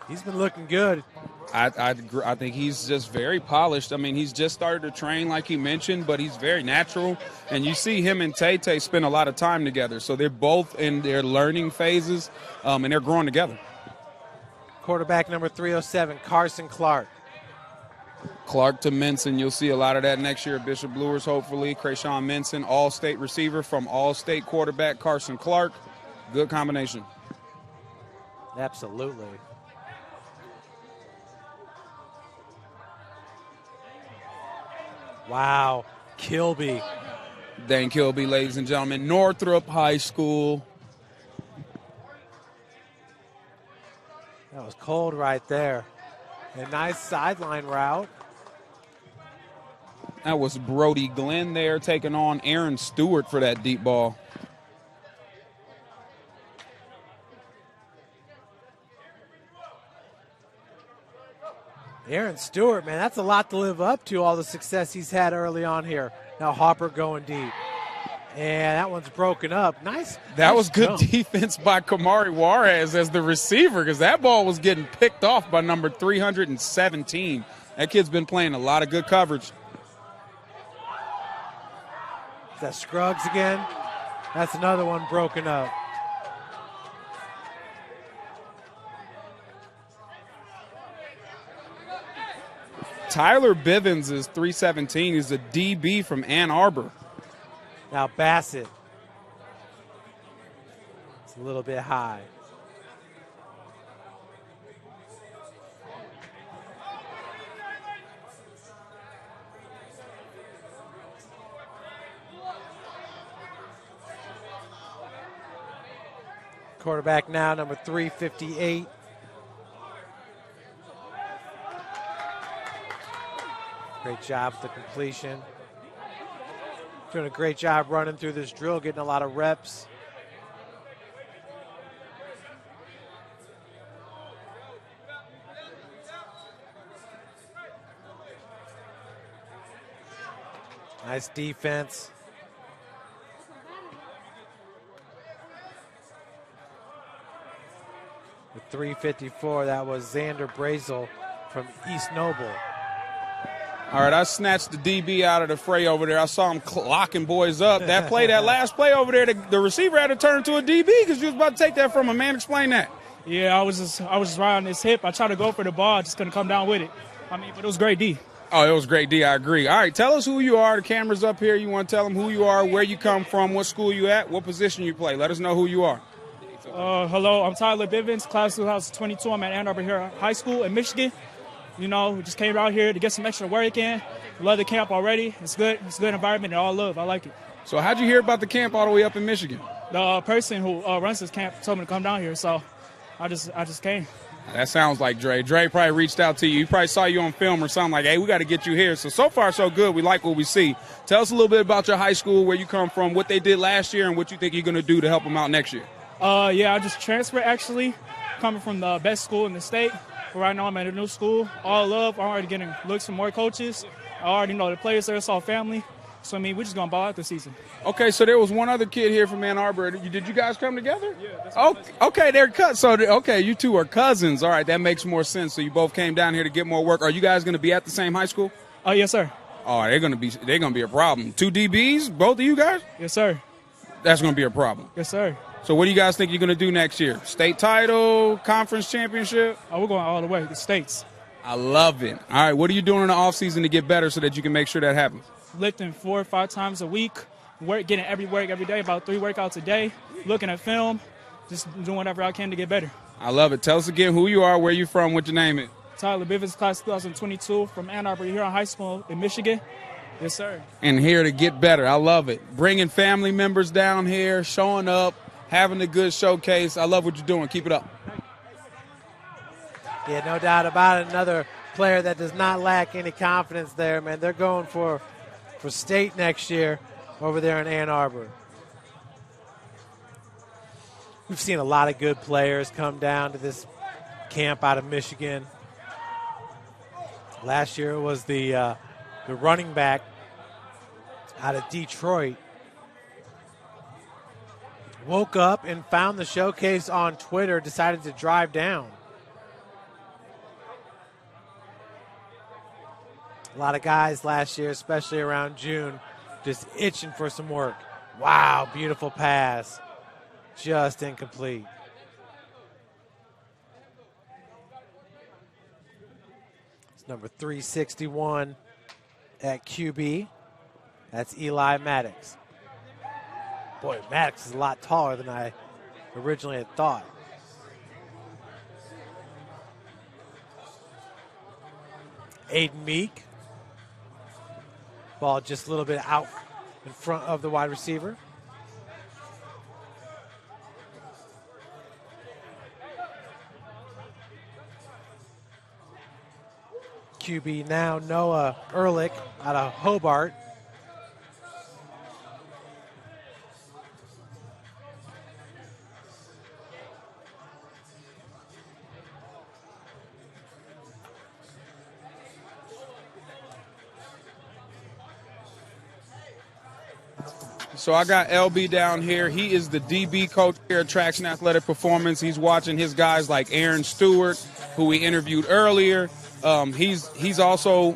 He's been looking good. I think he's just very polished. I mean, he's just started to train like he mentioned, but he's very natural. And you see him and Tay spend a lot of time together. So they're both in their learning phases, and they're growing together. Quarterback number 307, Carson Clark. Clark to Minson, you'll see a lot of that next year at Bishop Brewers, hopefully. Krayshawn Minson, all-state receiver from all-state quarterback Carson Clark. Good combination. Absolutely. Wow, Kilby. Dane Kilby, ladies and gentlemen, Northrop High School. That was cold right there. A nice sideline route. That was Brody Glenn there taking on Aaron Stewart for that deep ball. Aaron Stewart, man, that's a lot to live up to, all the success he's had early on here. Now Harper going deep. And that one's broken up. Nice. That was good defense by Kamari Juarez as the receiver, because that ball was getting picked off by number 317. That kid's been playing a lot of good coverage. Is that Scruggs again? That's another one broken up. Tyler Bivens is 317. He's a DB from Ann Arbor. Now Bassett. It's a little bit high. Quarterback now, number 358. Great job with the completion. Doing a great job running through this drill, getting a lot of reps. Nice defense. With 3:54, that was Xander Brazel from East Noble. All right, I snatched the DB out of the fray over there. I saw him locking boys up. That play, that last play over there, the receiver had to turn to a DB because you was about to take that from him, man. Explain that. Yeah, I was just right on his hip. I tried to go for the ball, just couldn't come down with it. I mean, but it was great D. Oh, it was great D, I agree. All right, tell us who you are. The camera's up here. You want to tell them who you are, where you come from, what school you at, what position you play. Let us know who you are. Hello, I'm Tyler Bivens, class 2022. I'm at Ann Arbor here High School in Michigan. You know, we just came out here to get some extra work in. Love the camp already. It's good. It's a good environment and all love. I like it. So how'd you hear about the camp all the way up in Michigan? The person who runs this camp told me to come down here, so I just came. That sounds like Dre. Dre probably reached out to you. He probably saw you on film or something like, hey, we got to get you here. So far, so good. We like what we see. Tell us a little bit about your high school, where you come from, what they did last year, and what you think you're going to do to help them out next year. Yeah, I just transferred, actually, coming from the best school in the state. But right now I'm at a new school. All love. I'm already getting looks from more coaches. I already know the players there. It's all family. So, I mean, we're just going to ball out this season. Okay, so there was one other kid here from Ann Arbor. Did you guys come together? Yeah. Okay, they're cousins. So, okay, you two are cousins. All right, that makes more sense. So you both came down here to get more work. Are you guys going to be at the same high school? Oh, yes, sir. Oh, they're going to be a problem. 2 DBs, both of you guys? Yes, sir. That's going to be a problem. Yes, sir. So what do you guys think you're going to do next year? State title, conference championship? Oh, we're going all the way, the states. I love it. All right, what are you doing in the offseason to get better so that you can make sure that happens? Lifting 4 or 5 times a week, getting every day, about 3 workouts a day, looking at film, just doing whatever I can to get better. I love it. Tell us again who you are, where you from, what your name is. Tyler Bivens, class 2022 from Ann Arbor here on high school in Michigan. Yes, sir. And here to get better. I love it. Bringing family members down here, showing up, having a good showcase. I love what you're doing. Keep it up. Yeah, no doubt about it. Another player that does not lack any confidence there, man. They're going for state next year over there in Ann Arbor. We've seen a lot of good players come down to this camp out of Michigan. Last year it was the running back out of Detroit. Woke up and found the showcase on Twitter, decided to drive down. A lot of guys last year, especially around June, just itching for some work. Wow, beautiful pass. Just incomplete. It's number 361 at QB. That's Eli Maddox. Boy, Maddox is a lot taller than I originally had thought. Aiden Meek. Ball just a little bit out in front of the wide receiver. QB now, Noah Ehrlich out of Hobart. So I got LB down here. He is the DB coach here at Traction Athletic Performance. He's watching his guys like Aaron Stewart, who we interviewed earlier. He's also,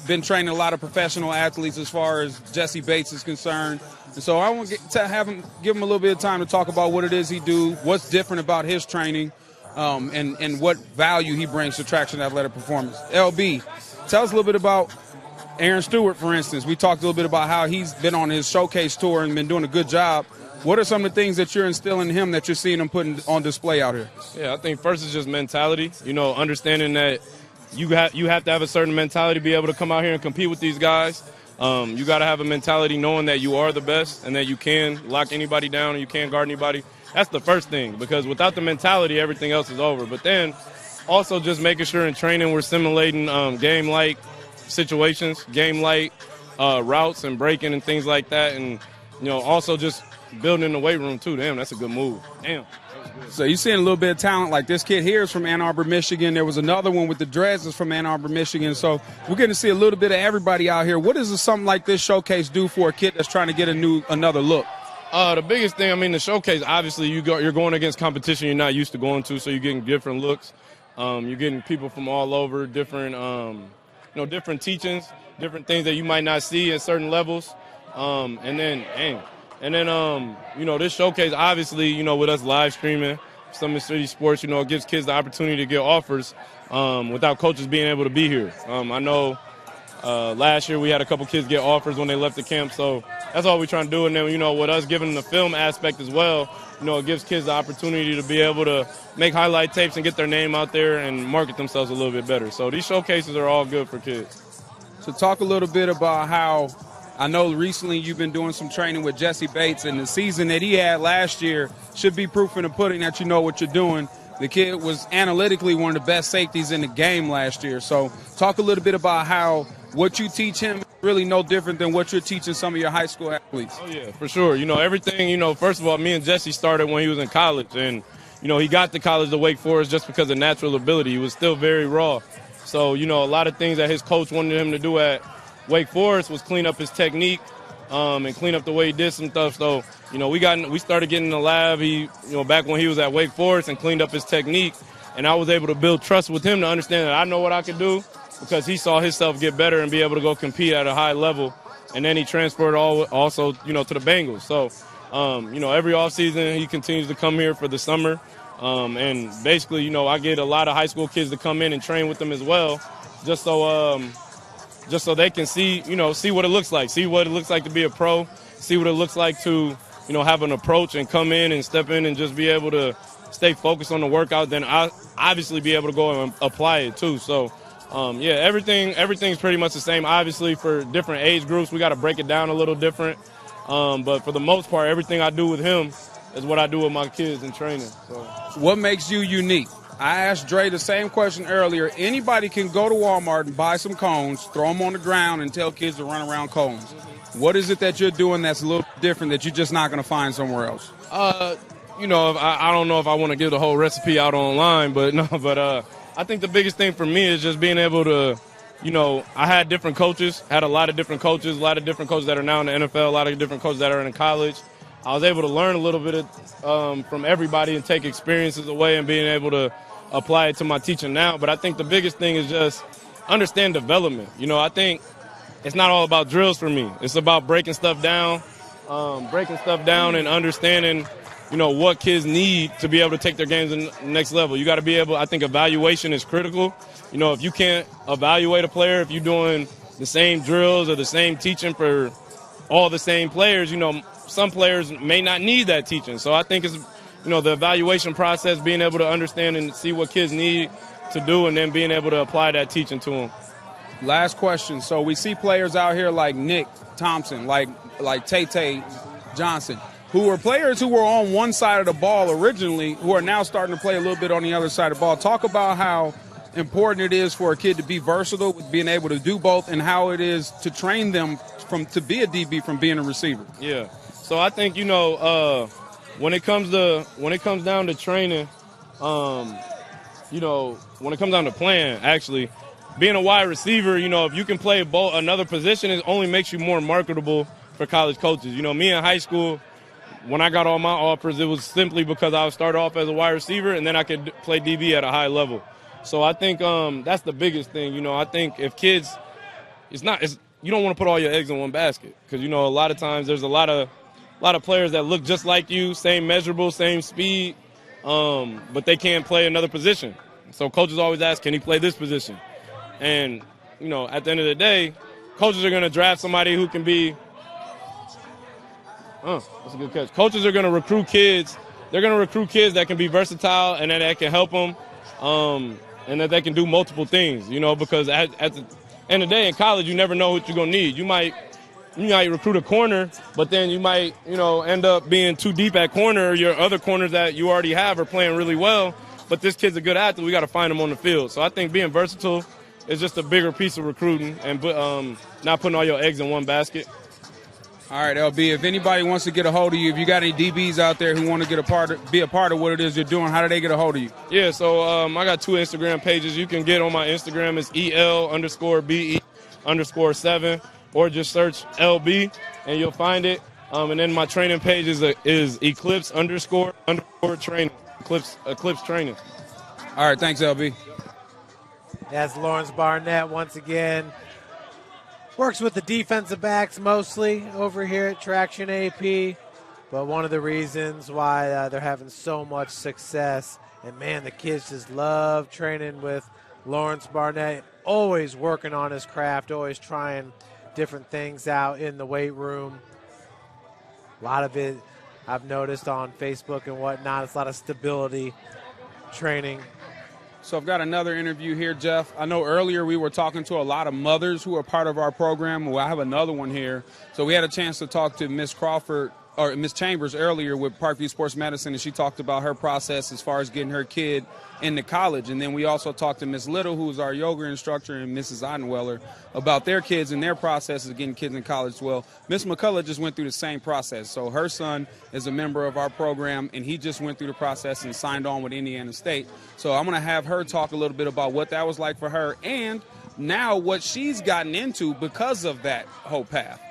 been training a lot of professional athletes as far as Jesse Bates is concerned. And so I want to give him a little bit of time to talk about what it is he do, what's different about his training, and what value he brings to Traction Athletic Performance. LB, tell us a little bit about Aaron Stewart, for instance. We talked a little bit about how he's been on his showcase tour and been doing a good job. What are some of the things that you're instilling in him that you're seeing him putting on display out here? Yeah, I think first is just mentality. Understanding that you have to have a certain mentality to be able to come out here and compete with these guys. You got to have a mentality knowing that you are the best and that you can lock anybody down and you can guard anybody. That's the first thing, because without the mentality, everything else is over. But then also just making sure in training we're simulating game-like situations, game-like routes and breaking and things like that. And, also just building in the weight room too. Damn, that's a good move. Damn. So you're seeing a little bit of talent. Like this kid here is from Ann Arbor, Michigan. There was another one with the dreads that's from Ann Arbor, Michigan. So we're getting to see a little bit of everybody out here. What does something like this showcase do for a kid that's trying to get another look? The biggest thing, the showcase, obviously you're going against competition you're not used to going to, so you're getting different looks. You're getting people from all over, different, different teachings, different things that you might not see at certain levels. This showcase, obviously, with us live streaming Summit City Sports, it gives kids the opportunity to get offers without coaches being able to be here. I know last year we had a couple kids get offers when they left the camp, so that's all we're trying to do. And then, with us giving the film aspect as well, it gives kids the opportunity to be able to make highlight tapes and get their name out there and market themselves a little bit better. So these showcases are all good for kids. So talk a little bit about how, I know recently you've been doing some training with Jesse Bates, and the season that he had last year should be proof in the pudding that you know what you're doing. The kid was analytically one of the best safeties in the game last year. So talk a little bit about how what you teach him is really no different than what you're teaching some of your high school athletes. Oh, yeah, for sure. Everything, first of all, me and Jesse started when he was in college. And, he got to college to Wake Forest just because of natural ability. He was still very raw. So, a lot of things that his coach wanted him to do at Wake Forest was clean up his technique and clean up the way he did some stuff. So, we started getting in the lab, back when he was at Wake Forest, and cleaned up his technique. And I was able to build trust with him to understand that I know what I could do, because he saw himself get better and be able to go compete at a high level. And then he transferred also, to the Bengals. So, every offseason he continues to come here for the summer. And basically, I get a lot of high school kids to come in and train with them as well, just so they can see what it looks like, to be a pro, see what it looks like to, have an approach and come in and step in and just be able to stay focused on the workout, then I obviously be able to go and apply it too. So, everything's pretty much the same. Obviously, for different age groups, we got to break it down a little different. But for the most part, everything I do with him is what I do with my kids in training. So. What makes you unique? I asked Dre the same question earlier. Anybody can go to Walmart and buy some cones, throw them on the ground, and tell kids to run around cones. What is it that you're doing that's a little different that you're just not going to find somewhere else? I don't know if I want to give the whole recipe out online, but I think the biggest thing for me is just being able to, I had different coaches, a lot of different coaches that are now in the NFL, a lot of different coaches that are in college. I was able to learn a little bit from everybody and take experiences away and being able to apply it to my teaching now. But I think the biggest thing is just understand development. I think it's not all about drills for me. It's about breaking stuff down and understanding, what kids need to be able to take their games to the next level. You got to be able, I think evaluation is critical. If you can't evaluate a player, if you're doing the same drills or the same teaching for all the same players, some players may not need that teaching. So I think it's, the evaluation process, being able to understand and see what kids need to do, and then being able to apply that teaching to them. Last question. So we see players out here like Nick Thompson, like Tay Johnson, who were players who were on one side of the ball originally, who are now starting to play a little bit on the other side of the ball. Talk about how important it is for a kid to be versatile, being able to do both, and how it is to train them to be a DB from being a receiver. Yeah. So I think, when it comes down to training, when it comes down to playing, actually, being a wide receiver, if you can play another position, it only makes you more marketable for college coaches. Me in high school, when I got all my offers, it was simply because I started off as a wide receiver and then I could play DB at a high level. So I think that's the biggest thing. I think if kids, you don't want to put all your eggs in one basket, because a lot of times there's a lot of players that look just like you, same measurables, same speed, but they can't play another position. So coaches always ask, can he play this position? And, at the end of the day, coaches are going to draft somebody who can be that's a good catch. Coaches are going to recruit kids. They're going to recruit kids that can be versatile and that can help them, and that they can do multiple things, because at the end of the day in college, you never know what you're going to need. You might you might recruit a corner, but then you might, end up being too deep at corner. Your other corners that you already have are playing really well, but this kid's a good athlete. We got to find him on the field. So I think being versatile is just a bigger piece of recruiting and not putting all your eggs in one basket. All right, LB, if anybody wants to get a hold of you, if you got any DBs out there who want to be a part of what it is you're doing, how do they get a hold of you? Yeah, so I got 2 Instagram pages. You can get on my Instagram. It's EL_BE_7, or just search LB and you'll find it. And then my training page is Eclipse_training. Eclipse training. All right, thanks, LB. That's Lawrence Barnett once again. Works with the defensive backs mostly over here at Traction AP. But one of the reasons why they're having so much success, and man, the kids just love training with Lawrence Barnett, always working on his craft, always trying different things out in the weight room. A lot of it I've noticed on Facebook and whatnot. It's a lot of stability training. So I've got another interview here, Jeff. I know earlier we were talking to a lot of mothers who are part of our program. Well, I have another one here. So we had a chance to talk to Miss Chambers earlier with Parkview Sports Medicine, and she talked about her process as far as getting her kid into college. And then we also talked to Miss Little, who's our yoga instructor, and Mrs. Eidenweller about their kids and their process of getting kids in college as well. Miss McCullough just went through the same process. So her son is a member of our program, and he just went through the process and signed on with Indiana State. So I'm going to have her talk a little bit about what that was like for her and now what she's gotten into because of that whole path.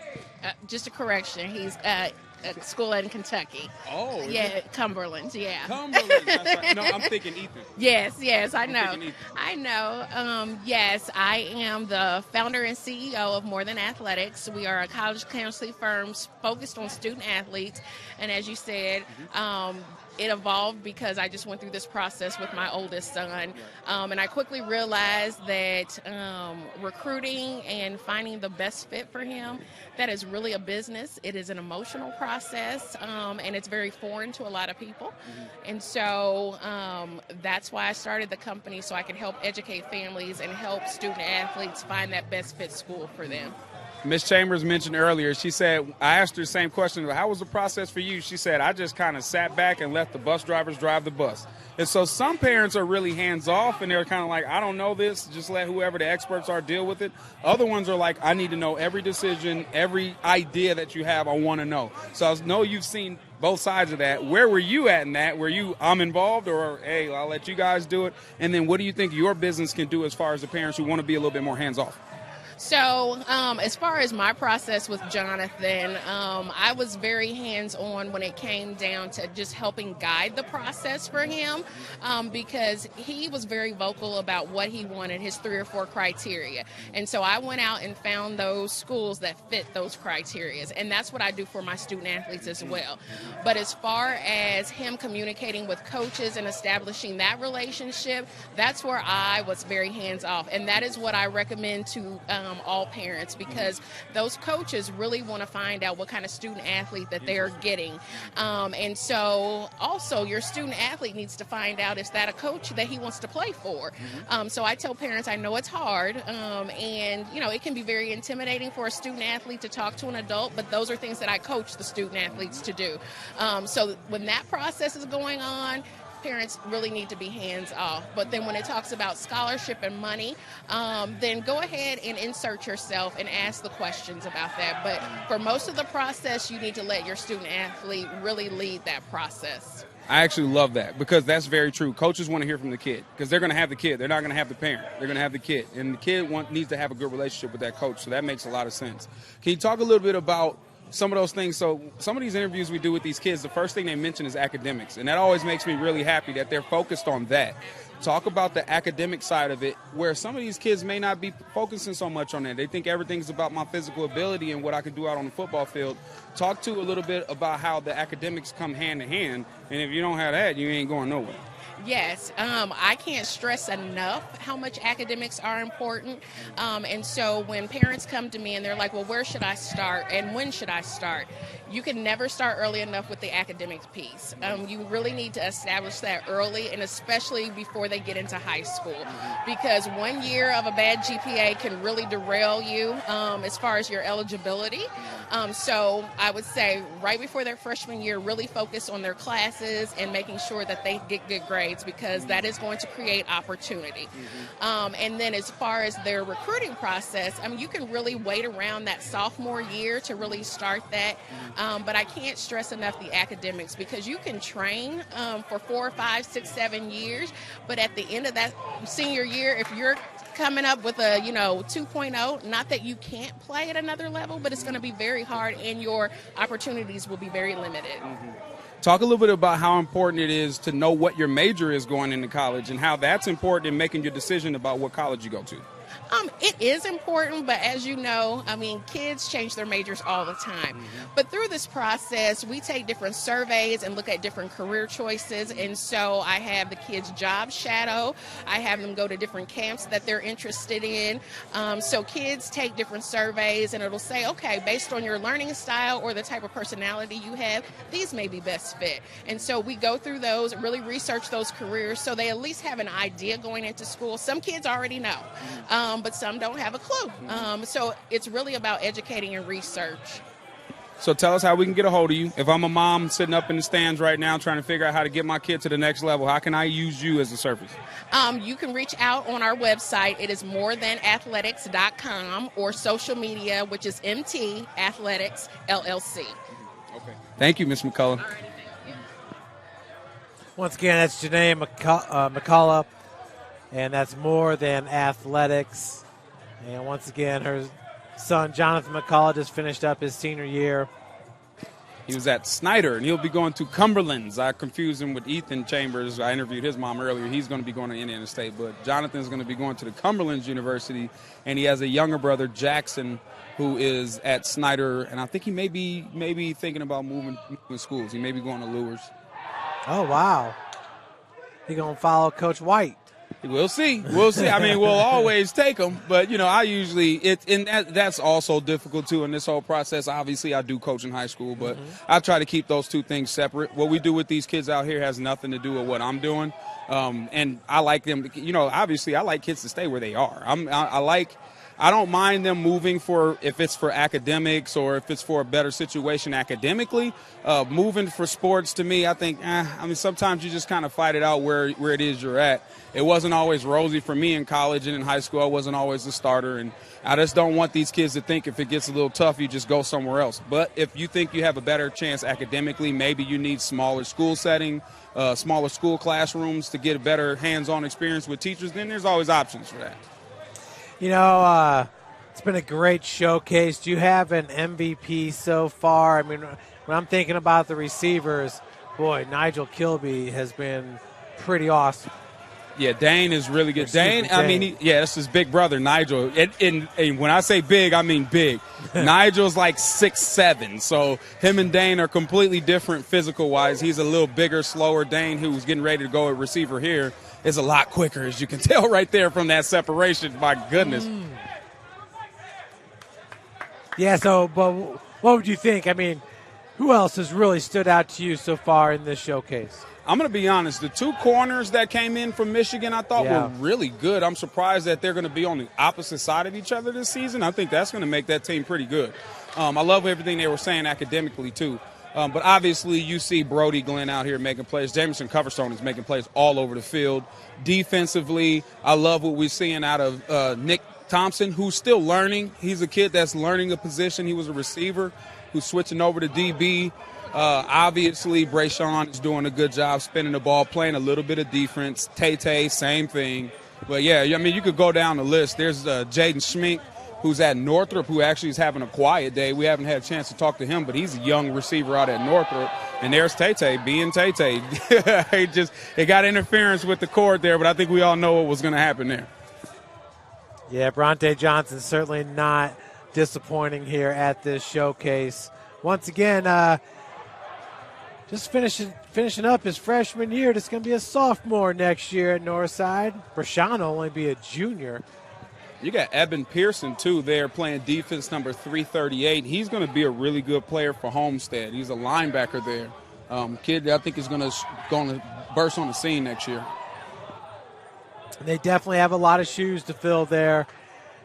Just a correction. He's at school in Kentucky. Oh. Yeah, Cumberland, yeah. Cumberland, that's right. No, I'm thinking Ethan. Yes, I know. I know. Yes, I am the founder and CEO of More Than Athletics. We are a college counseling firm focused on student athletes. And as you said, it evolved because I just went through this process with my oldest son. And I quickly realized that recruiting and finding the best fit for him, that is really a business. It is an emotional process, and it's very foreign to a lot of people. And so that's why I started the company, so I can help educate families and help student athletes find that best fit school for them. Ms. Chambers mentioned earlier, she said, I asked her the same question, how was the process for you? She said, I just kind of sat back and let the bus drivers drive the bus. And so some parents are really hands-off, and they're kind of like, I don't know this, just let whoever the experts are deal with it. Other ones are like, I need to know every decision, every idea that you have, I want to know. So I know you've seen both sides of that. Where were you at in that? Were you, I'm involved, or, hey, I'll let you guys do it? And then what do you think your business can do as far as the parents who want to be a little bit more hands-off? So as far as my process with Jonathan, I was very hands-on when it came down to just helping guide the process for him because he was very vocal about what he wanted, his 3 or 4 criteria. And so I went out and found those schools that fit those criteria. And that's what I do for my student athletes as well. But as far as him communicating with coaches and establishing that relationship, that's where I was very hands-off. And that is what I recommend to all parents, because those coaches really want to find out what kind of student athlete that they're getting. And so also your student athlete needs to find out, is that a coach that he wants to play for? So I tell parents, I know it's hard, and it can be very intimidating for a student athlete to talk to an adult, but those are things that I coach the student athletes to do. So when that process is going on, parents really need to be hands-off. But then when it talks about scholarship and money, then go ahead and insert yourself and ask the questions about that. But for most of the process, you need to let your student athlete really lead that process. I actually love that, because that's very true. Coaches want to hear from the kid, because they're going to have the kid. They're not going to have the parent. They're going to have the kid. And the kid needs to have a good relationship with that coach, so that makes a lot of sense. Can you talk a little bit about some of those things? So some of these interviews we do with these kids, the first thing they mention is academics, and that always makes me really happy that they're focused on that. Talk about the academic side of it, where some of these kids may not be focusing so much on that. They think everything's about my physical ability and what I can do out on the football field. Talk to a little bit about how the academics come hand in hand, and if you don't have that, you ain't going nowhere. Yes, I can't stress enough how much academics are important. And so when parents come to me and they're like, well, where should I start and when should I start? You can never start early enough with the academics piece. You really need to establish that early, and especially before they get into high school, because 1 year of a bad GPA can really derail you as far as your eligibility. So I would say right before their freshman year, really focus on their classes and making sure that they get good grades, because that is going to create opportunity. And then as far as their recruiting process, I mean, you can really wait around that sophomore year to really start that. But I can't stress enough the academics, because you can train for 4, 5, 6, 7 years, but at the end of that senior year, if you're coming up with a 2.0, not that you can't play at another level, but it's going to be very hard and your opportunities will be very limited. Talk a little bit about how important it is to know what your major is going into college and how that's important in making your decision about what college you go to. It is important, but as you know, I mean, kids change their majors all the time. But through this process, we take different surveys and look at different career choices. And so I have the kids job shadow. I have them go to different camps that they're interested in. So kids take different surveys, and it'll say, okay, based on your learning style or the type of personality you have, these may be best fit. And so we go through those, really research those careers so they at least have an idea going into school. Some kids already know. But some don't have a clue. So it's really about educating and research. So tell us how we can get a hold of you. If I'm a mom sitting up in the stands right now trying to figure out how to get my kid to the next level, how can I use you as a service? You can reach out on our website. It is morethanathletics.com, or social media, which is MT Athletics LLC. Okay. Thank you, Ms. McCullough. Once again, that's Janae McCullough, and that's More Than Athletics. And once again, her son, Jonathan McCullough, just finished up his senior year. He was at Snyder, and he'll be going to Cumberland's. I confused him with Ethan Chambers. I interviewed his mom earlier. He's going to be going to Indiana State, but Jonathan's going to be going to the Cumberland's University, and he has a younger brother, Jackson, who is at Snyder, and I think he may be thinking about moving schools. He may be going to Lures. Oh, wow. He going to follow Coach White. We'll see. We'll see. I mean, we'll always take them, but I usually that's also difficult too in this whole process. Obviously, I do coach in high school, but I try to keep those two things separate. What we do with these kids out here has nothing to do with what I'm doing, and I like them. Obviously, I like kids to stay where they are. I don't mind them moving if it's for academics or if it's for a better situation academically. Moving for sports, to me, I think, sometimes you just kind of fight it out where it is you're at. It wasn't always rosy for me in college and in high school. I wasn't always the starter, and I just don't want these kids to think if it gets a little tough, you just go somewhere else. But if you think you have a better chance academically, maybe you need smaller school setting, smaller school classrooms to get a better hands-on experience with teachers, then there's always options for that. It's been a great showcase. Do you have an MVP so far? I mean, when I'm thinking about the receivers, boy, Nigel Kilby has been pretty awesome. Yeah, Dane is really good. Dane, I mean, that's his big brother, Nigel. And when I say big, I mean big. Nigel's like 6'7", so him and Dane are completely different physical-wise. He's a little bigger, slower. Dane, who's getting ready to go at receiver here, is a lot quicker, as you can tell right there from that separation. My goodness. Yeah, but what would you think? I mean, who else has really stood out to you so far in this showcase? I'm going to be honest. The two corners that came in from Michigan I thought were really good. I'm surprised that they're going to be on the opposite side of each other this season. I think that's going to make that team pretty good. I love everything they were saying academically, too. But obviously you see Brody Glenn out here making plays. Jamison Coverstone is making plays all over the field. Defensively, I love what we're seeing out of Nick Thompson, who's still learning. He's a kid that's learning a position. He was a receiver who's switching over to DB. Obviously, Brayshawn is doing a good job spinning the ball, playing a little bit of defense. Tay, same thing. But, yeah, I mean, you could go down the list. There's Jaden Schmink, who's at Northrop, who actually is having a quiet day. We haven't had a chance to talk to him, but he's a young receiver out at Northrop. And there's Tay being Tay. It got interference with the cord there, but I think we all know what was going to happen there. Yeah, Bronte Johnson certainly not disappointing here at this showcase. Once again, just finishing up his freshman year. This is going to be a sophomore next year at Northside. Brashawn will only be a junior. You got Eben Pearson, too, there playing defense number 338. He's going to be a really good player for Homestead. He's a linebacker there. Kid I think is going to burst on the scene next year. They definitely have a lot of shoes to fill there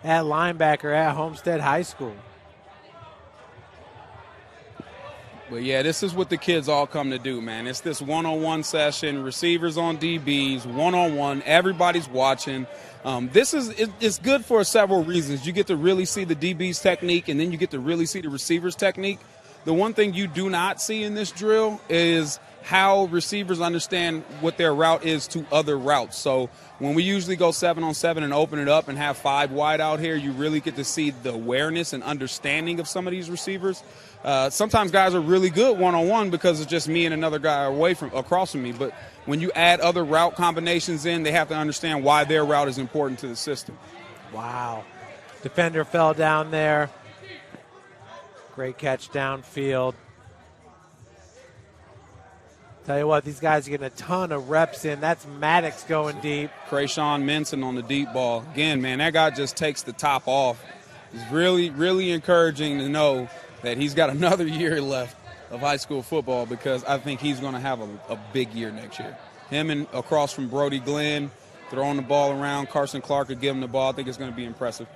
at linebacker at Homestead High School. But, yeah, this is what the kids all come to do, man. It's this one-on-one session, receivers on DBs, one-on-one. Everybody's watching. It's good for several reasons. You get to really see the DB's technique, and then you get to really see the receiver's technique. The one thing you do not see in this drill is how receivers understand what their route is to other routes. So when we usually go 7-on-7 and open it up and have 5 wide out here, you really get to see the awareness and understanding of some of these receivers. Sometimes guys are really good one-on-one because it's just me and another guy across from me. But when you add other route combinations in, they have to understand why their route is important to the system. Wow. Defender fell down there. Great catch downfield. Tell you what, these guys are getting a ton of reps in. That's Maddox going deep. Krayshawn Minson on the deep ball. Again, man, that guy just takes the top off. It's really, really encouraging to know that he's got another year left of high school football, because I think he's going to have a big year next year. Him and across from Brody Glenn, throwing the ball around. Carson Clark could give him the ball. I think it's going to be impressive.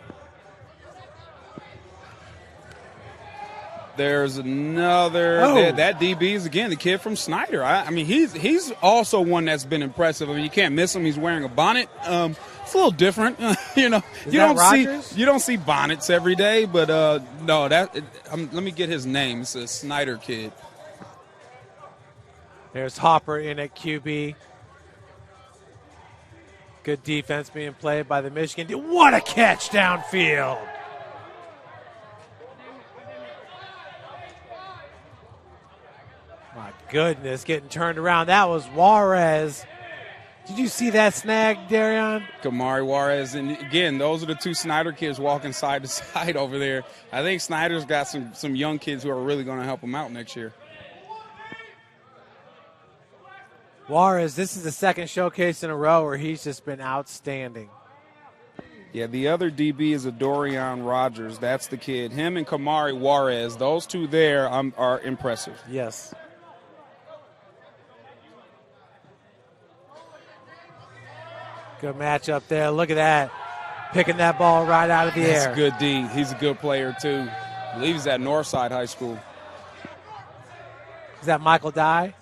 There's another. That DB is, again, the kid from Snyder. I mean, he's also one that's been impressive. I mean, you can't miss him. He's wearing a bonnet. It's a little different. You don't see bonnets every day, but no. Let me get his name. It's a Snyder kid. There's Harper in at QB. Good defense being played by the Michigan. What a catch downfield! My goodness, getting turned around. That was Juarez. Did you see that snag, Darian? Kamari Juarez. And, again, those are the 2 Snyder kids walking side to side over there. I think Snyder's got some young kids who are really going to help him out next year. Juarez, this is the second showcase in a row where he's just been outstanding. Yeah, the other DB is a Dorian Rogers. That's the kid. Him and Kamari Juarez, those 2 there are impressive. Yes. Good matchup there. Look at that. Picking that ball right out of the air. That's good D. He's a good player, too. I believe he's at Northside High School. Is that Michael Dye?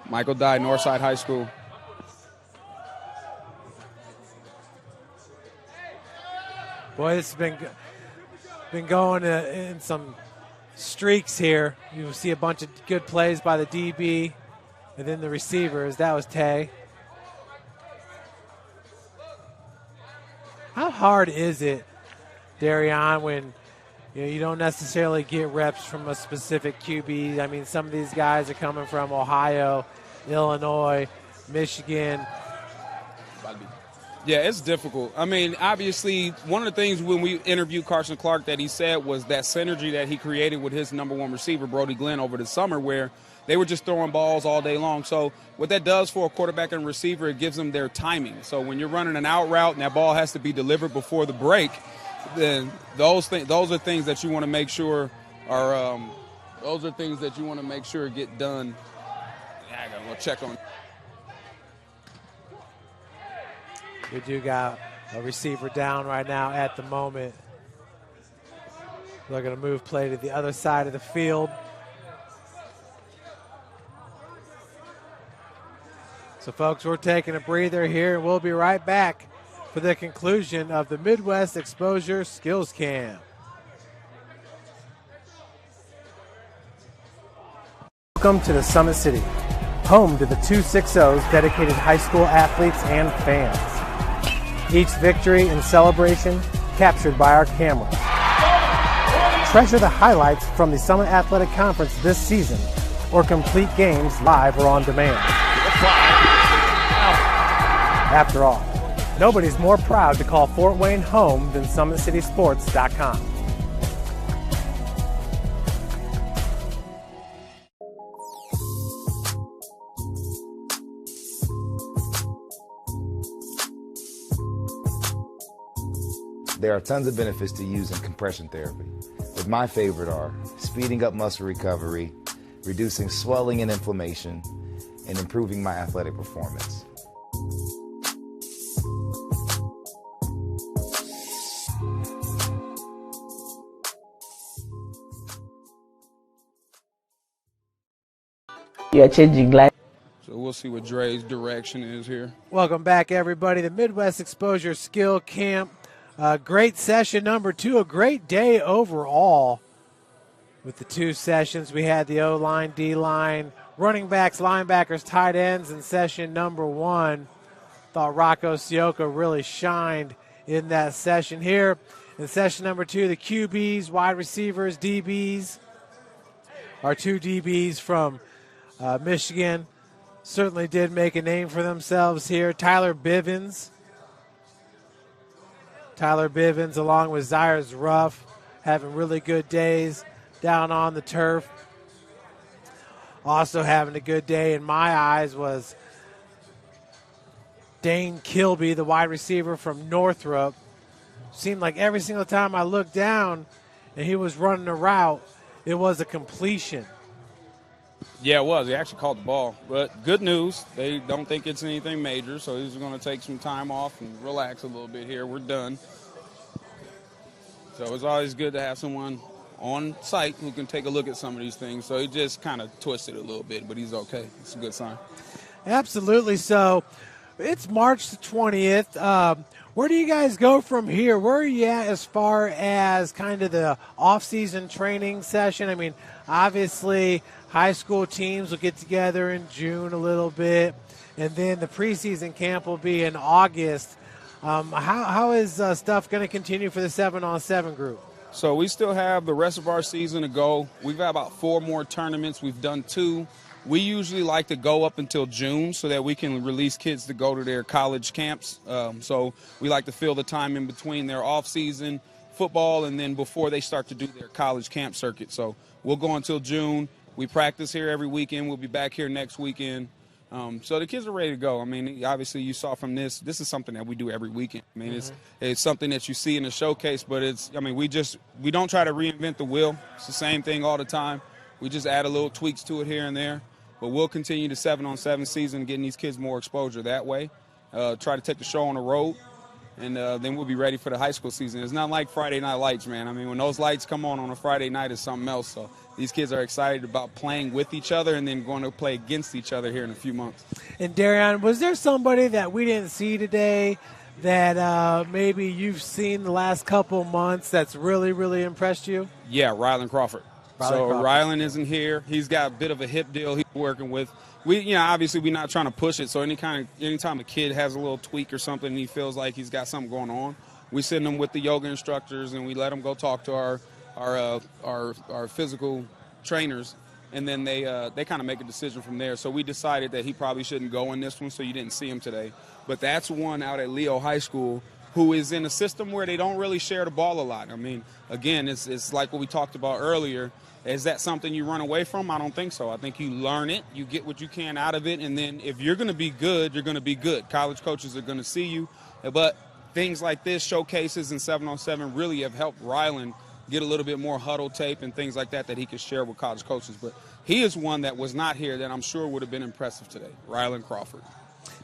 Michael Dye, Northside High School. Boy, this has been going in some streaks here. You see a bunch of good plays by the DB and then the receivers. That was Tay. How hard is it, Darian, when you don't necessarily get reps from a specific QB? I mean, some of these guys are coming from Ohio, Illinois, Michigan. Yeah, it's difficult. I mean, obviously, one of the things when we interviewed Carson Clark that he said was that synergy that he created with his number 1 receiver, Brody Glenn, over the summer, where they were just throwing balls all day long. So what that does for a quarterback and receiver, it gives them their timing. So when you're running an out route and that ball has to be delivered before the break, then those are things that you want to make sure are get done. Yeah, I gotta go check on. We do got a receiver down right now at the moment. They're going to move play to the other side of the field. So, folks, we're taking a breather here, and we'll be right back for the conclusion of the Midwest Exposure Skills Camp. Welcome to the Summit City, home to the 260's dedicated high school athletes and fans. Each victory and celebration captured by our cameras. Treasure the highlights from the Summit Athletic Conference this season, or complete games live or on demand. After all, nobody's more proud to call Fort Wayne home than SummitCitySports.com. There are tons of benefits to using compression therapy, but my favorite are speeding up muscle recovery, reducing swelling and inflammation, and improving my athletic performance. You are changing lives. So we'll see what Dre's direction is here. Welcome back, everybody. The Midwest Exposure Skill Camp. Great session number 2. A great day overall with the 2 sessions. We had the O-line, D-line, running backs, linebackers, tight ends in session number 1. Thought Rocco Scioka really shined in that session. Here in session number 2, the QBs, wide receivers, DBs. Our 2 DBs from Michigan certainly did make a name for themselves here. Tyler Bivens along with Zyrus Ruff having really good days down on the turf. Also having a good day in my eyes was Dane Kilby, the wide receiver from Northrop. Seemed like every single time I looked down and he was running a route, it was a completion. Yeah, it was. He actually caught the ball. But good news, they don't think it's anything major, so he's going to take some time off and relax a little bit here. We're done. So it's always good to have someone on site who can take a look at some of these things. So he just kind of twisted a little bit, but he's okay. It's a good sign. Absolutely. So it's March the 20th. Where do you guys go from here? Where are you at as far as kind of the off-season training session? I mean, obviously high school teams will get together in June a little bit, and then the preseason camp will be in August. How is stuff going to continue for the 7-on-7 group? So we still have the rest of our season to go. We've got about 4 more tournaments. We've done 2. We usually like to go up until June so that we can release kids to go to their college camps. So we like to fill the time in between their off-season football and then before they start to do their college camp circuit. So we'll go until June. We practice here every weekend. We'll be back here next weekend. So the kids are ready to go. I mean, obviously you saw from this is something that we do every weekend. I mean, it's something that you see in the showcase, but we don't try to reinvent the wheel. It's the same thing all the time. We just add a little tweaks to it here and there. But we'll continue the 7-on-7 season, getting these kids more exposure that way. Try to take the show on the road, and then we'll be ready for the high school season. It's not like Friday Night Lights, man. I mean, when those lights come on a Friday night, it's something else. So these kids are excited about playing with each other and then going to play against each other here in a few months. And Darian, was there somebody that we didn't see today that maybe you've seen the last couple months that's really, really impressed you? Yeah, Rylan Crawford. Rylan isn't here. He's got a bit of a hip deal he's working with. Obviously we're not trying to push it. So anytime a kid has a little tweak or something and he feels like he's got something going on, we send him with the yoga instructors and we let him go talk to our physical trainers, and then they kind of make a decision from there. So we decided that he probably shouldn't go in this one, so you didn't see him today. But that's one out at Leo High School who is in a system where they don't really share the ball a lot. I mean, again, it's like what we talked about earlier. Is that something you run away from? I don't think so. I think you learn it, you get what you can out of it, and then if you're going to be good, you're going to be good. College coaches are going to see you. But things like this, showcases and 7-on-7, really have helped Rylan get a little bit more huddle tape and things like that he can share with college coaches. But he is one that was not here that I'm sure would have been impressive today, Rylan Crawford.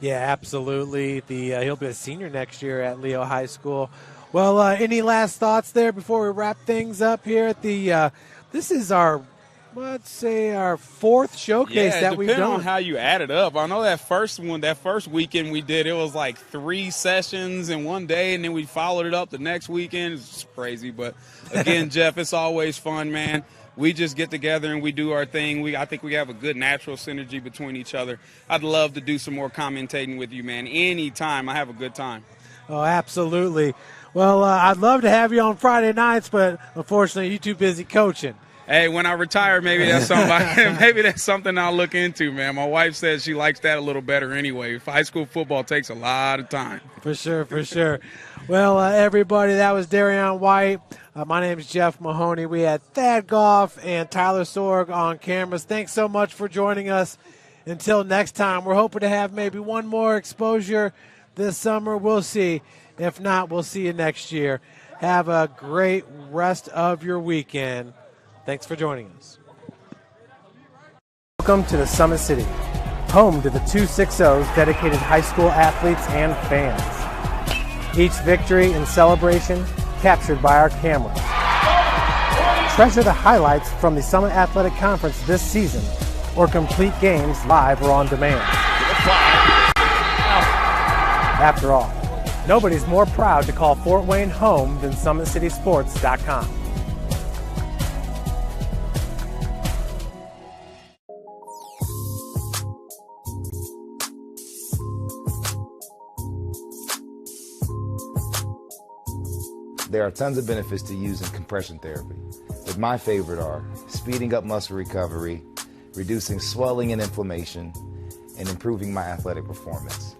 Yeah, absolutely. He'll be a senior next year at Leo High School. Well, any last thoughts there before we wrap things up here at the this is our, let's say, our 4th showcase that we've done. Depending on how you add it up. I know that first weekend we did, it was like 3 sessions in one day, and then we followed it up the next weekend. It's just crazy. But, again, Jeff, it's always fun, man. We just get together and we do our thing. I think we have a good natural synergy between each other. I'd love to do some more commentating with you, man. Anytime. I have a good time. Oh, absolutely. Well, I'd love to have you on Friday nights, but unfortunately, you're too busy coaching. Hey, when I retire, maybe that's something I'll look into, man. My wife says she likes that a little better anyway. High school football takes a lot of time. For sure. Well, everybody, that was Darian White. My name is Jeff Mahoney. We had Thad Goff and Tyler Sorg on cameras. Thanks so much for joining us. Until next time, we're hoping to have maybe one more exposure this summer. We'll see. If not, we'll see you next year. Have a great rest of your weekend. Thanks for joining us. Welcome to the Summit City, home to the 260s dedicated high school athletes and fans. Each victory and celebration captured by our camera. Treasure the highlights from the Summit Athletic Conference this season, or complete games live or on demand. After all, nobody's more proud to call Fort Wayne home than SummitCitySports.com. There are tons of benefits to using compression therapy, but my favorite are speeding up muscle recovery, reducing swelling and inflammation, and improving my athletic performance.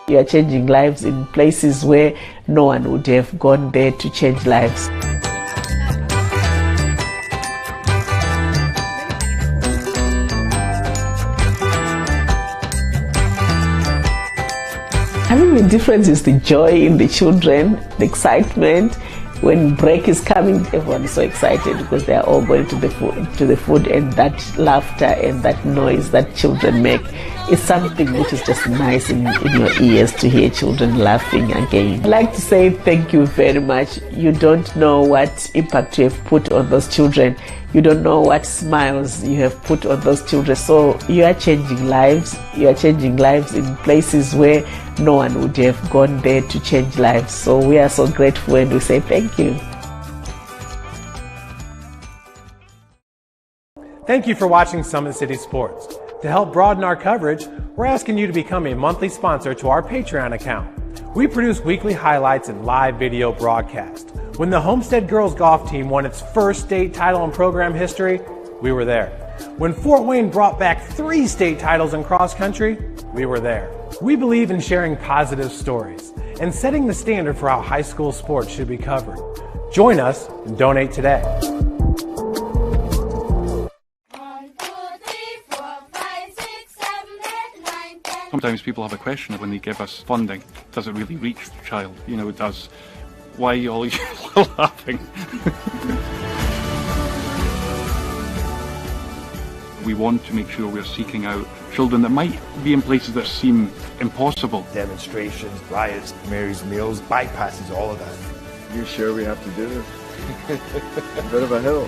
You are changing lives in places where no one would have gone there to change lives. I mean, the difference is the joy in the children, the excitement. When break is coming, everyone is so excited because they are all going to the food, and that laughter and that noise that children make is something which is just nice in your ears to hear children laughing again. I'd like to say thank you very much. You don't know what impact you have put on those children. You don't know what smiles you have put on those children. So you are changing lives. You are changing lives in places where no one would have gone there to change lives. So we are so grateful and we say thank you. Thank you for watching Summit City Sports. To help broaden our coverage, we're asking you to become a monthly sponsor to our Patreon account. We produce weekly highlights and live video broadcasts. When the Homestead girls golf team won its first state title in program history, we were there. When Fort Wayne brought back 3 state titles in cross country, we were there. We believe in sharing positive stories and setting the standard for how high school sports should be covered. Join us and donate today. Sometimes people have a question when they give us funding, does it really reach the child? You know, does, why are all you laughing? We want to make sure we're seeking out children that might be in places that seem impossible. Demonstrations, riots, Mary's meals, bypasses, all of that. You sure we have to do this? A bit of a hill.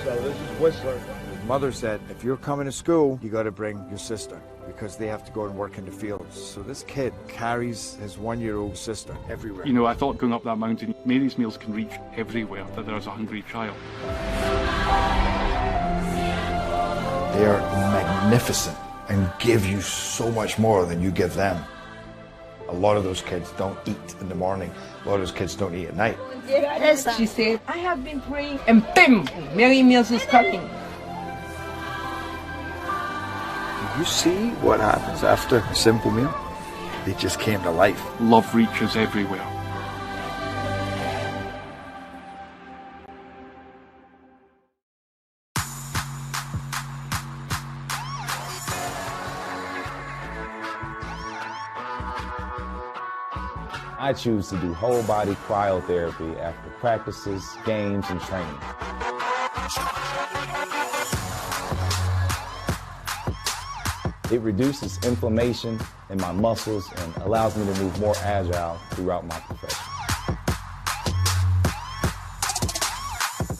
So this is Whistler. His mother said, if you're coming to school, you got to bring your sister because they have to go and work in the fields. So this kid carries his 1-year-old sister everywhere. You know, I thought going up that mountain, Mary's meals can reach everywhere that there's a hungry child. They are magnificent and give you so much more than you give them. A lot of those kids don't eat in the morning. A lot of those kids don't eat at night. She said, I have been praying and bim, Mary Meals is coming. You see what happens after a simple meal? It just came to life. Love reaches everywhere. I choose to do whole body cryotherapy after practices, games, and training. It reduces inflammation in my muscles and allows me to move more agile throughout my profession.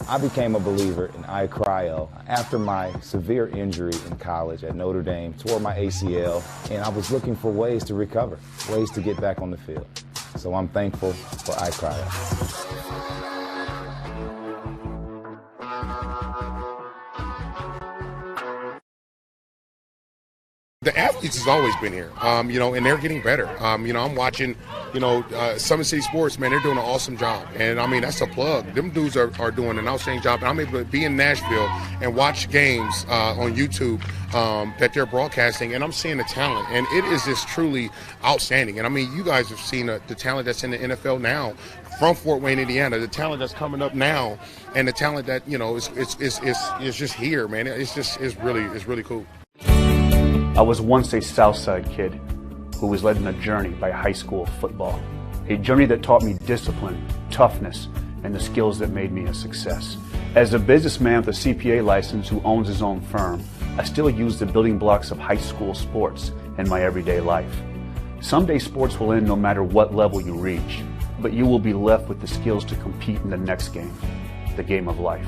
I became a believer in iCryo after my severe injury in college at Notre Dame, tore my ACL, and I was looking for ways to recover, ways to get back on the field. So I'm thankful for iCryo. The athletes has always been here, you know, and they're getting better. You know, I'm watching, you know, Summit City Sports, man, they're doing an awesome job. And, I mean, that's a plug. Them dudes are doing an outstanding job. And I'm able to be in Nashville and watch games on YouTube that they're broadcasting, and I'm seeing the talent. And it is just truly outstanding. And, I mean, you guys have seen the talent that's in the NFL now from Fort Wayne, Indiana, the talent that's coming up now, and the talent that, you know, is just here, man. It's really cool. I was once a Southside kid who was led on a journey by high school football, a journey that taught me discipline, toughness, and the skills that made me a success. As a businessman with a CPA license who owns his own firm, I still use the building blocks of high school sports in my everyday life. Someday sports will end no matter what level you reach, but you will be left with the skills to compete in the next game, the game of life.